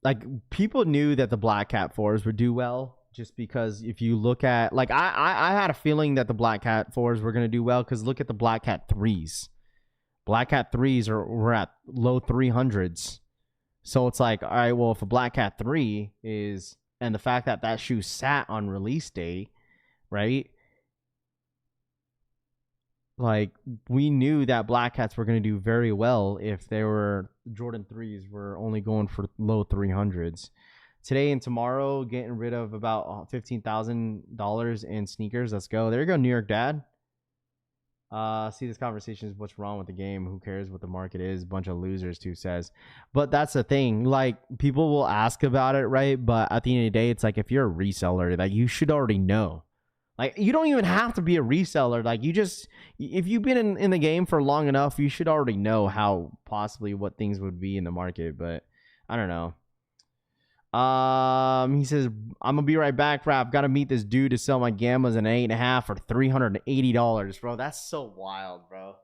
S3: Like, people knew that the Black Cat 4s would do well, just because if you look at, like, I had a feeling that the Black Cat 4s were going to do well, because look at the Black Cat 3s. Black Cat 3s were at low 300s. So it's like, all right, well, if a Black Cat 3 is, and the fact that that shoe sat on release day, right? Like, we knew that Black Cats were going to do very well if they were, Jordan 3s were only going for low 300s. Today and tomorrow, getting rid of about $15,000 in sneakers. Let's go. There you go, New York Dad. See, this conversation is what's wrong with the game. Who cares what the market is? Bunch of losers, too says. But that's the thing. Like, people will ask about it, right? But at the end of the day, it's like, if you're a reseller, like, you should already know. Like, you don't even have to be a reseller. Like, you just, if you've been in the game for long enough, you should already know how possibly what things would be in the market. But I don't know. He says, I'm gonna be right back, Rap. Gotta meet this dude to sell my Gammas in 8.5 for $380, bro. That's so wild, bro.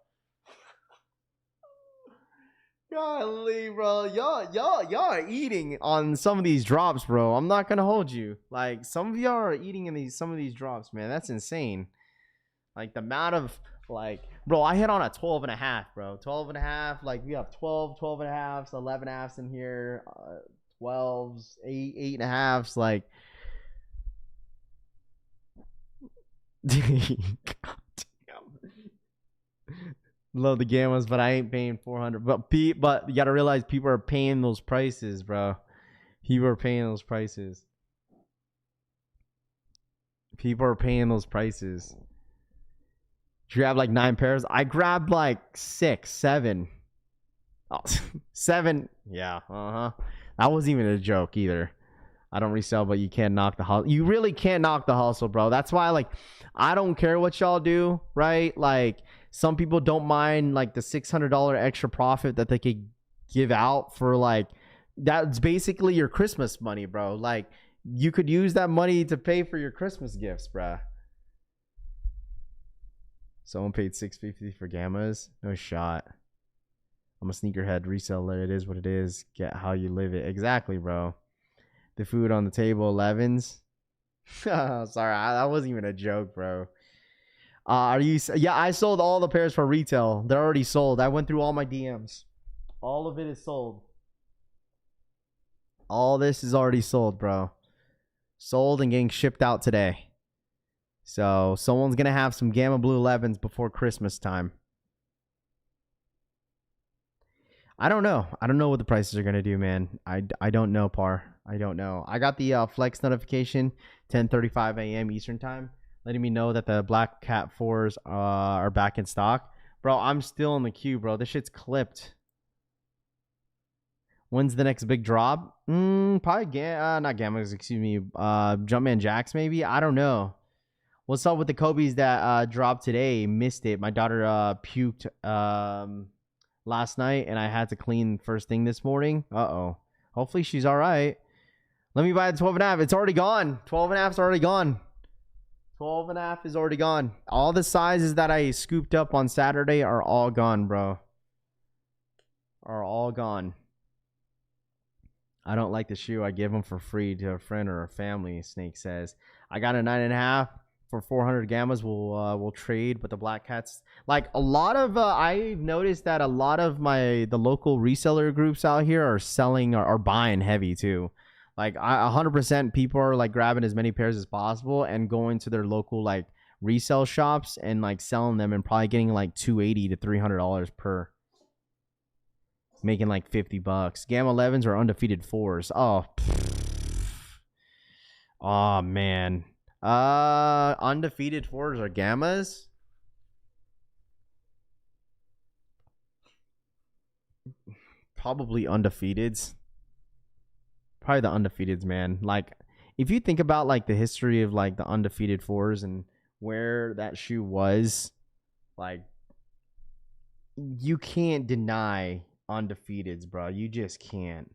S3: Golly, bro. Y'all are eating on some of these drops, bro. I'm not gonna hold you. Like, some of y'all are eating in some of these drops, man. That's insane. Like, the amount of, like, bro, I hit on a 12.5, bro. 12.5. Like, we have 12.5s, 11.5s in here, 12s, 8.5s. Like, God damn. Love the Gammas, but I ain't paying $400. But you gotta realize people are paying those prices, bro. People are paying those prices. People are paying those prices. Did you grab like 9 pairs? I grabbed like 6, 7. Oh, 7. Yeah, that wasn't even a joke either. I don't resell, but you can't knock the hustle. You really can't knock the hustle, bro. That's why, like, I don't care what y'all do, right? Like, some people don't mind, like, the $600 extra profit that they could give out for, like, that's basically your Christmas money, bro. Like, you could use that money to pay for your Christmas gifts, bro. Someone paid $650 for Gammas. No shot. I'm a sneakerhead reseller. It is what it is. Get how you live it. Exactly, bro. The food on the table, 11s. Sorry, that wasn't even a joke, bro. Are you? Yeah, I sold all the pairs for retail. They're already sold. I went through all my DMs. All of it is sold. All this is already sold, bro. Sold and getting shipped out today. So someone's going to have some Gamma Blue 11s before Christmas time. I don't know. I don't know what the prices are going to do, man. I don't know, Par. I don't know. I got the Flex notification, 10:35 a.m. Eastern time, letting me know that the Black Cat 4s are back in stock. Bro, I'm still in the queue, bro. This shit's clipped. When's the next big drop? Probably not Gammas, excuse me. Jumpman Jacks, maybe? I don't know. What's up with the Kobe's that dropped today? Missed it. My daughter puked last night, and I had to clean first thing this morning. Uh-oh. Hopefully she's all right. Let me buy the 12.5. It's already gone. 12.5's already gone. 12.5 is already gone. All the sizes that I scooped up on Saturday are all gone, bro. Are all gone. I don't like the shoe. I give them for free to a friend or a family, Snake says. I got a 9.5 for 400 Gammas. We'll trade, but the Black Cats, like a lot of I've noticed that a lot of the local reseller groups out here are selling or buying heavy too. Like 100% people are like grabbing as many pairs as possible and going to their local like resale shops and like selling them and probably getting like $280 to $300 per. Making like $50. Gamma 11s are undefeated 4s. Oh man. Undefeated 4s are Gammas. Probably undefeateds. Probably the undefeateds, man. Like, if you think about like the history of like the undefeated 4s and where that shoe was, like, you can't deny undefeateds, bro. You just can't.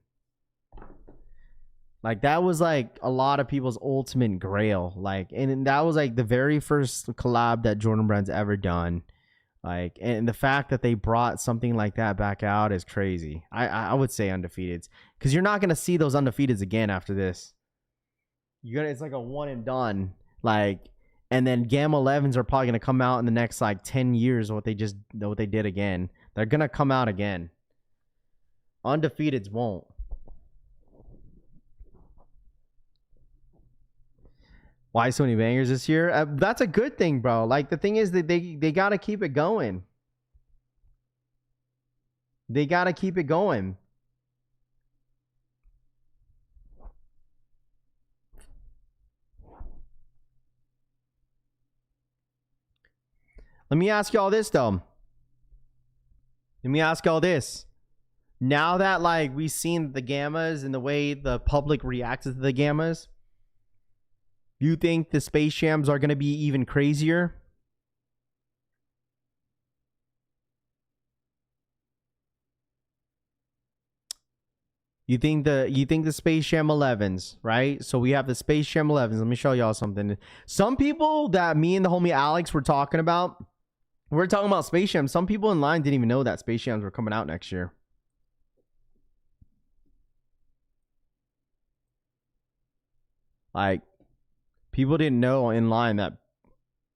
S3: Like, that was like a lot of people's ultimate grail. Like, and that was like the very first collab that Jordan Brand's ever done. Like, and the fact that they brought something like that back out is crazy. I would say undefeateds, because you're not gonna see those undefeateds again after this. It's like a one and done. Like, and then Gamma 11s are probably gonna come out in the next like 10 years. What they did again. They're gonna come out again. Undefeateds won't. Why so many bangers this year? That's a good thing, bro. Like, the thing is that they got to keep it going. They got to keep it going. Let me ask y'all this, though. Let me ask y'all this. Now that, like, we've seen the Gammas and the way the public reacts to the Gammas, you think the Space Jams are going to be even crazier? You think the Space Jam 11s, right? So we have the Space Jam 11s. Let me show y'all something. Some people that me and the homie Alex were talking about, we're talking about Space Jam. Some people in line didn't even know that Space Jams were coming out next year. Like, people didn't know in line that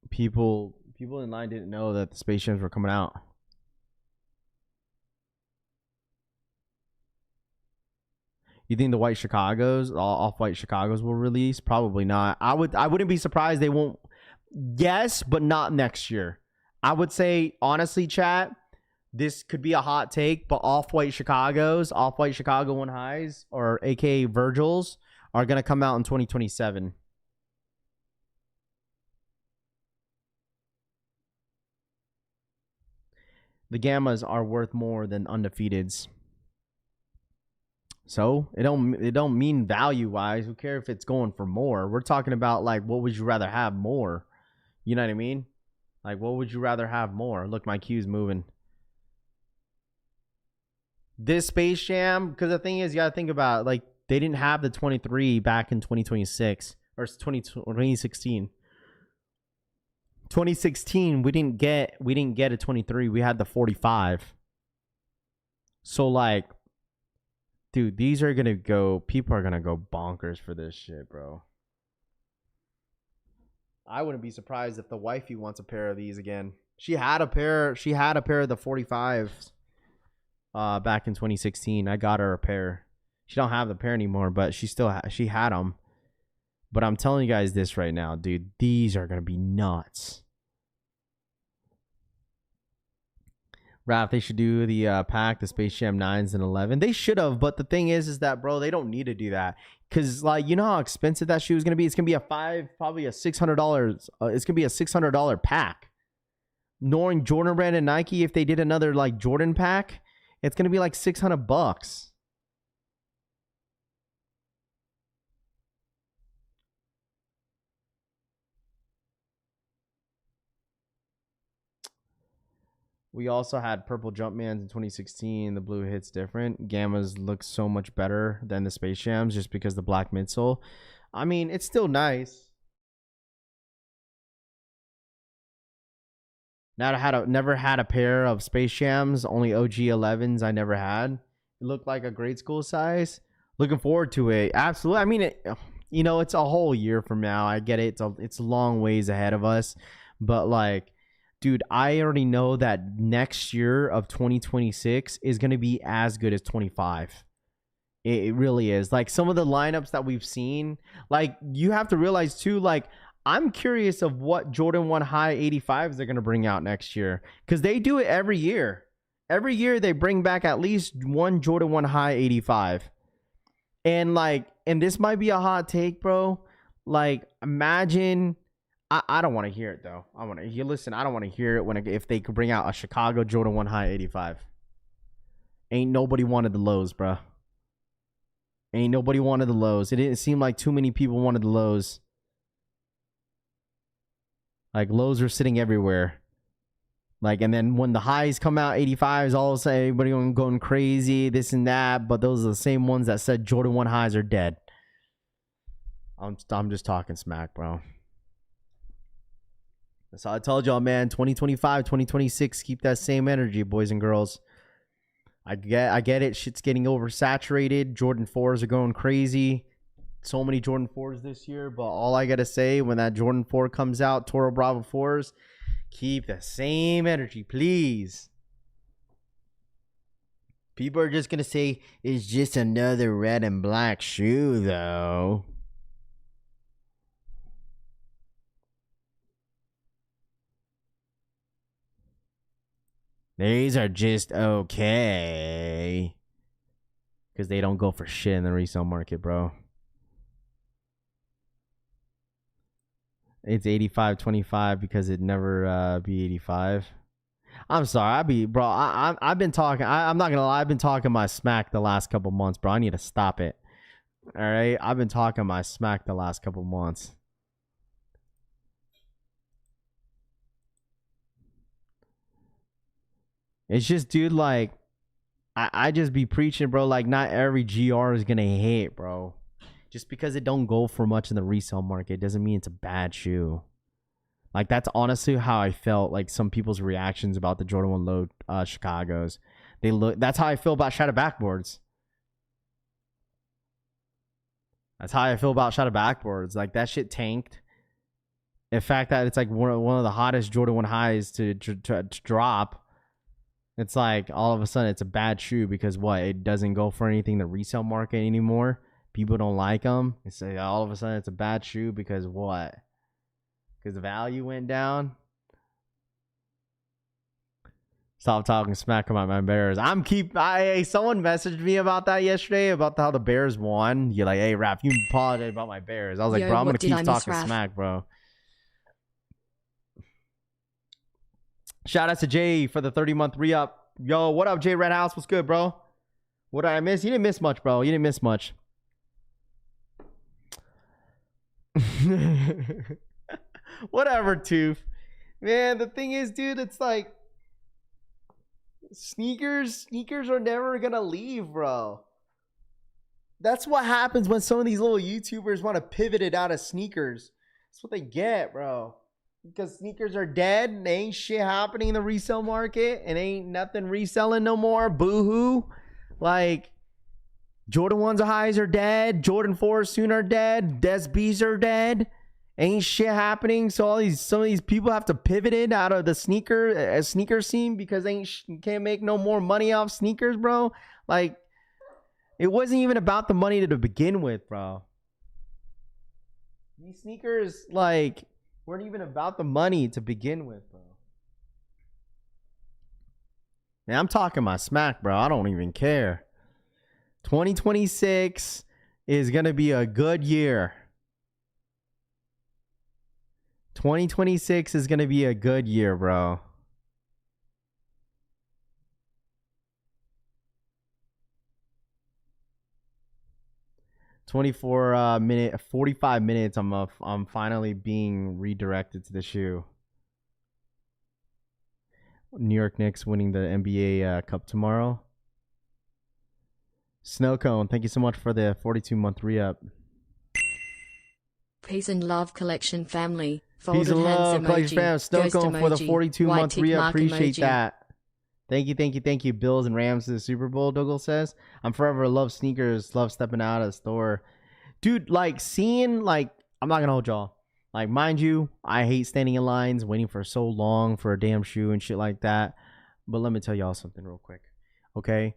S3: people in line didn't know that the Space Jams were coming out. You think the white Chicago's, off-white Chicago's will release? Probably not. I wouldn't be surprised they won't. Yes, but not next year. I would say, honestly, chat, this could be a hot take, but off-white Chicago's, off-white Chicago 1 highs, or aka Virgil's, are going to come out in 2027. The Gammas are worth more than undefeateds. So it don't mean value wise. Who cares if it's going for more? We're talking about, like, what would you rather have more? You know what I mean? Like, what would you rather have more? Look, my queue's moving. This Space Jam, because the thing is, you gotta think about it, like, they didn't have the 23 back in 2026 or 2016. 2016, we didn't get a 23. We had the 45. So, like, dude, these are gonna go. People are gonna go bonkers for this shit, bro. I wouldn't be surprised if the wifey wants a pair of these again. She had a pair of the 45s back in 2016. I got her a pair. She don't have the pair anymore, but she had them. But I'm telling you guys this right now, dude. These are going to be nuts. Raph, they should do the pack, the Space Jam 9s and 11. They should have, but the thing is that, bro, they don't need to do that. Because, like, you know how expensive that shoe is going to be? It's going to be probably a $600. It's going to be a $600 pack. Knowing Jordan Brand and Nike, if they did another, like, Jordan pack, it's going to be like $600. We also had purple Jumpmans in 2016. The blue hits different. Gammas look so much better than the Space Jams just because the black midsole. I mean, it's still nice. Never had a pair of Space Jams. Only OG 11s I never had. It looked like a grade school size. Looking forward to it. Absolutely. I mean, it's a whole year from now. I get it. It's a long ways ahead of us. But, like, dude, I already know that next year of 2026 is going to be as good as 25. It really is. Like, some of the lineups that we've seen, like, you have to realize too, like, I'm curious of what Jordan 1 High 85s they're going to bring out next year, because they do it every year. Every year they bring back at least one Jordan 1 High 85. And, like, and this might be a hot take, bro. Like, imagine... I don't want to hear it though. I don't want to hear it if they could bring out a Chicago Jordan 1 High 85. Ain't nobody wanted the lows, bro. Ain't nobody wanted the lows. It didn't seem like too many people wanted the lows. Like, lows are sitting everywhere. Like, and then when the highs come out, 85s, all of a sudden everybody going crazy, this and that. But those are the same ones that said Jordan 1 Highs are dead. I'm just talking smack, bro. So I told y'all, man, 2025, 2026, keep that same energy, boys and girls. I get it. Shit's getting oversaturated. Jordan 4s are going crazy. So many Jordan 4s this year. But all I got to say, when that Jordan 4 comes out, Toro Bravo 4s, keep the same energy, please. People are just going to say, it's just another red and black shoe, though. These are just okay. Because they don't go for shit in the resale market, bro. It's 85-25 because it never be 85. I'm sorry. I've been talking. I'm not going to lie. I've been talking my smack the last couple months, bro. I need to stop it. All right? I've been talking my smack the last couple months. It's just, dude, like, I just be preaching, bro, like, not every GR is gonna hit, bro. Just because it don't go for much in the resale market doesn't mean it's a bad shoe. Like, that's honestly how I felt, like, some people's reactions about the Jordan 1 Low Chicagos. That's how I feel about Shadow Backboards. That's how I feel about Shadow Backboards. Like, that shit tanked. The fact that it's, like, one of the hottest Jordan 1 Highs to drop. It's like, all of a sudden, it's a bad shoe because what? It doesn't go for anything in the resale market anymore. People don't like them. It's like, all of a sudden, it's a bad shoe because what? Because the value went down. Stop talking smack about my Bears. Someone messaged me about that yesterday, about how the Bears won. You're like, hey, Raph, you apologize about my Bears. I was like, bro, I'm going to keep talking smack, bro. Shout out to Jay for the 30-month re-up. Yo, what up, Jay Red House? What's good, bro? What did I miss? You didn't miss much, bro. You didn't miss much. Whatever, Tooth. Man, the thing is, dude, it's like sneakers are never gonna leave, bro. That's what happens when some of these little YouTubers want to pivot it out of sneakers. That's what they get, bro. Because sneakers are dead and ain't shit happening in the resale market and ain't nothing reselling no more. Boo-hoo. Like, Jordan 1's highs are dead. Jordan 4's soon are dead. Des B's are dead. Ain't shit happening. So some of these people have to pivot it out of the sneaker scene because they can't make no more money off sneakers, bro. Like, it wasn't even about the money to begin with, bro. These sneakers, like, weren't even about the money to begin with, bro. Man, I'm talking my smack, bro. I don't even care. 2026 is going to be a good year. 2026 is going to be a good year, bro. Minute 45 minutes. I'm finally being redirected to the shoe. New York Knicks winning the NBA Cup tomorrow. Snowcone, thank you so much for the 42-month re-up.
S5: Peace and love, collection family.
S3: Peace and love, collection fam. Snowcone for the 42-month re-up. Appreciate
S5: emoji.
S3: that. Thank you. Bills and Rams to the Super Bowl, Dougal says. I'm forever love sneakers, love stepping out of the store. Dude, like seeing, like, I'm not going to hold y'all. Like, mind you, I hate standing in lines, waiting for so long for a damn shoe and shit like that. But let me tell y'all something real quick. Okay?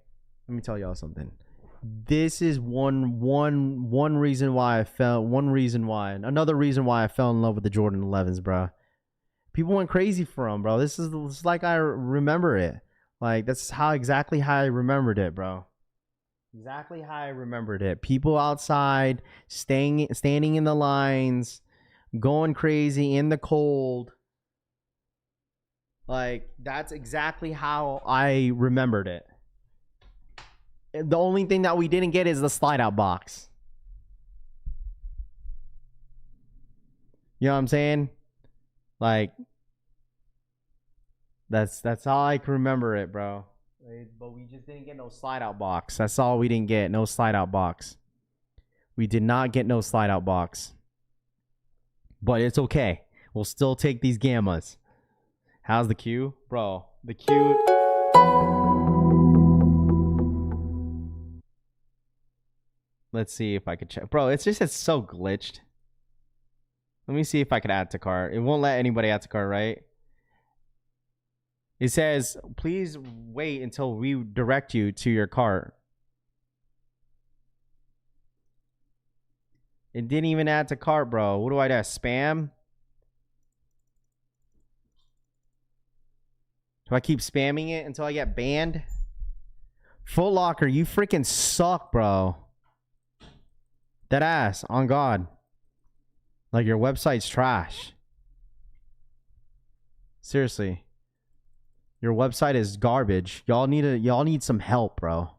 S3: Let me tell y'all something. This is one reason why another reason why I fell in love with the Jordan 11s, bro. People went crazy for them, bro. This is like I remember it. Like, that's exactly how I remembered it, bro. Exactly how I remembered it. People outside, standing in the lines, going crazy in the cold. Like, that's exactly how I remembered it. The only thing that we didn't get is the slide out box. You know what I'm saying? Like, that's how I can remember it, bro. But we just didn't get no slide out box. That's all we didn't get. No slide out box. We did not get no slide out box. But it's okay. We'll still take these gammas. How's the queue? Bro, the queue. Let's see if I could check. Bro, it's so glitched. Let me see if I could add to cart. It won't let anybody add to cart, right? It says, please wait until we direct you to your cart. It didn't even add to cart, bro. What do I do? Spam? Do I keep spamming it until I get banned? Foot Locker, you freaking suck, bro. That ass, on God. Like, your website's trash. Seriously. Your website is garbage. Y'all need some help, bro.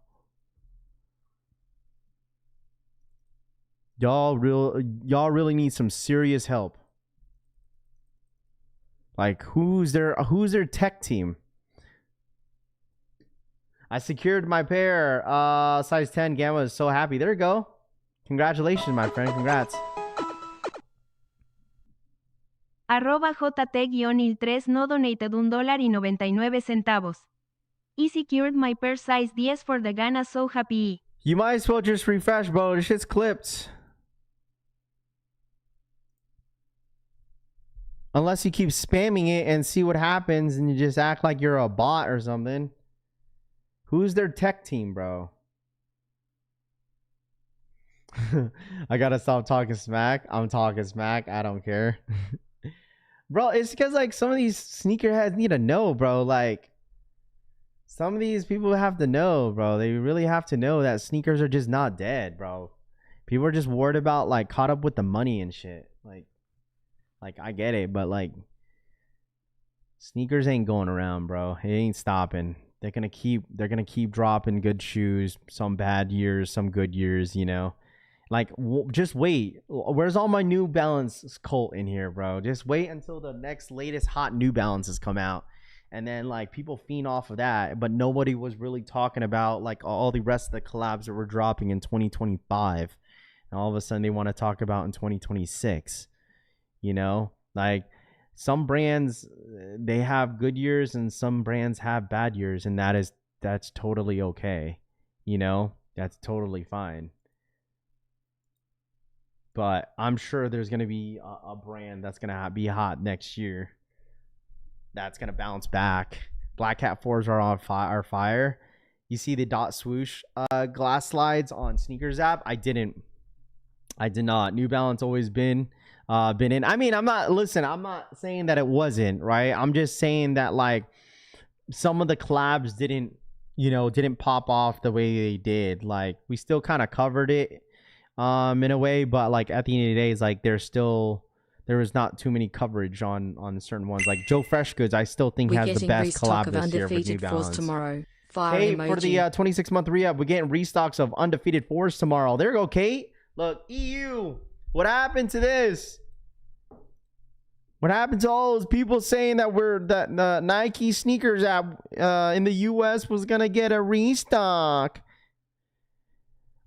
S3: Y'all really need some serious help. Like, who's their tech team? I secured my pair, size 10 Gamma. Is so happy. There you go. Congratulations, my friend. Congrats.
S4: Arroba JT-il3 no donated $1.99. He secured my pair size 10 for the Ghana, so happy.
S3: You might as well just refresh, bro. This shit's clipped. Unless you keep spamming it and see what happens and you just act like you're a bot or something. Who's their tech team, bro? I gotta stop talking smack. I'm talking smack. I don't care. Bro, it's because, like, some of these sneakerheads need to know, bro. Like, some of these people have to know, bro. They really have to know that sneakers are just not dead, bro. People are just worried about, like, caught up with the money and shit. Like, I get it, but, like, sneakers ain't going around, bro. It ain't stopping. They're gonna keep dropping good shoes. Some bad years, some good years, you know. Like, just wait. Where's all my New Balance cult in here, bro? Just wait until the next latest hot New Balances come out. And then, like, people fiend off of that. But nobody was really talking about, like, all the rest of the collabs that were dropping in 2025. And all of a sudden they want to talk about in 2026. You know? Like, some brands, they have good years and some brands have bad years. And that's totally okay. You know? That's totally fine. But I'm sure there's going to be a brand that's going to be hot next year. That's going to bounce back. Black Cat 4s are fire. You see the dot swoosh glass slides on Sneakers app? I did not. New Balance always been been in. I mean, I'm not saying that it wasn't, right? I'm just saying that like some of the collabs didn't pop off the way they did. Like we still kind of covered it in a way, but like at the end of the day, it's like there was not too many coverage on certain ones. Like Joe Freshgoods, I still think
S5: We're
S3: has the
S5: getting
S3: best
S5: restock
S3: collab
S5: of
S3: this year for New
S5: undefeated fours
S3: Balance.
S5: tomorrow. Fire
S3: Hey,
S5: emoji.
S3: for the 26-month re-up, we're getting restocks of undefeated fours tomorrow. There you go, Kate. Look, EU. What happened to this? What happened to all those people saying that the Nike sneakers app in the US was gonna get a restock?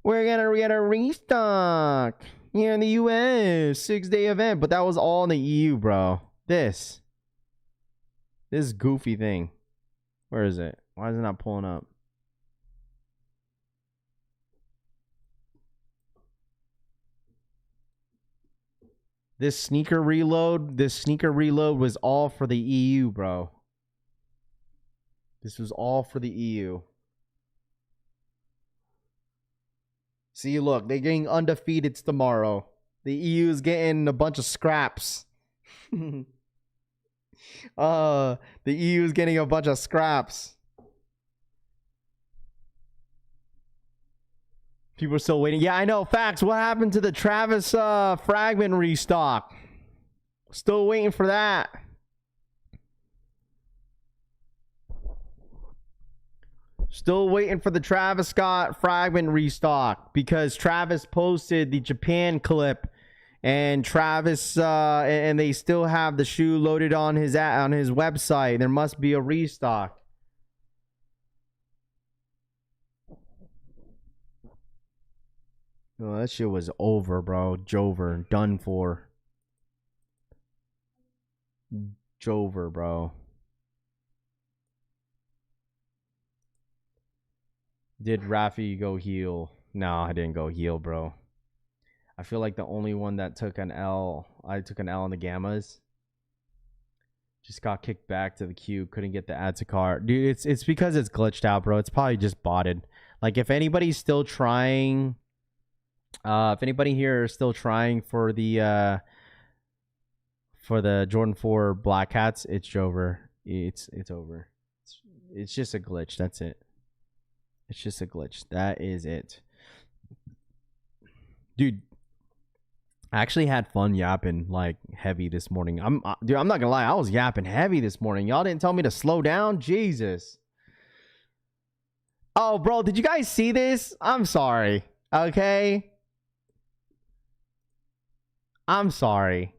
S3: We're gonna get a restock here in the US, 6-day event, but that was all in the EU, bro. This goofy thing. Where is it? Why is it not pulling up? This sneaker reload was all for the EU, bro. This was all for the EU. See, look, they're getting undefeateds tomorrow. The EU is getting a bunch of scraps. The EU is getting a bunch of scraps. People are still waiting. Yeah, I know. Facts. What happened to the Travis fragment restock? Still waiting for that. Still waiting for the Travis Scott fragment restock because Travis posted the Japan clip, and Travis and they still have the shoe loaded on his website. There must be a restock. Oh, that shit was over, bro. Jover, done for. Jover, bro. Did Rafi go heel? No, I didn't go heel, bro. I feel like the only one that took an L, I took an L on the Gammas. Just got kicked back to the queue. Couldn't get the add to cart. Dude, it's because it's glitched out, bro. It's probably just botted. Like, if anybody's still trying... if anybody here is still trying for the Jordan 4 Black Hats, it's over. It's over. It's just a glitch. That's it. It's just a glitch. That is it. Dude, I actually had fun yapping like heavy this morning. Dude, I'm not gonna lie, I was yapping heavy this morning. Y'all didn't tell me to slow down. Jesus. Oh, bro, did you guys see this? I'm sorry. Okay. I'm sorry.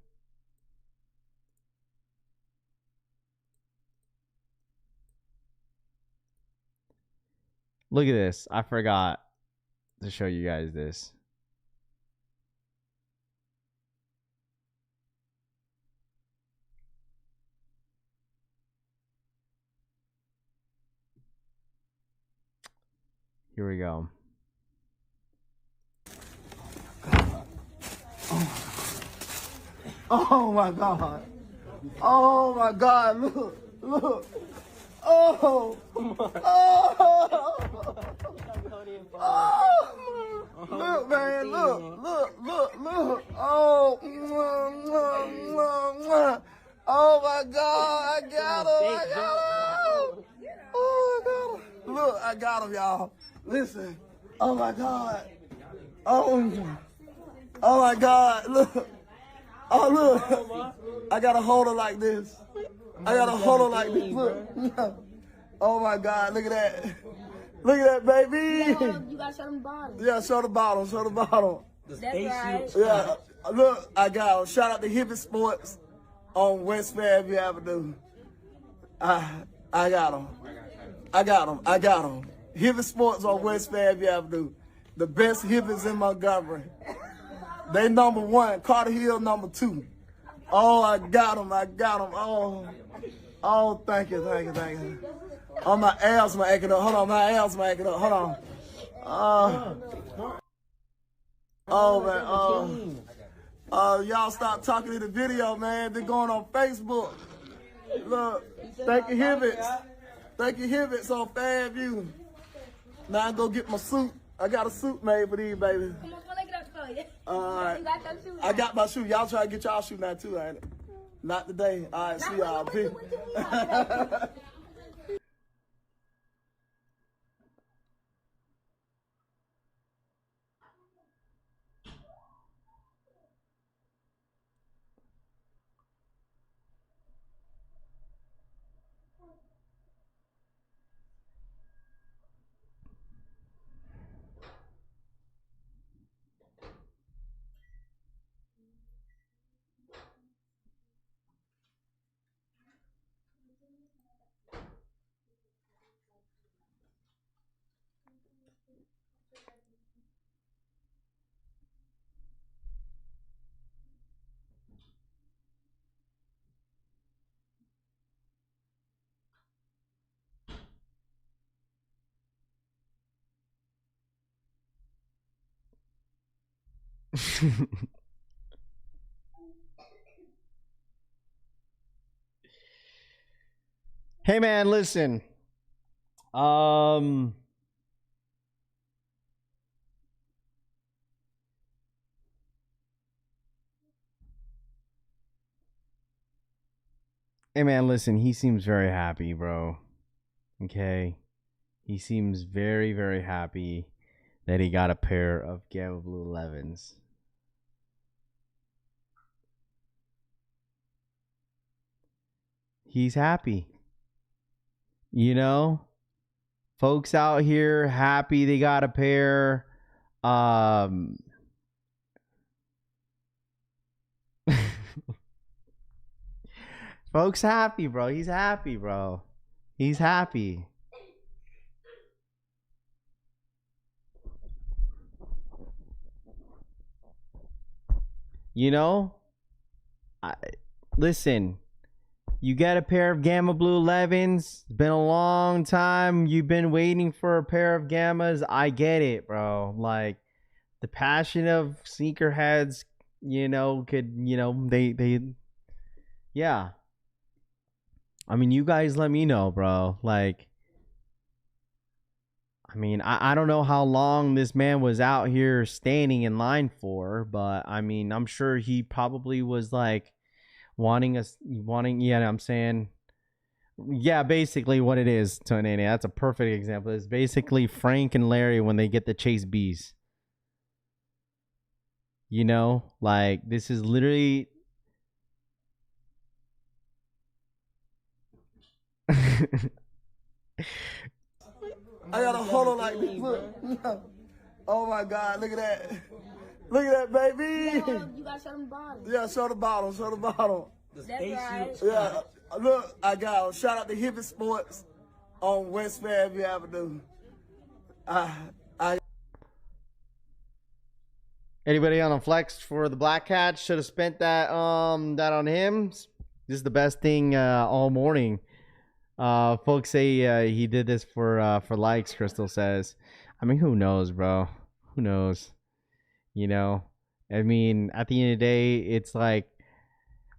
S3: Look at this. I forgot to show you guys this. Here we go.
S6: Oh my God. Oh my God. Look. Look. Oh. Oh. Oh. Look, man. Look. Look. Look. Look. Oh. Oh my God. I got him. I got him. Oh, I got him. Look, I got him, y'all. Listen. Oh my God. Oh. Oh my God. Look. Oh, look. I got to hold her like this. I got to hold her like this. Look. Oh, my God. Look at that. Look at that, baby.
S7: You got to show them the bottom.
S6: Yeah, show the bottom. Show the bottom.
S7: That's right.
S6: Yeah. Look, I got him. Shout out to Hippie Sports on West Fairview Avenue. I got him. I got him. I got him. Hippie Sports on West Fairview Avenue. The best hippies in Montgomery. They number one. Carter Hill number two. Oh, I got him. I got him. Oh, thank you, thank you, thank you. Oh, my asthma acting up. Hold on, my asthma acting up. Hold on. Man. Y'all stop talking in the video, man. They're going on Facebook. Look, thank you, Hibbits. Thank you, Hibbits on Fairview. Now I go get my suit. I got a suit made for these, baby.
S7: Come on, let it up for you. You got your shoes
S6: I
S7: on.
S6: got my shoe. Y'all try to get y'all shoe now too, ain't it? Not today. All right, see y'all.
S7: What
S6: Peace.
S7: you mean?
S3: Hey man, listen. Hey man, listen, he seems very happy, bro. Okay. He seems very, very happy that he got a pair of Gamma Blue 11s. He's happy. You know? Folks out here happy they got a pair. Folks happy, bro. He's happy, bro. He's happy. You know? Listen, you get a pair of Gamma Blue 11s. It's been a long time. You've been waiting for a pair of Gammas. I get it, bro. Like, the passion of sneakerheads, you know, could, you know, they yeah. I mean, you guys let me know, bro. Like, I mean, I don't know how long this man was out here standing in line for, but I mean, I'm sure he probably was like yeah, I'm saying, yeah, basically what it is, Tony. That's a perfect example. It's basically Frank and Larry when they get the Chase Bees. You know, like, this is literally.
S6: I gotta hold on like this. Look. Oh my God, look at that. Look at that, baby.
S7: You gotta show them bottom.
S6: Yeah, show the bottle, show the bottle.
S7: That's right.
S6: Yeah, look, I got 'em. Shout out to Hippie Sports on West Fairview Avenue.
S3: Anybody on a flex for the Black Cat should have spent that on him. This is the best thing all morning. Folks say he did this for likes. Crystal says, I mean, who knows, bro? Who knows? You know, I mean, at the end of the day, it's like,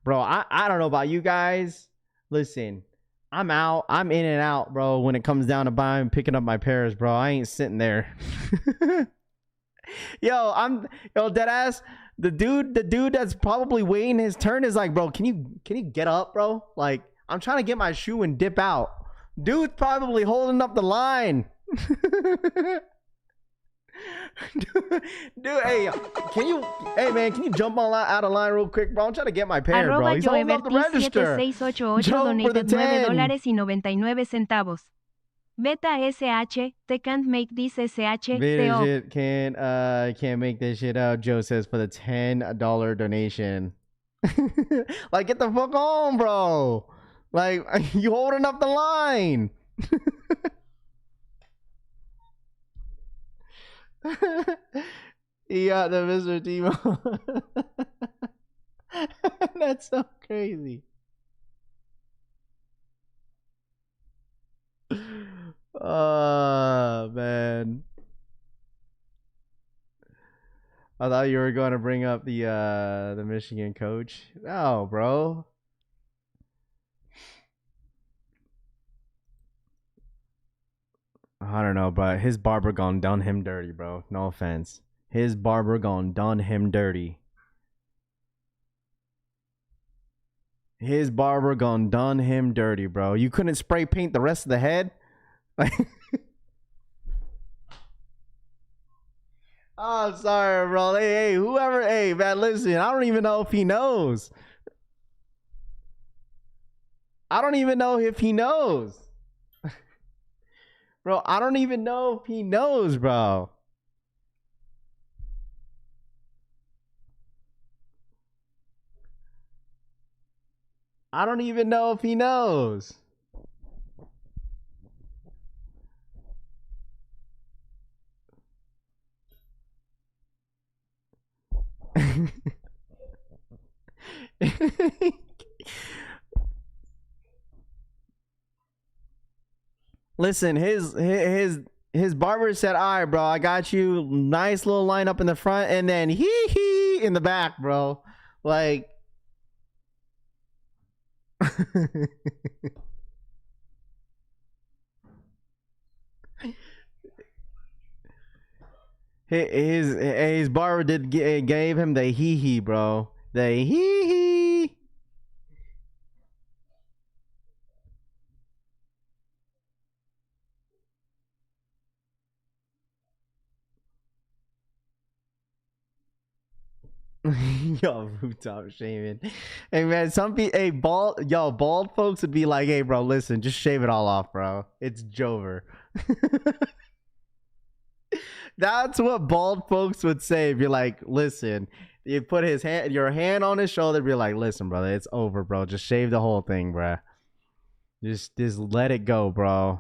S3: bro, I don't know about you guys. Listen, I'm out. I'm in and out, bro. When it comes down to picking up my pairs, bro, I ain't sitting there. Yo, deadass. The dude that's probably waiting his turn is like, bro, can you get up, bro? Like, I'm trying to get my shoe and dip out. Dude's probably holding up the line. Dude, hey, man, can you jump out of line real quick, bro? I'm trying to get my pair, bro. He's holding up the register. Jump for the 10.
S4: $9.99. Beta SH, they can't make this SH,
S3: Beta shit can't make this shit out. Joe says for the $10 donation. Like, get the fuck on, bro. Like, you holding up the line. He got the Mr. Timo. That's so crazy. Oh, man. I thought you were going to bring up the Michigan coach. No, bro. I don't know, but his barber gone done him dirty, bro. No offense. His barber gone done him dirty. His barber gone done him dirty, bro. You couldn't spray paint the rest of the head? Oh, sorry, bro. Hey, whoever. Hey, man, listen. I don't even know if he knows. I don't even know if he knows. Bro, I don't even know if he knows, bro. I don't even know if he knows. Listen, his barber said, "All right, bro, I got you. Nice little line up in the front, and then hee in the back, bro." Like, his barber gave him the hee, bro. The hee. Yo, rooftop shaving. Hey man, some people, hey, bald folks would be like, "Hey bro, listen, just shave it all off, bro. It's Jover." That's what bald folks would say if you're like, "Listen," you put your hand on his shoulder, be like, "Listen, brother, it's over, bro. Just shave the whole thing, bro. Just let it go, bro.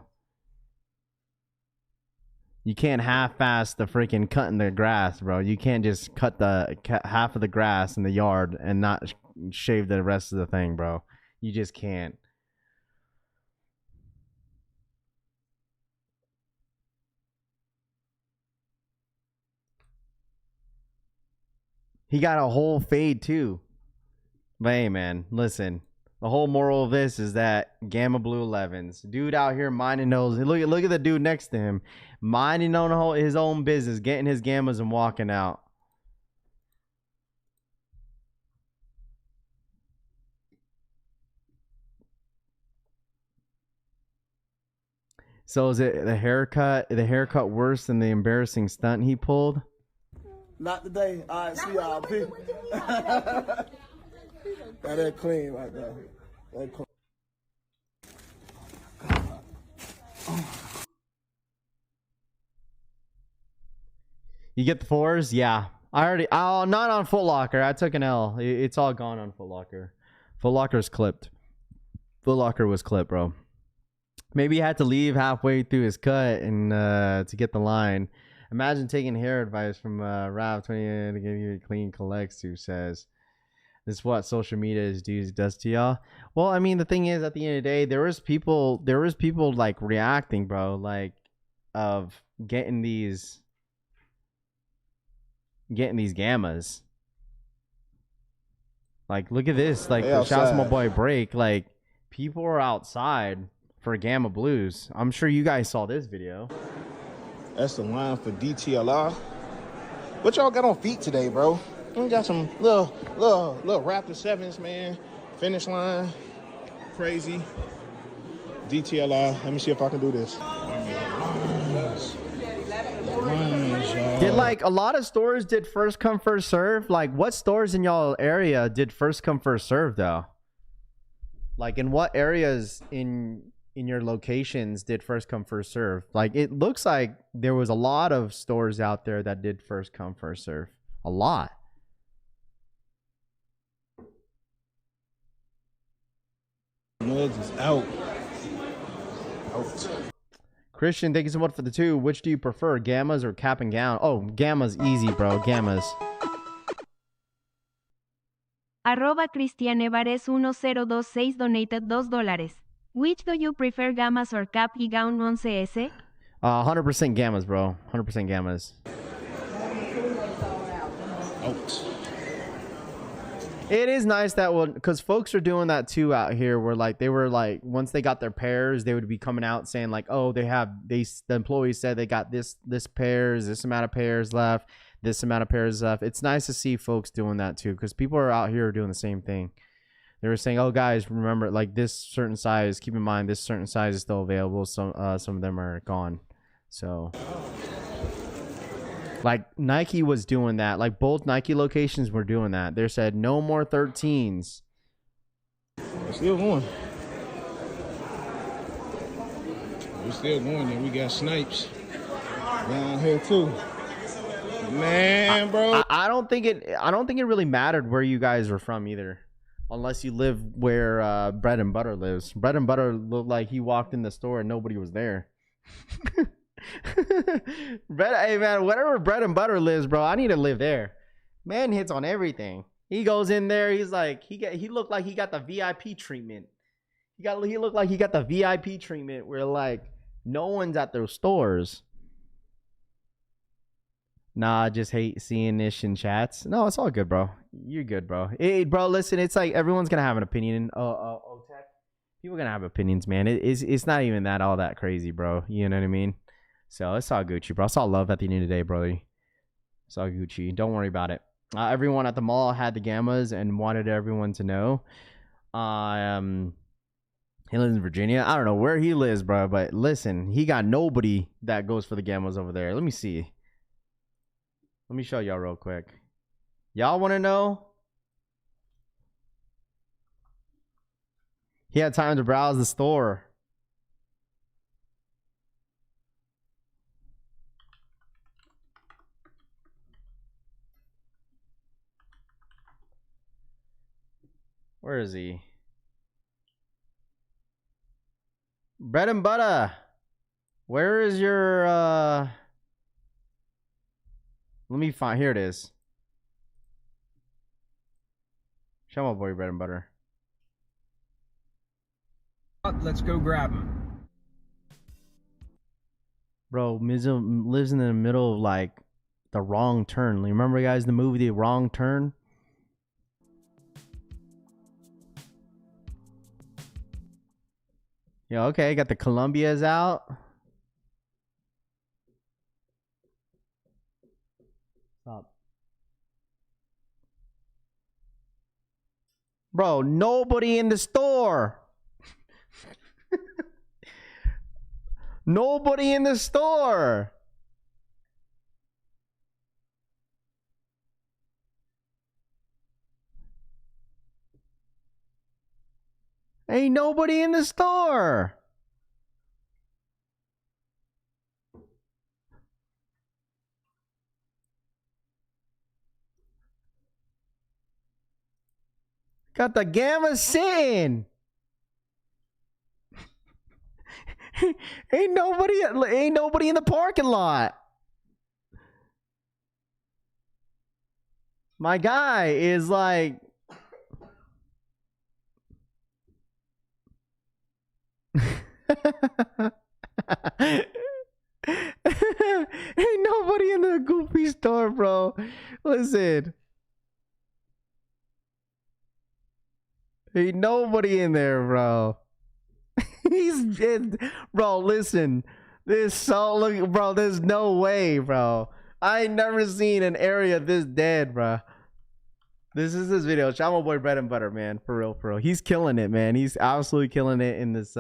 S3: You can't half-ass the freaking cutting the grass, bro. You can't just cut half of the grass in the yard and not shave the rest of the thing, bro. You just can't." He got a whole fade too. But hey, man, listen. The whole moral of this is that Gamma Blue 11s, dude out here minding those. Look at the dude next to him, minding on his own business, getting his gammas and walking out. So is it the haircut? The haircut worse than the embarrassing stunt he pulled?
S6: Not today. All right, see y'all. Peace. That clean right there. That clean.
S3: You get the 4s? Yeah. Oh, not on Foot Locker. I took an L. It's all gone on Foot Locker. Foot Locker's clipped. Foot Locker was clipped, bro. Maybe he had to leave halfway through his cut and to get the line. Imagine taking hair advice from Rav20 to give you a clean collects who says, "This is what social media does to y'all." Well, I mean, the thing is, at the end of the day, there was people like reacting, bro, like of getting these gammas. Like, look at this. Like, shout out to my boy Break. Like, people are outside for Gamma Blues. I'm sure you guys saw this video.
S8: That's the line for DTLR. What y'all got on feet today, bro? We got some little Raptor 7s, man. Finish line. Crazy. DTLR. Let me see if I can do this.
S3: Did like a lot of stores did first come first serve? Like, what stores in y'all area did first come first serve though? Like, in what areas in your locations did first come first serve? Like, it looks like there was a lot of stores out there that did first come first serve. A lot.
S8: Nugs is out.
S3: Christian, thank you so much for the 2. Which do you prefer, gammas or cap and gown? Oh, gammas easy, bro. Gammas.
S4: Arroba Cristianevares 1026 donated $2. Which do you prefer, gammas or cap y gown 11S?
S3: 100% gammas, bro. 100% gammas.
S8: Out.
S3: It is nice that one, because folks are doing that too out here, where like they were like, once they got their pairs, they would be coming out saying like, oh, the employees said they got this amount of pairs left. this amount of pairs of stuff. It's nice to see folks doing that too, because people are out here doing the same thing. They were saying, oh guys, remember, like, this certain size, keep in mind this certain size is still available. Some of them are gone. So like Nike was doing that. Like both Nike locations were doing that. They said no more 13s.
S8: We're still going. We're still going, and we got snipes down here too. Man, bro.
S3: I don't think it really mattered where you guys were from either. Unless you live where Bread and Butter lives. Bread and Butter looked like he walked in the store and nobody was there. Hey man, wherever Bread and Butter lives, bro, I need to live there. Man hits on everything. He goes in there, he's like, he looked like he got the VIP treatment. He looked like he got the VIP treatment where like no one's at those stores. Nah, I just hate seeing this in chats. No, it's all good, bro. You're good, bro. Hey, bro, listen, it's like everyone's gonna have an opinion. Tech. People are gonna have opinions, man. It's not even that all that crazy, bro. You know what I mean? So it's all Gucci, bro. It's all love at the end of the day, brother. It's all Gucci. Don't worry about it. Everyone at the mall had the gammas and wanted everyone to know. He lives in Virginia. I don't know where he lives, bro, but listen, he got nobody that goes for the gammas over there. Let me see. Let me show y'all real quick. Y'all want to know? He had time to browse the store. Where is he? Bread and Butter. Where is your let me find, here it is. Show my boy Bread and Butter.
S9: Let's go grab him.
S3: Bro, Mizzo lives in the middle of like the Wrong Turn. Remember guys the movie The Wrong Turn? Yeah, okay, got the Columbias out. Stop. Bro, nobody in the store. Nobody in the store. Ain't nobody in the store. Got the gamma sitting. Ain't nobody in the parking lot. My guy is like ain't nobody in the Goofy store, bro. Listen. Ain't nobody in there, bro. He's dead. Bro, listen. This so look, bro, there's no way, bro. I ain't never seen an area this dead, bro. This is his video. Shout out my boy Bread and Butter, man. For real, for real. He's killing it, man. He's absolutely killing it in this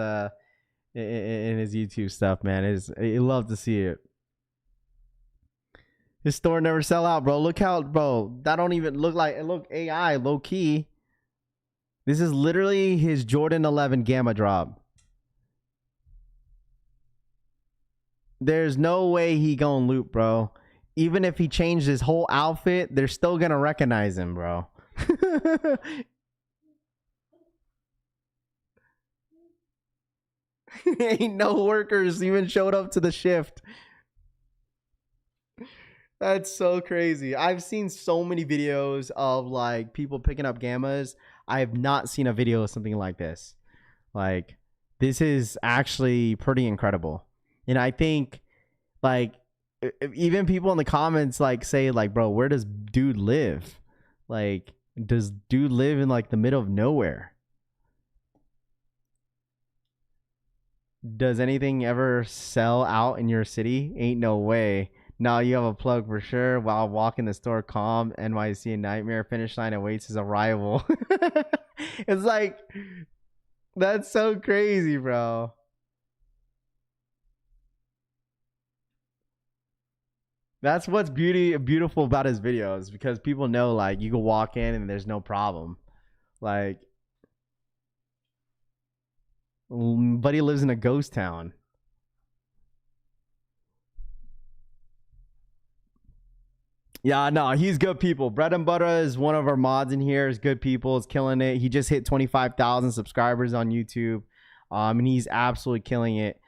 S3: in his YouTube stuff, man. You love to see it. His store never sell out, bro. Look how, bro, that don't even look like it. Look AI, low key. This is literally his Jordan 11 Gamma drop. There's no way he gonna loop, bro. Even if he changed his whole outfit, they're still gonna recognize him, bro. Ain't no workers even showed up to the shift. That's so crazy. I've seen so many videos of like people picking up gammas. I have not seen a video of something like this. Like, this is actually pretty incredible. And I think like even people in the comments like say like, bro, where does dude live? Like, does dude live in like the middle of nowhere? Does anything ever sell out in your city? Ain't no way. Now you have a plug for sure. While walking the store calm, NYC nightmare, finish line awaits his arrival. It's like, that's so crazy, bro. That's what's beautiful about his videos, because people know, like, you can walk in and there's no problem. Like, but he lives in a ghost town. Yeah, no, he's good people. Bread and Butter is one of our mods in here. Is good people. Is killing it. He just hit 25,000 subscribers on YouTube, and he's absolutely killing it.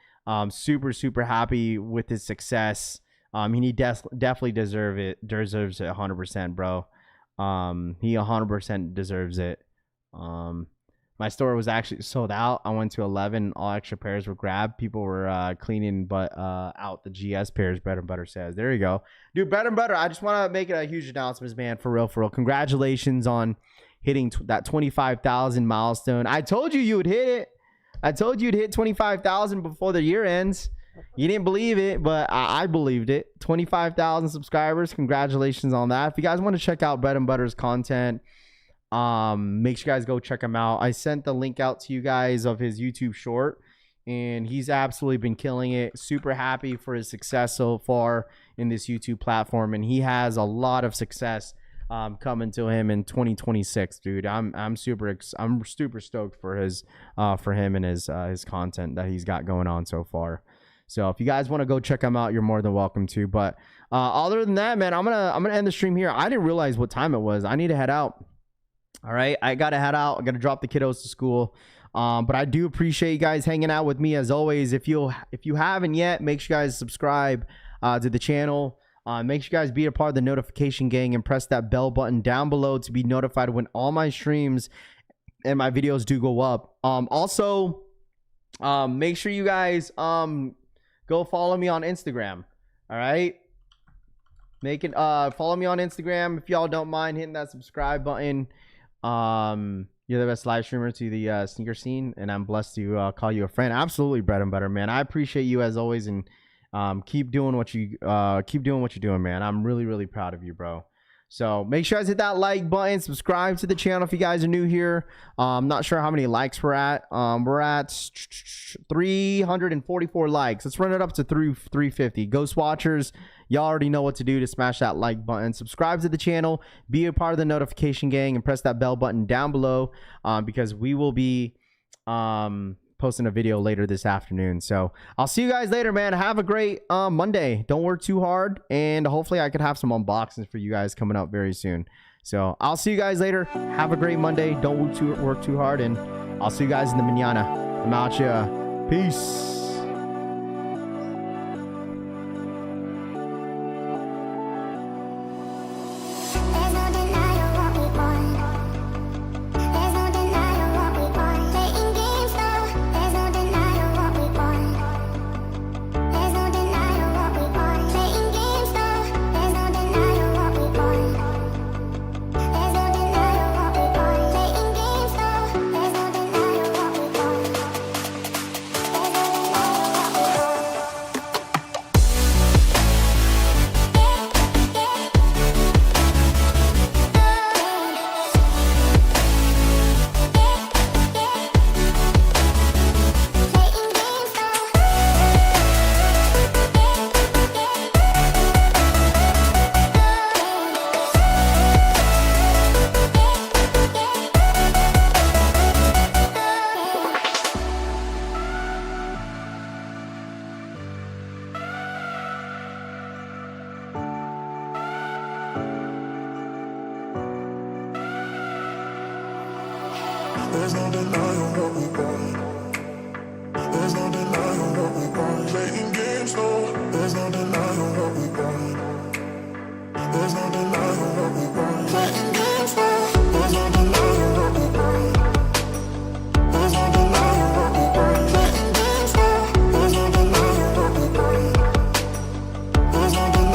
S3: Super happy with his success. And he definitely deserves it 100%, bro. He 100% deserves it. My store was actually sold out. I went to 11. All extra pairs were grabbed. People were cleaning out the GS pairs, Bread and Butter says. There you go. Dude, Bread and Butter, I just want to make it a huge announcement, man. For real. Congratulations on hitting that 25,000 milestone. I told you would hit it. I told you you'd hit 25,000 before the year ends. You didn't believe it, but I believed it. 25,000 subscribers. Congratulations on that. If you guys want to check out Bread and Butter's content, make sure you guys go check him out. I sent the link out to you guys of his YouTube short, and he's absolutely been killing it. Super happy for his success so far in this YouTube platform, and he has a lot of success coming to him in 2026, dude. I'm super stoked for him and his content that he's got going on so far. So if you guys want to go check him out, you're more than welcome to. But other than that, man, I'm gonna end the stream here. I didn't realize what time it was. I need to head out. All right, I gotta head out. I gotta drop the kiddos to school. But I do appreciate you guys hanging out with me as always. If you haven't yet, make sure you guys subscribe to the channel. Make sure you guys be a part of the notification gang and press that bell button down below to be notified when all my streams and my videos do go up. Also, make sure you guys go follow me on Instagram. All right, follow me on Instagram if y'all don't mind hitting that subscribe button. You're the best live streamer to the sneaker scene, and I'm blessed to call you a friend. Absolutely, Bread and Butter, man. I appreciate you as always, and keep doing what you're doing, man. I'm really proud of you, bro. So make sure you guys hit that like button, subscribe to the channel if you guys are new here. I'm not sure how many likes we're at. We're at 344 likes. Let's run it up to 350. Ghost Watchers, y'all already know what to do to smash that like button. Subscribe to the channel, be a part of the notification gang, and press that bell button down below because we will be posting a video later this afternoon. So I'll see you guys later, man. Have a great Monday. Don't work too hard, and hopefully I could have some unboxings for you guys coming up very soon. So I'll see you guys later. Have a great Monday. Don't work too hard, and I'll see you guys in the manana. I'm out ya. Peace.
S2: There's no denying what we want.